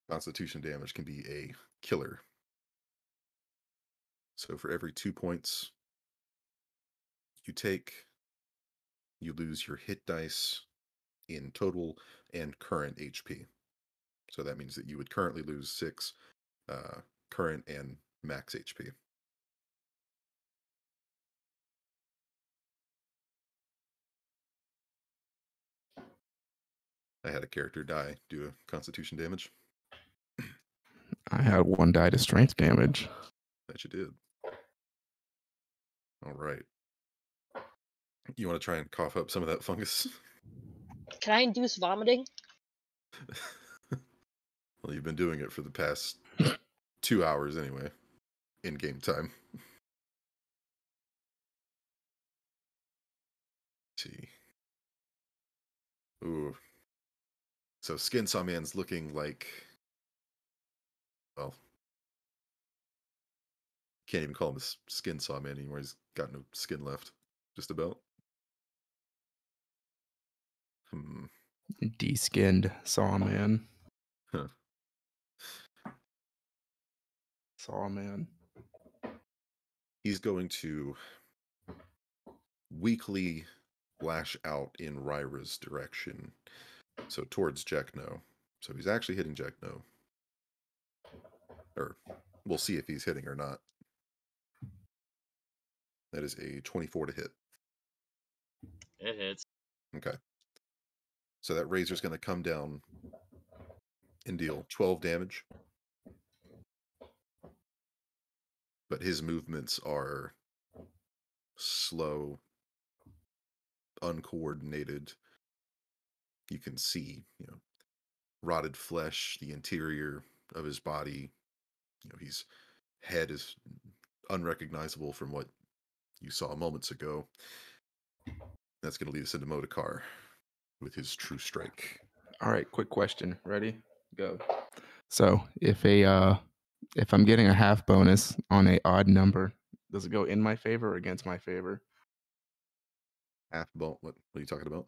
Constitution damage can be a killer. So for every 2 points you take, you lose your hit dice in total and current HP. So that means that you would currently lose 6 current and max HP. I had a character die due to constitution damage. I had one die to strength damage. That you did. All right. You want to try and cough up some of that fungus? Can I induce vomiting? Well, you've been doing it for the past 2 hours anyway, in game time. Let's see. Ooh. So Skin Saw Man's looking like, well, can't even call him a Skin Saw Man anymore. He's got no skin left, just about. De-skinned Sawman. Huh. Sawman. He's going to weakly lash out in Ryra's direction. So towards Jekno. So he's actually hitting Jekno. Or we'll see if he's hitting or not. That is a 24 to hit. It hits. Okay. So that razor's going to come down and deal 12 damage. But his movements are slow, uncoordinated. You can see, rotted flesh, the interior of his body. His head is unrecognizable from what you saw moments ago. That's going to lead us into Modikar with his true strike. All right, quick question. Ready? Go. So if I'm getting a half bonus on a odd number, does it go in my favor or against my favor? Half bone. What are you talking about?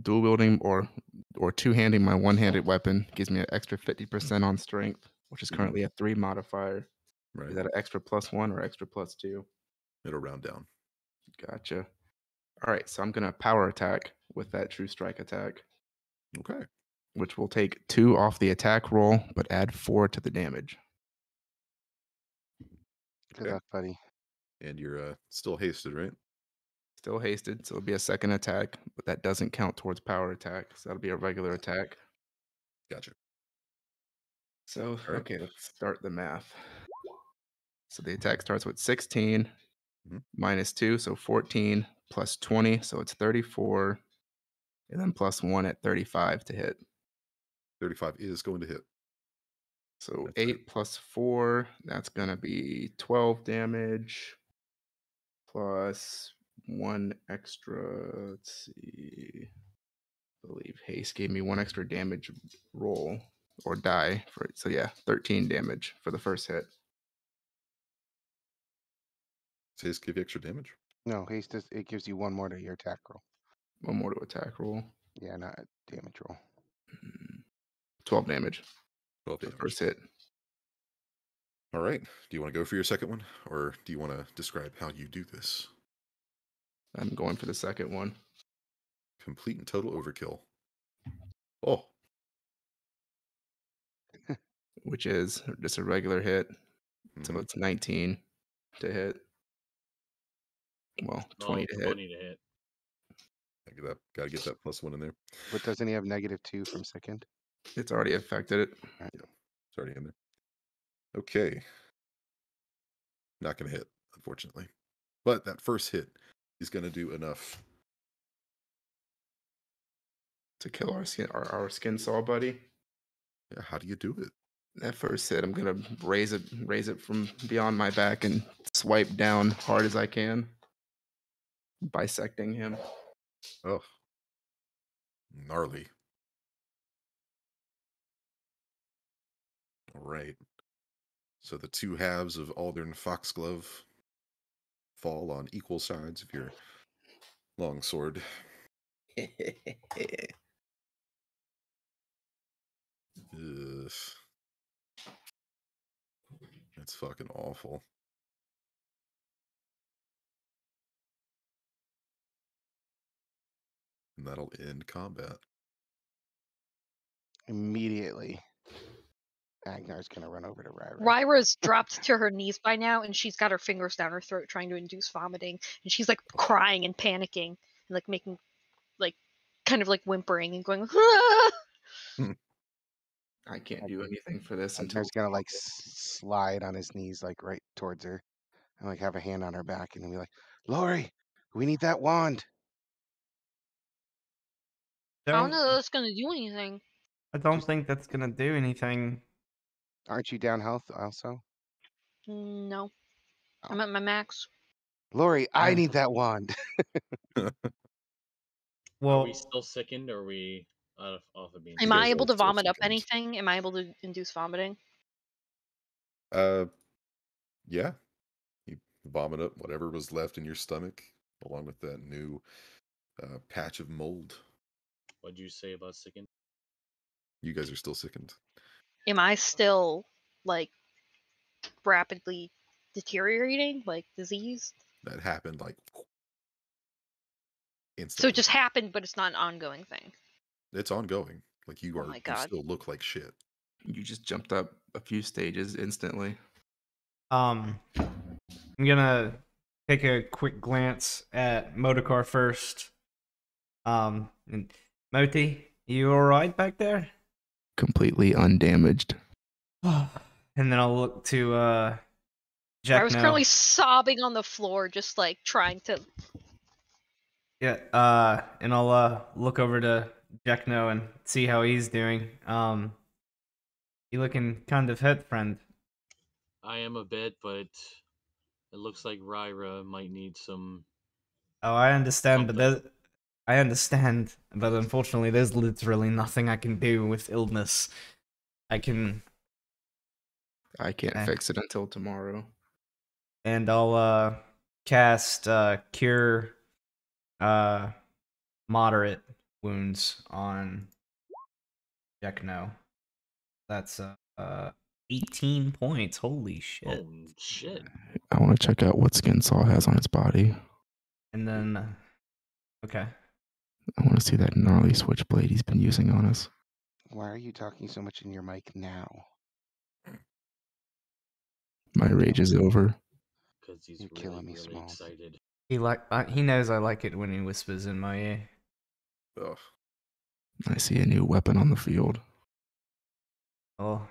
Dual wielding or two-handing my one-handed weapon gives me an extra 50% on strength, which is currently a 3 modifier. Right. Is that an extra +1 or extra +2? It'll round down. Gotcha. All right, so I'm gonna power attack with that true strike attack, Okay. which will take 2 off the attack roll, but add 4 to the damage. Good Okay. luck, buddy. And you're still hasted, right? Still hasted, so it'll be a second attack, but that doesn't count towards power attack, so that'll be a regular attack. Gotcha. So, All right. okay, let's start the math. So the attack starts with 16 minus 2, so 14 plus 20, so it's 34, and then +1 at 35 to hit. 35 is going to hit. So That's 8 plus 4, that's going to be 12 damage plus 1 extra. Let's see. I believe haste gave me 1 extra damage roll or die for it. So yeah, 13 damage for the first hit. Does haste give you extra damage? No, haste it gives you 1 more to your attack roll. 1 more to attack roll. Yeah, not a damage roll. 12 damage 12 for the damage. first hit. All right. Do you want to go for your second one, or do you want to describe how you do this? I'm going for the second one. Complete and total overkill. Oh, Which is just a regular hit. So mhm. it's 19 to hit. Well, 20 to hit. 20 to hit. Gotta get that +1 in there. But doesn't he have -2 from second? It's already affected it. Right. Yeah, it's already in there. Okay. Not gonna hit, unfortunately. But that first hit is gonna do enough. To kill our skin saw buddy. Yeah, how do you do it? That first hit, I'm gonna raise it from beyond my back and swipe down hard as I can, bisecting him. Oh, gnarly. All right. So the 2 halves of Aldern Foxglove fall on equal sides of your longsword. Ugh. That's fucking awful. And that'll end combat. Immediately, Agnar's gonna run over to Ryra. Ryra's dropped to her knees by now, and she's got her fingers down her throat trying to induce vomiting, and she's like crying and panicking and like making like kind of like whimpering and going. "Ah!" I can't do anything for this until Agnar's gonna like slide on his knees like right towards her, and like have a hand on her back, and then be like, "Lori, we need that wand." I don't know that that's gonna do anything. I don't think that's gonna do anything. Aren't you down health also? No, Oh. I'm at my max. Lori, I Yeah. need that wand. Are Well, we still sickened, or are we off of being Am You I guys able are to still vomit up sickened. anything? Am I able to induce vomiting? Yeah. You vomit up whatever was left in your stomach, along with that new patch of mold. What'd you say about sickened? You guys are still sickened. Am I still like rapidly deteriorating, like diseased? That happened like So instantly. it just happened, but it's not an ongoing thing. It's ongoing. Like Oh my you God. still look like shit. you just jumped up a few stages instantly. I'm gonna take a quick glance at Motorcar first. And Moti, you alright back there? Completely undamaged. And then I'll look to I Jack was currently sobbing on the floor, just like trying to. Yeah, and I'll look over to Jackno and see how he's doing. You looking kind of hurt, friend. I am a bit, but it looks like Ryra might need some. Oh, I understand, but Something. I understand, but unfortunately, there's literally nothing I can do with illness. I can't fix it until tomorrow. And I'll cast cure moderate wounds on Jekno. That's 18 points. Holy shit. Oh shit! I want to check out what skin Saw has on its body. And then, okay. I want to see that gnarly switchblade he's been using on us. Why are you talking so much in your mic now? My rage is over. Because he's You're really, killing me, really Smalls. excited. He knows I like it when he whispers in my ear. Ugh. I see a new weapon on the field. Oh,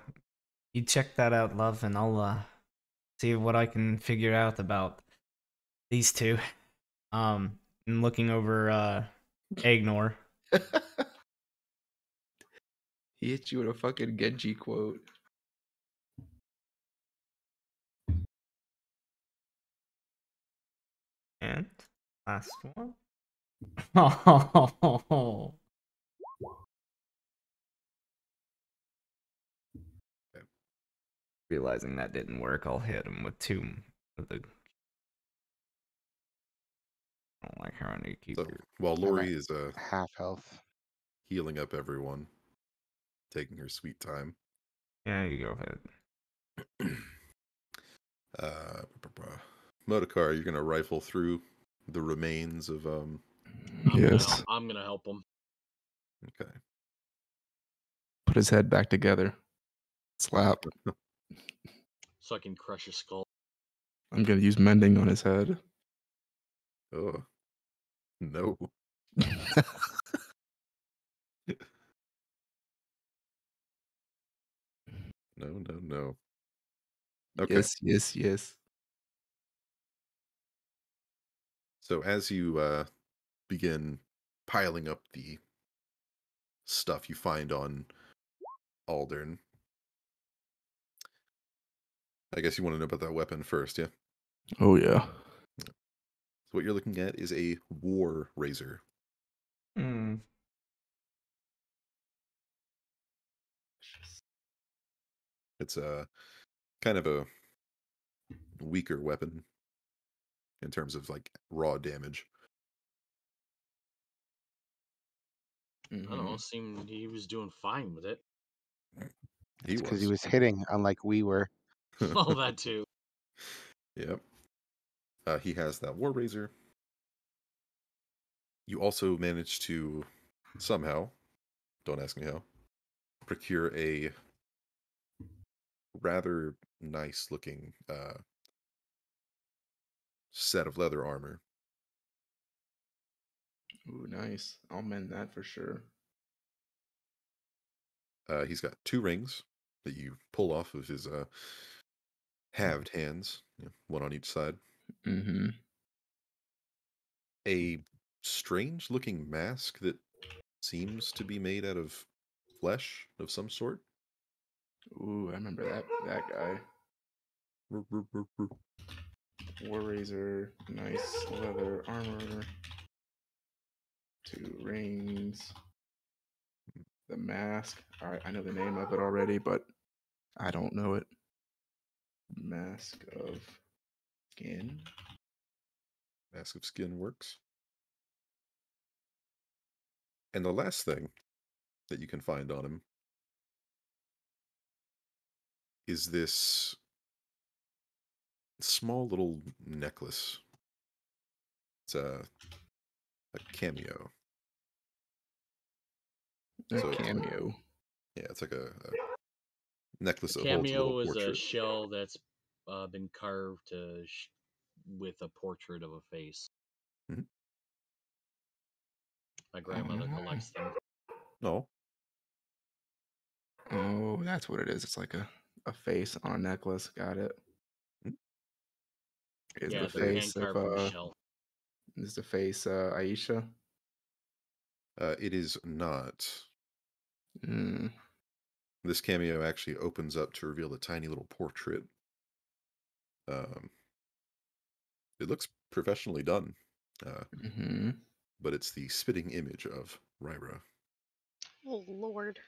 you check that out, love, and I'll see what I can figure out about these two. And looking over Agnor. He hit you with a fucking Genji quote. And last one. Oh. Realizing that didn't work, I'll hit him with two. With the. I don't like how I need to keep. So while I'm Lori at is half health. healing up everyone, taking her sweet time, Yeah, you go ahead. Motorcar, you're gonna rifle through the remains of Yes. I'm gonna help him. Okay. Put his head back together. Slap. So I can crush his skull. I'm going to use mending on his head. Oh no. No. Okay. Yes. So as you begin piling up the stuff you find on Aldern, I guess you want to know about that weapon first, yeah? Oh, yeah. So what you're looking at is a war razor. Hmm. It's a kind of a weaker weapon in terms of like raw damage. I don't know. Seemed he was doing fine with it. He It's because he was. was hitting, unlike we were. All that too. Yep. He has that war razor. You also managed to somehow, don't ask me how, procure a rather nice looking set of leather armor. Ooh, nice. I'll mend that for sure. He's got 2 rings that you pull off of his halved hands, one on each side. Mm-hmm. A strange looking mask that seems to be made out of flesh of some sort. Ooh, I remember that guy. War Razor, nice leather armor, 2 rings, the mask. All right, I know the name of it already, but I don't know it. Mask of skin. Mask of skin works. And the last thing that you can find on him is this small little necklace. It's a cameo. A So cameo. it's like a necklace A that holds a little cameo is a portrait. shell that's been carved with a portrait of a face. Mhm. My grandmother collects them. No. Oh, that's what it is. It's like a face on a necklace. Got it. Mhm. Is Yeah, the they're hand face of carved from a shell. is the face Aisha? It is not. Mm. This cameo actually opens up to reveal a tiny little portrait. It looks professionally done, Mm-hmm. but it's the spitting image of Ryra. Oh Lord.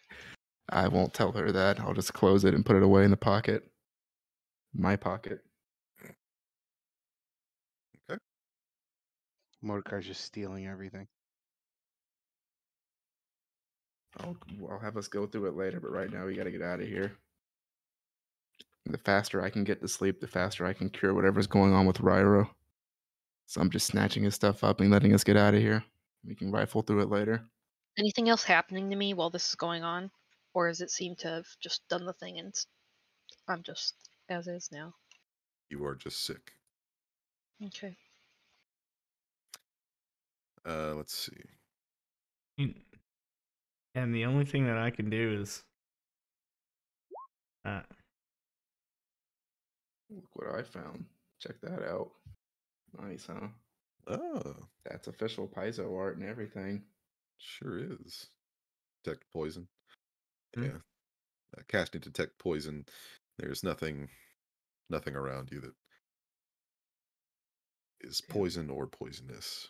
I won't tell her that. I'll just close it and put it away in the pocket. My pocket. Okay. Mordecai's just stealing everything. I'll have us go through it later, but right now we got to get out of here. The faster I can get to sleep, the faster I can cure whatever's going on with Ryro. So I'm just snatching his stuff up and letting us get out of here. We can rifle through it later. Anything else happening to me while this is going on? Or does it seem to have just done the thing and I'm just as is now? You are just sick. Okay. Let's see. And the only thing that I can do is Look what I found. Check that out. Nice, huh? Oh, That's official Paizo art and everything. sure is. Detect poison. Hmm. Yeah. Casting detect poison. There's nothing around you that is Damn. poison or poisonous.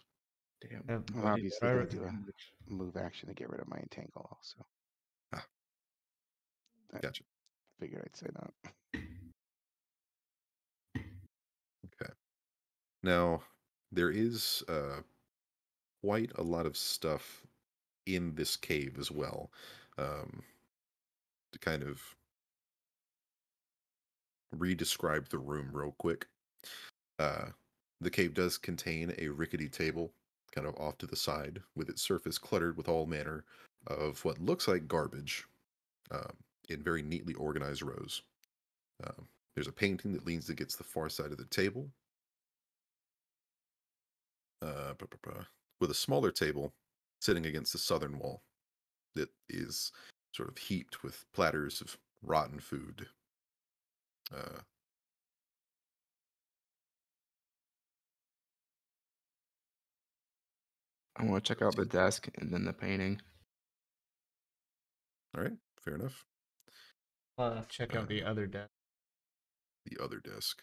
Damn. Yeah, I'm but obviously Ryra- going to do a move action to get rid of my entangle also. Ah, I gotcha. figured I'd say that. Okay. Now, there is quite a lot of stuff in this cave as well. To kind of re-describe the room real quick. The cave does contain a rickety table kind of off to the side, with its surface cluttered with all manner of what looks like garbage um, in very neatly organized rows. There's a painting that leans against the far side of the table, with a smaller table sitting against the southern wall that is sort of heaped with platters of rotten food. I want to check out the desk and then the painting. All right, fair enough. check out the other deck. The other desk.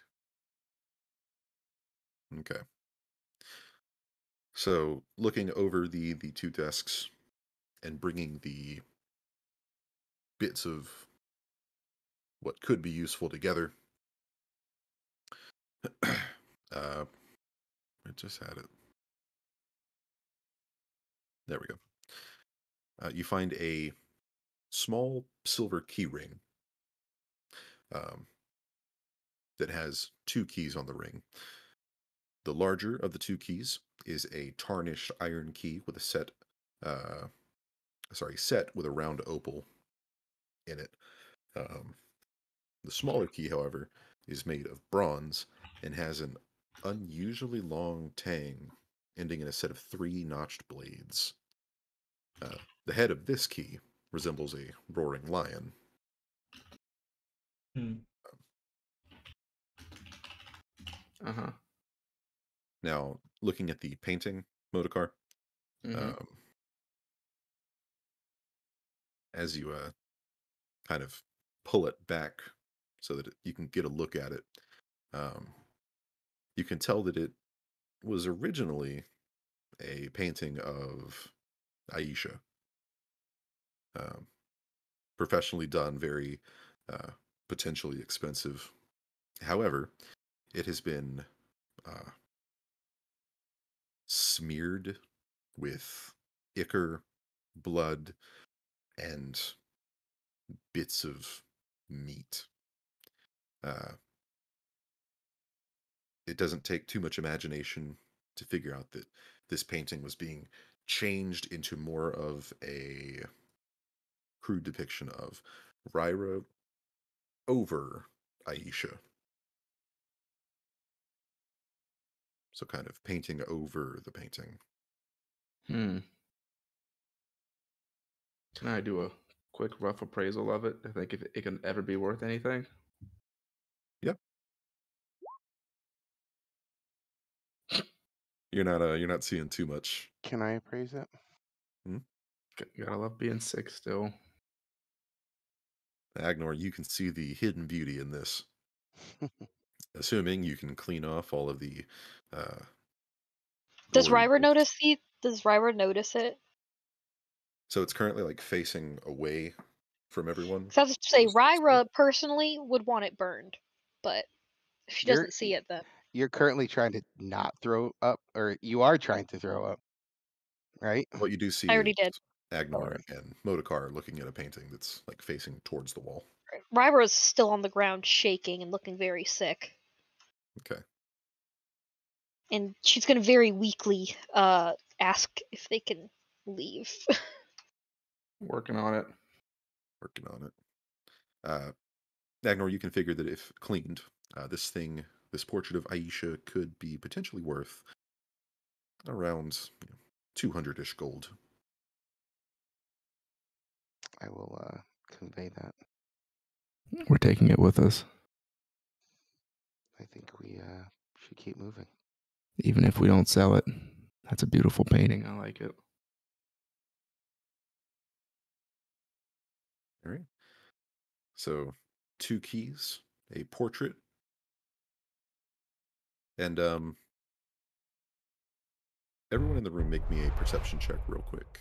Okay. So looking over the two desks and bringing the bits of what could be useful together. I just had it. There we go. You find a small silver key ring that has 2 keys on the ring. The larger of the 2 keys is a tarnished iron key with a set with a round opal in it. The smaller key, however, is made of bronze and has an unusually long tang ending in a set of 3 notched blades. The head of this key resembles a roaring lion. Uh-huh. Now, looking at the painting, Modokar, Mhm. as you kind of pull it back so that you can get a look at it, you can tell that it was originally a painting of Aisha. Professionally done, very potentially expensive. However, it has been smeared with ichor, blood, and bits of meat. It doesn't take too much imagination to figure out that this painting was being changed into more of a crude depiction of Ryra over Aisha. So kind of painting over the painting. Can I do a quick rough appraisal of it? I think if it can ever be worth anything. Yep. You're not seeing too much. Can I appraise it? Gotta love being sick still. Agnor, you can see the hidden beauty in this. Assuming you can clean off all of the Does gory Ryra bits. notice it? So it's currently like facing away from everyone. Because I was to say Just this way. Ryra personally would want it burned, but if she You're doesn't see it, then you're currently trying to not throw up, or you are trying to throw up, right? What you do see I is already did. Agnor and Modokar are looking at a painting that's like facing towards the wall. Ryra's still on the ground, shaking and looking very sick. Okay. And she's gonna very weakly ask if they can leave. Working on it. Working on it. Agnor, you can figure that if cleaned, this portrait of Aisha could be potentially worth around 200-ish gold. I will convey that. We're taking it with us, I think we should keep moving. even if we don't sell it. That's a beautiful painting. I like it. All right. So 2 keys, a portrait, and everyone in the room make me a perception check real quick.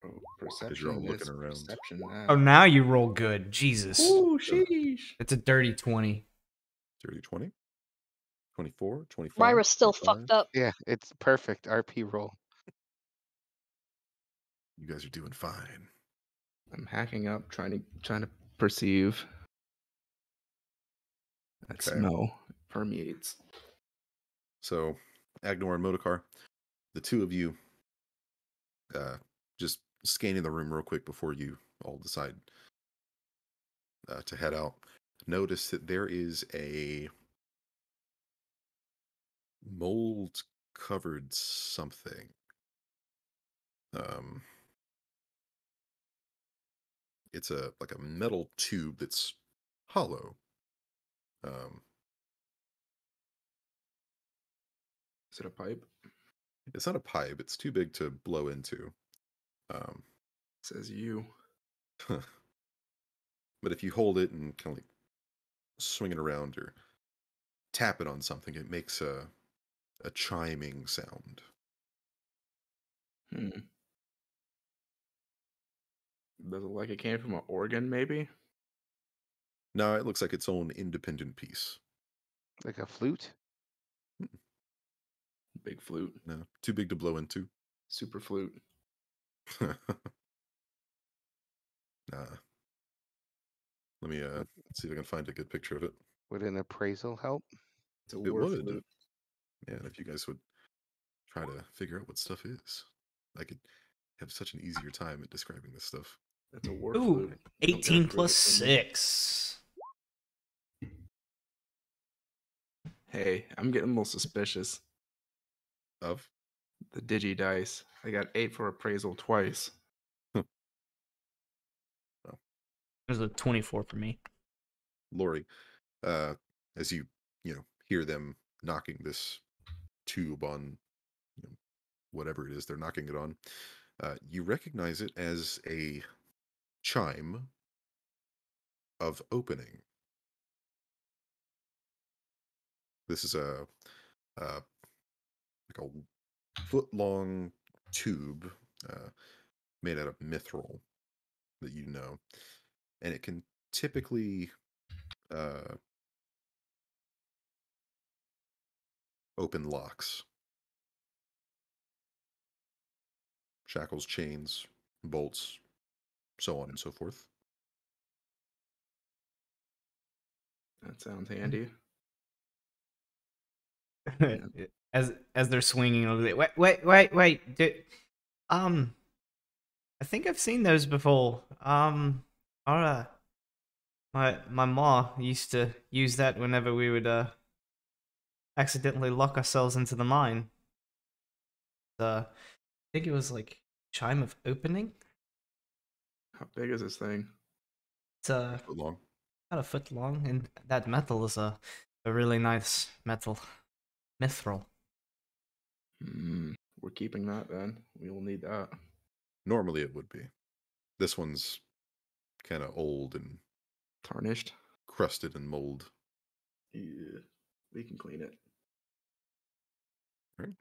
Oh, As you're all perception looking is around. perception. Oh, now you roll good. Jesus. Ooh, sheesh. It's a dirty 20. Dirty 20, 24, 25. Ryra's still 25. fucked up. Yeah, it's perfect. RP roll. You guys are doing fine. I'm hacking up, trying to perceive. That Okay. smell permeates. So, Agnor and Modokar, the two of you, just scanning the room real quick before you all decide to head out. Notice that there is a mold-covered something. It's like a metal tube that's hollow. Is it a pipe? It's not a pipe. It's too big to blow into. Says you. But if you hold it and kind of like swing it around or tap it on something, it makes a chiming sound. Does it look like it came from an organ, maybe? No, it looks like its own independent piece. Like a flute? Big flute. No, too big to blow into. Super flute. Nah. Let me see if I can find a good picture of it. Would an appraisal help? It's a It war would. flute. Man, if you guys would try to figure out what stuff is, I could have such an easier time at describing this stuff. That's a war Ooh, flute. You don't get 18 a plus flute from me. 6. Hey, I'm getting a little suspicious. Of? The digi dice. I got 8 for appraisal twice. It was a 24 for me. Lori, as you hear them knocking this tube on whatever it is they're knocking it on, you recognize it as a chime of opening. This is like a foot-long tube made out of mithril that you know, and it can typically open locks, shackles, chains, bolts, so on and so forth. That sounds handy. as they're swinging over there. Wait. I think I've seen those before. My ma used to use that whenever we would accidentally lock ourselves into the mine. I think it was like chime of opening. How big is this thing? It's Foot long. about a foot long, and that metal is a really nice metal, mithril. We're keeping that then. We will need that. Normally it would be. This one's kind of old and Tarnished. crusted in mold. Yeah, we can clean it. Right.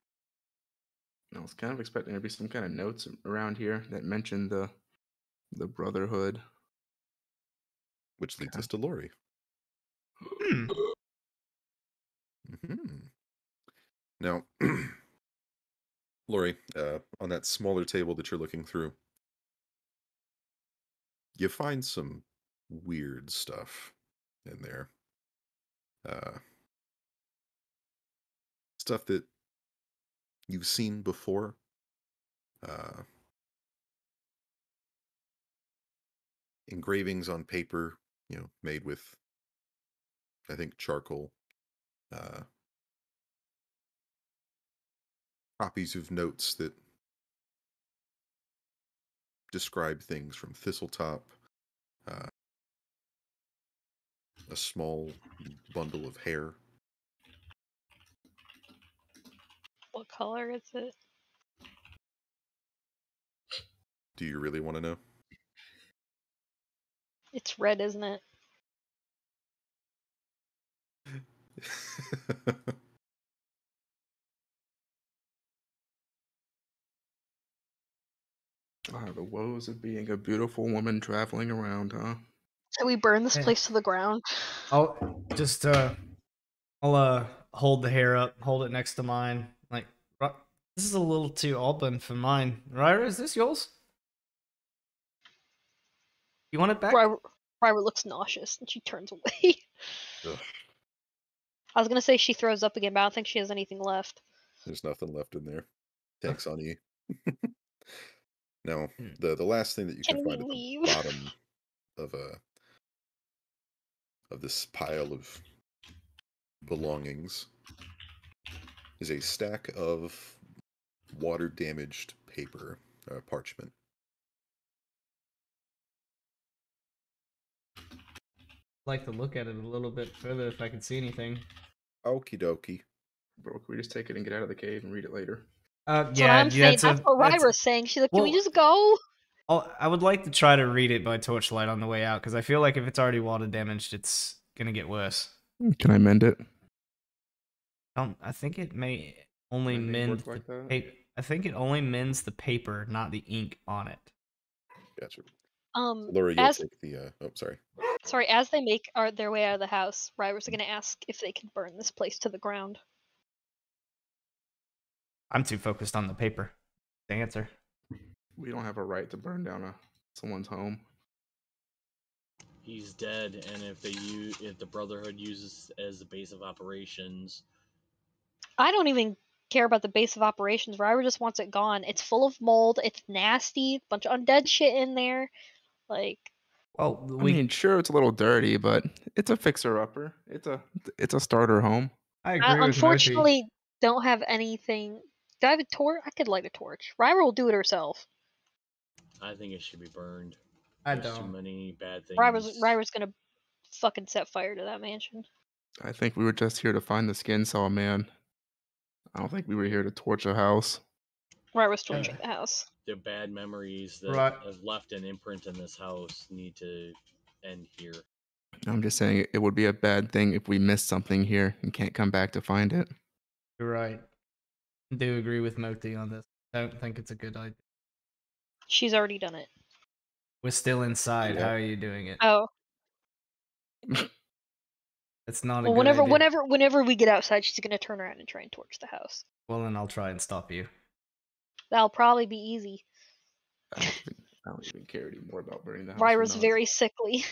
I was kind of expecting there to be some kind of notes around here that mentioned the Brotherhood. Which leads us to Lori. Hmm. Mm-hmm. Now, Lori, on that smaller table that you're looking through, you find some weird stuff in there. Stuff that you've seen before. Engravings on paper, made with, I think, charcoal. Copies of notes that describe things from Thistletop. A small bundle of hair. What color is it? Do you really want to know? It's red, isn't it? The woes of being a beautiful woman traveling around, huh? Should we burn this Yeah. place to the ground? I'll just I'll hold the hair up, hold it next to mine. Like, this is a little too open for mine. Ryra, is this yours? You want it back? Ryra looks nauseous and she turns away. Ugh, I was gonna say she throws up again, but I don't think she has anything left. there's nothing left in there. Thanks, honey. Now, Hmm. the last thing that you can Can we find at the leave? bottom of this pile of belongings is a stack of water-damaged paper, parchment. I'd like to look at it a little bit further if I can see anything. Okie dokie. Bro, can we just take it and get out of the cave and read it later? That's what I'm saying. That's what Ryra's saying. She's like, can we Well, just go? I would like to try to read it by torchlight on the way out, because I feel like if it's already water damaged, it's gonna get worse. Can I mend it? I think it may only Mending mend work the like that? paper. I think it only mends the paper, not the ink on it. Gotcha. So Laura, you'll take the. Oh, sorry. As they make their way out of the house, Ryra's gonna ask if they can burn this place to the ground. I'm too focused on the paper. The answer. We don't have a right to burn down someone's home. He's dead, and if the Brotherhood uses as the base of operations, I don't even care about the base of operations. Ryra just wants it gone. It's full of mold. It's nasty. Bunch of undead shit in there. Like, well, I mean, sure, it's a little dirty, but it's a fixer-upper. It's a starter home. I agree with Moti. Unfortunately, don't have anything. Do I have a torch? I could light a torch. Ryra will do it herself. I think it should be burned. There's too many bad things. Ryra's gonna fucking set fire to that mansion. I think we were just here to find the skin saw man. I don't think we were here to torch a house. Ryra's torching the house. The bad memories that have left an imprint in this house need to end here. I'm just saying it would be a bad thing if we missed something here and can't come back to find it. You're right. I do agree with Moti on this. I don't think it's a good idea. She's already done it. We're still inside. Yeah. How are you doing it? Oh. It's not Well, a good idea. whenever we get outside, she's gonna turn around and try and torch the house. Well, then I'll try and stop you. That'll probably be easy. I don't even care anymore about burning the house. Ryra's very sickly.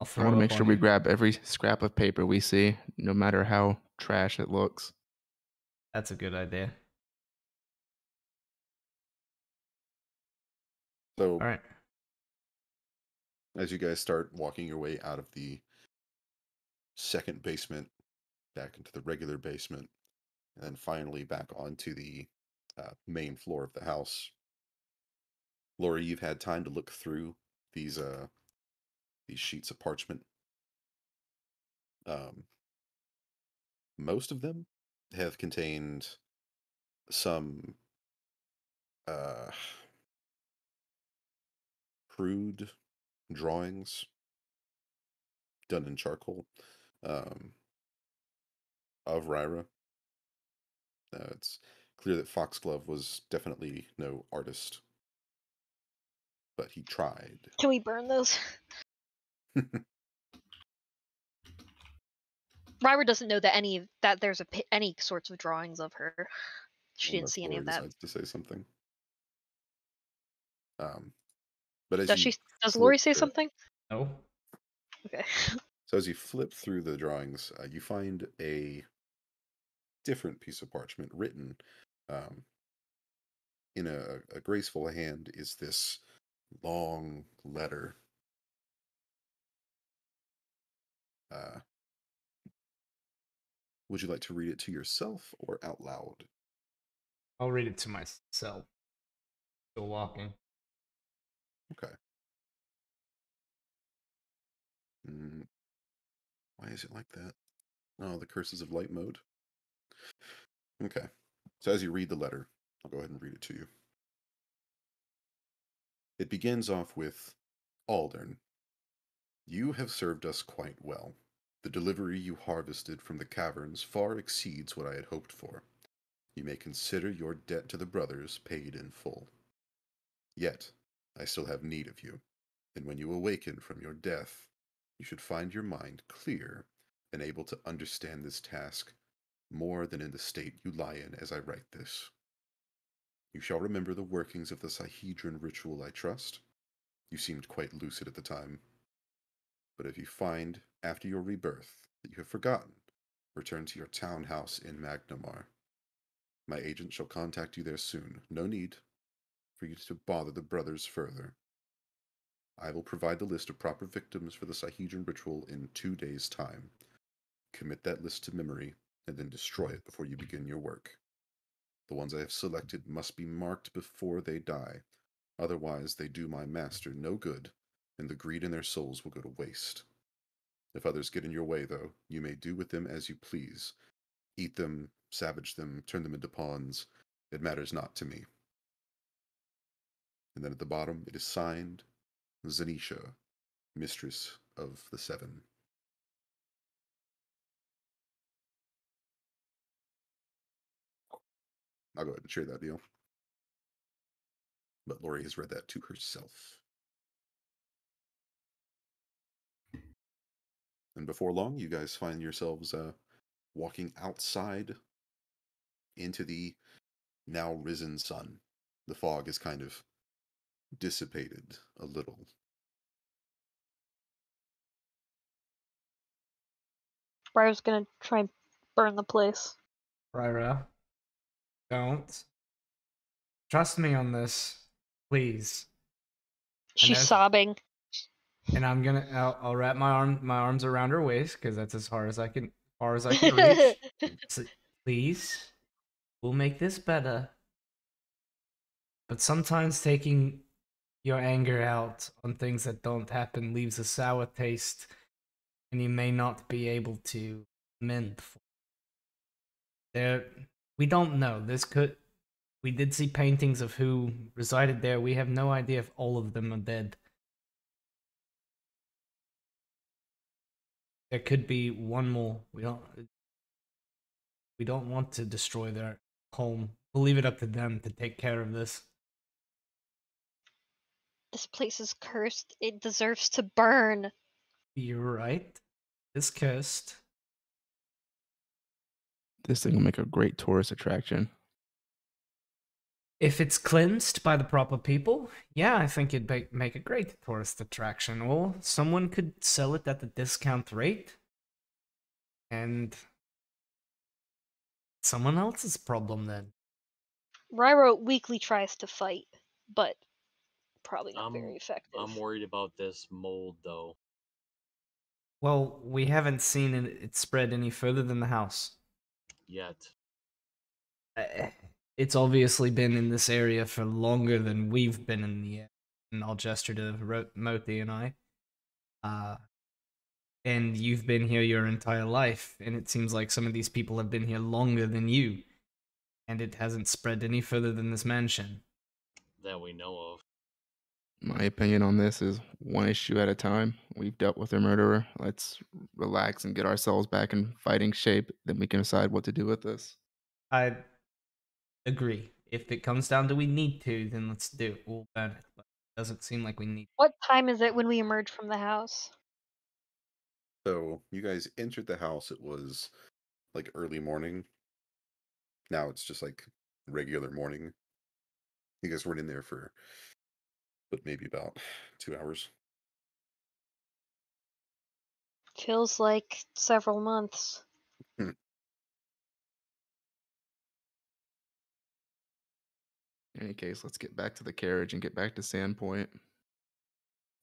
I want to make sure we grab every scrap of paper we see, no matter how trash it looks. That's a good idea. So, all right. As you guys start walking your way out of the second basement, back into the regular basement, and then finally back onto the main floor of the house, Lori, you've had time to look through these sheets of parchment. Most of them have contained some crude drawings done in charcoal of Ryra. It's clear that Foxglove was definitely no artist, but he tried. Can we burn those? Ryra doesn't know that any sorts of drawings of her. She didn't Unless see any Lori of that. decides to say something. But as Does you she? Does flip Lori say the, something? No. Okay. so as you flip through the drawings, you find a different piece of parchment written um, in a graceful hand is this long letter. Would you like to read it to yourself or out loud? I'll read it to myself. Still walking. Okay. Why is it like that? Oh, the curses of light mode. Okay. So as you read the letter, I'll go ahead and read it to you. It begins off with, Aldern, you have served us quite well. The delivery you harvested from the caverns far exceeds what I had hoped for. You may consider your debt to the brothers paid in full. Yet, I still have need of you, and when you awaken from your death, you should find your mind clear and able to understand this task more than in the state you lie in as I write this. You shall remember the workings of the Sahedron ritual, I trust. You seemed quite lucid at the time. But if you find, after your rebirth, that you have forgotten, return to your townhouse in Magnamar. My agent shall contact you there soon. No need for you to bother the brothers further. I will provide the list of proper victims for the Sahedron ritual in 2 days' time. Commit that list to memory, and then destroy it before you begin your work. The ones I have selected must be marked before they die. Otherwise, they do my master no good, and the greed in their souls will go to waste. If others get in your way, though, you may do with them as you please. Eat them, savage them, turn them into pawns. It matters not to me. And then at the bottom, it is signed, Zanisha, Mistress of the Seven. I'll go ahead and share that deal. But Lori has read that to herself. And before long, you guys find yourselves walking outside into the now risen sun. The fog is kind of dissipated a little. Briar's gonna try and burn the place. Ryra, don't. Trust me on this, please. She's know- sobbing. And I'll wrap my arms around her waist because that's as far as I can reach. So, please, we'll make this better. But sometimes taking your anger out on things that don't happen leaves a sour taste, and you may not be able to mend. There, we don't know. We did see paintings of who resided there. We have no idea if all of them are dead. There could be one more. We don't want to destroy their home. We'll leave it up to them to take care of this. This place is cursed. It deserves to burn. You're right. It's cursed. This thing will make a great tourist attraction. If it's cleansed by the proper people, yeah, I think it'd make a great tourist attraction. Or someone could sell it at the discount rate. And someone else's problem then. Ryro weakly tries to fight, but probably not very effective. I'm worried about this mold though. Well, we haven't seen it spread any further than the house. Yet. It's obviously been in this area for longer than we've been in the. And I'll gesture to Moti and I. And you've been here your entire life, and it seems like some of these people have been here longer than you, and it hasn't spread any further than this mansion. That we know of. My opinion on this is one issue at a time. We've dealt with a murderer. Let's relax and get ourselves back in fighting shape. Then we can decide what to do with this. I agree. If it comes down to we need to, then let's do it. We'll burn it. But it doesn't seem like we need. What time is it when we emerge from the house? So you guys entered the house. It was like early morning. Now it's just like regular morning. You guys weren't in there for, but maybe about 2 hours. Feels like several months. In any case, let's get back to the carriage and get back to Sandpoint.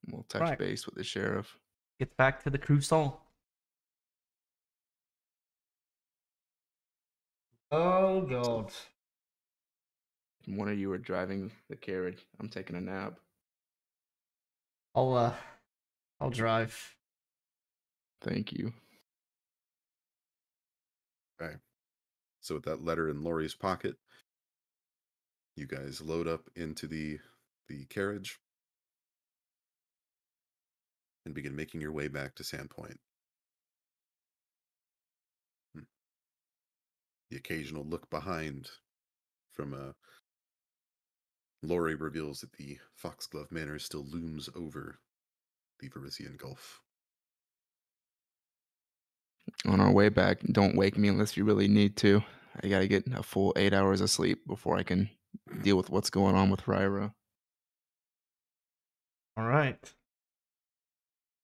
We'll touch Right. base with the sheriff. Get back to the croissant. Oh god. One of you are driving the carriage. I'm taking a nap. I'll drive. Thank you. Okay. So with that letter in Lori's pocket, you guys load up into the carriage and begin making your way back to Sandpoint. The occasional look behind from Lori reveals that the Foxglove Manor still looms over the Verisian Gulf. On our way back, don't wake me unless you really need to. I gotta get a full 8 hours of sleep before I can deal with what's going on with Ryra. All right.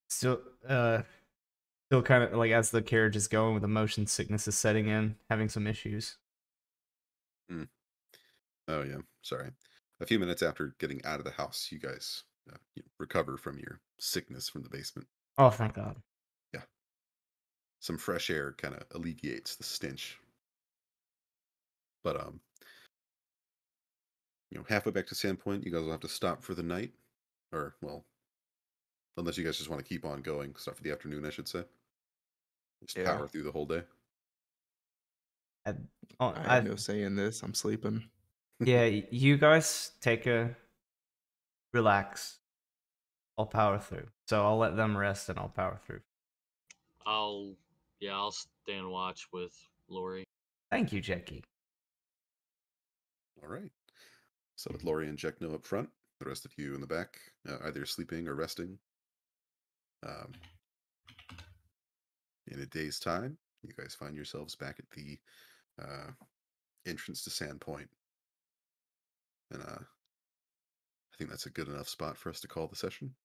Still still kind of like as the carriage is going, with the motion sickness is setting in, having some issues. Oh yeah, sorry. A few minutes after getting out of the house, you guys recover from your sickness from the basement. Oh, thank God. Yeah. Some fresh air kind of alleviates the stench. But halfway back to Sandpoint, you guys will have to stop for the night, or well, unless you guys just want to keep on going, stop for the afternoon, I should say. Just Yeah. power through the whole day. I have no say in this. I'm sleeping. Yeah, you guys take a relax. I'll power through. So I'll let them rest and I'll power through. I'll stand watch with Lori. Thank you, Jackie. All right. So with Lori and Jekno up front, the rest of you in the back, either sleeping or resting. In a day's time, you guys find yourselves back at the entrance to Sandpoint. And I think that's a good enough spot for us to call the session.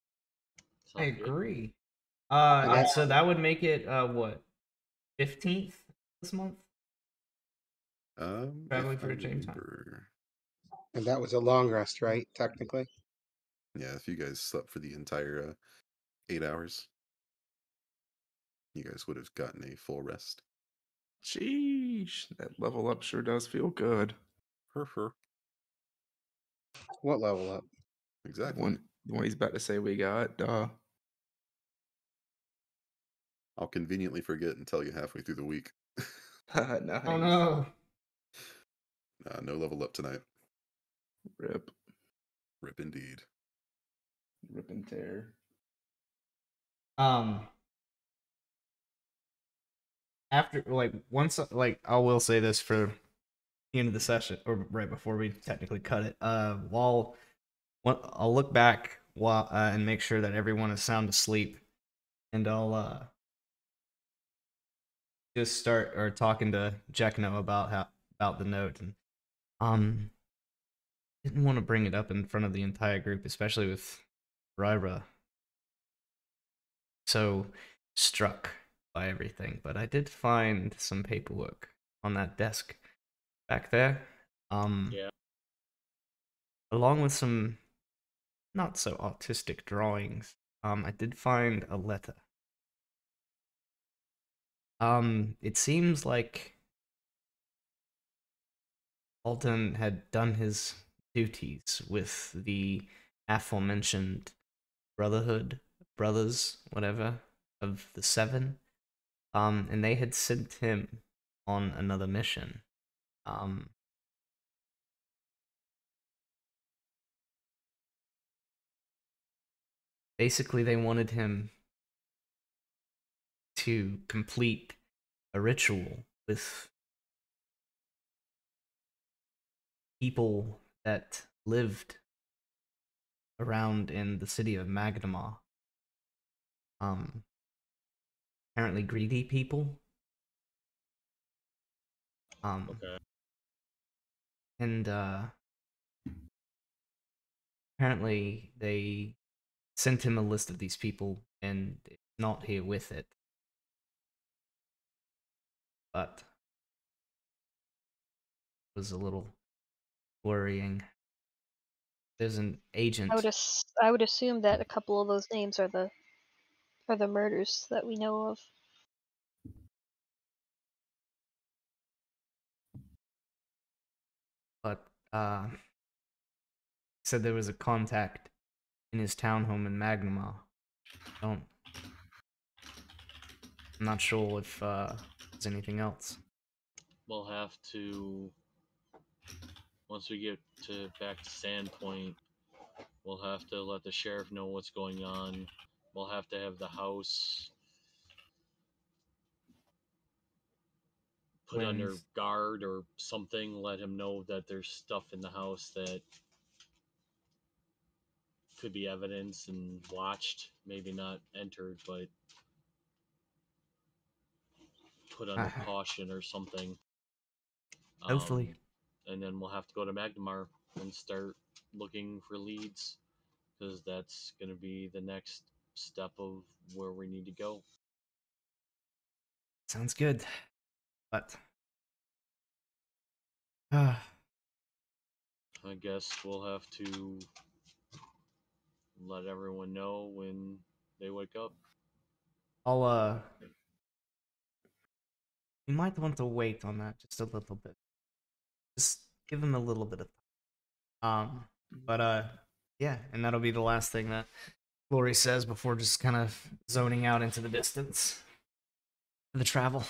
I Sounds good. agree. Yeah. So that would make it what, 15th this month? Traveling If for I a change time. remember, And that was a long rest, right? Technically. yeah, if you guys slept for the entire 8 hours, you guys would have gotten a full rest. Sheesh. That level up sure does feel good. Her. What level up? Exactly. The one he's about to say we got. I'll conveniently forget and tell you halfway through the week. Nice. Oh no. No level up tonight. Rip. Rip indeed. Rip and tear. After once I will say this for the end of the session or right before we technically cut it. I'll look back while and make sure that everyone is sound asleep, and I'll just start or talking to Jekno about the note, and didn't want to bring it up in front of the entire group, especially with Ryra so struck by everything, but I did find some paperwork on that desk back there. Yeah. Along with some not so artistic drawings. I did find a letter. It seems like Alden had done his duties with the aforementioned brothers, whatever, of the Seven. And they had sent him on another mission. Basically, they wanted him to complete a ritual with people that lived around in the city of Magnamar. Apparently greedy people. Okay. And apparently they sent him a list of these people, and it's not here with it. But it was a little worrying. There's an agent. I would assume that a couple of those names are the murders that we know of. But said there was a contact in his townhome in Magnamar. I'm not sure if there's anything else. We'll have to, once we get back to Sandpoint, we'll have to let the sheriff know what's going on. We'll have to have the house put under guard or something. Let him know that there's stuff in the house that could be evidence and watched. Maybe not entered, but put under caution or something. Hopefully. And then we'll have to go to Magnamar and start looking for leads, because that's going to be the next step of where we need to go. Sounds good. But I guess we'll have to let everyone know when they wake up. I'll you might want to wait on that just a little bit. Just give him a little bit of time. But yeah, and that'll be the last thing that Glory says before just kind of zoning out into the distance for the travel.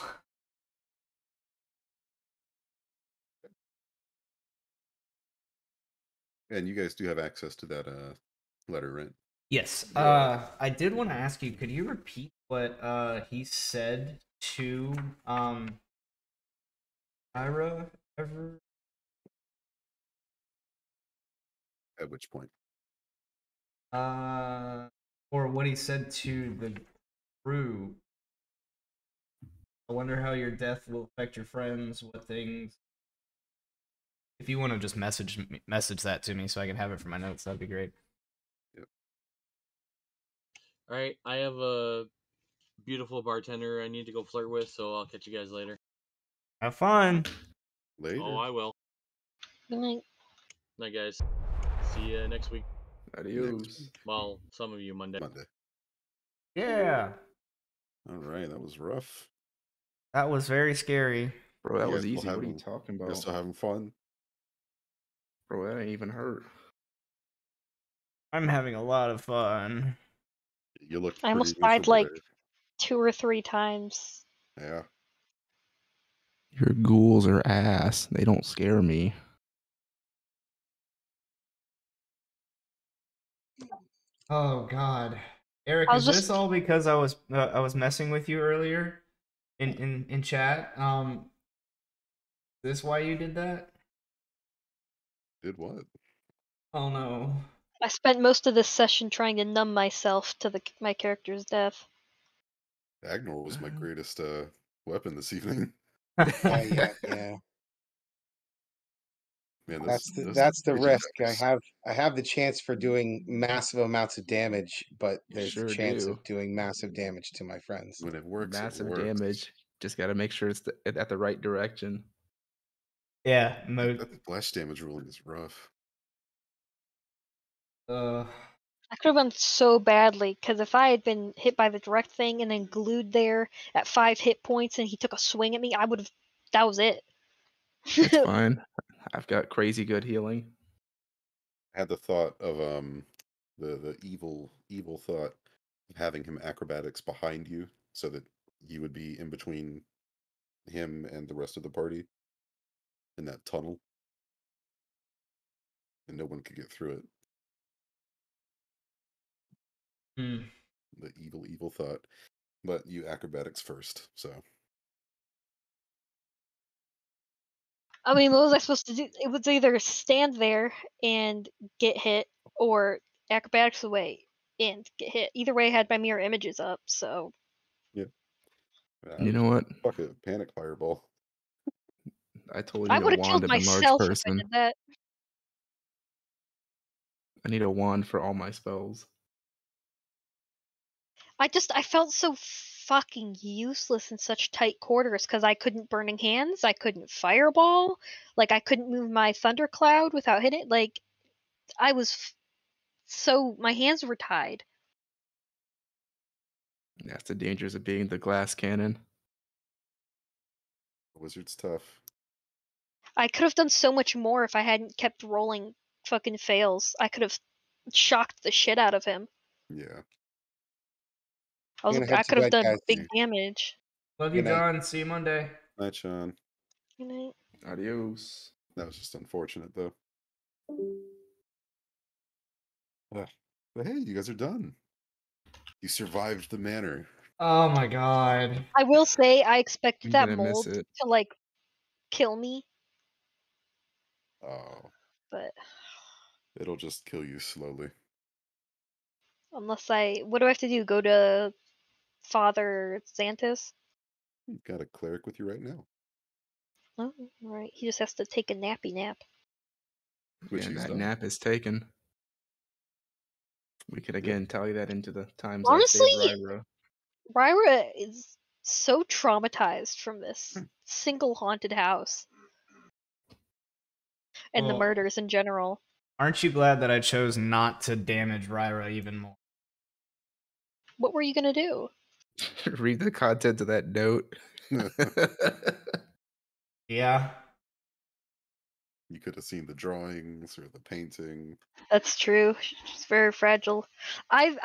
And you guys do have access to that letter, right? Yes. I did want to ask you, could you repeat what he said to Ira ever? At which point? Or what he said to the crew. I wonder how your death will affect your friends, what things. If you want to just message that to me so I can have it for my notes, that'd be great. Yep. All right, I have a beautiful bartender I need to go flirt with, so I'll catch you guys later. Have fun. Later. Oh, I will. Good night. Night, guys. See you next week. Adios. Well, some of you Monday. Yeah. All right, that was rough. That was very scary. Bro, that You was guys easy. still What are you having- talking You guys about? still having fun? Bro, that ain't even hurt. I'm having a lot of fun. You look I almost pretty died like miserable 2 or 3 times. there. Your ghouls are ass. They don't scare me. Oh God, Eric, I is was this just all because I was messing with you earlier in chat? Is this why you did that? Did what? Oh no. I spent most of this session trying to numb myself to my character's death. Agnor was my greatest weapon this evening. Yeah. Man, That's the rage risk. attack I have the chance for doing massive amounts of damage, but You there's sure the chance do. of doing massive damage to my friends. when it works, it Massive works. damage. Just got to make sure it's at the right direction. Yeah, That splash damage ruling is rough. I could have done so badly, because if I had been hit by the direct thing and then glued there at 5 hit points and he took a swing at me, I would have. That was it. It's fine. I've got crazy good healing. I had the thought of the evil thought of having him acrobatics behind you so that you would be in between him and the rest of the party in that tunnel, and no one could get through it. The evil thought. But you acrobatics first, so I mean, what was I supposed to do? It was either stand there and get hit, or acrobatics away and get hit. Either way, I had my mirror images up, so. yeah. You know what? Fuck it, panic fireball. I told you I need would a have wand killed of enlarged myself if I person. did that. A I would have large killed person. myself if I person. did that. I need a wand for all my spells. I felt so fucking useless in such tight quarters because I couldn't Burning Hands, I couldn't Fireball, like I couldn't move my Thundercloud without hitting it. Like I was so my hands were tied. That's the dangers of being the glass cannon. Wizard's tough. I could have done so much more if I hadn't kept rolling fucking fails. I could have shocked the shit out of him. Yeah. I'm gonna I head to could have bed, done guys. big damage. Love you, Good night. John. See you Monday. Night, Sean. You know? Adios. That was just unfortunate, though. But hey, you guys are done. You survived the manor. Oh my god. I will say I expected I'm that gonna miss mold it. to like kill me, Oh, but it'll just kill you slowly. unless what do I have to do? Go to Father Xantus? You've got a cleric with you right now. Oh, alright. He just has to take a nappy nap. Which And he's that done. nap is taken. We could again tally that into the times Honestly, I saved Ryra. Ryra is so traumatized from this single haunted house and the Well, murders in general. aren't you glad that I chose not to damage Ryra even more? What were you gonna do? Read the content of that note. Yeah. You could have seen the drawings or the painting. That's true. She's very fragile. I've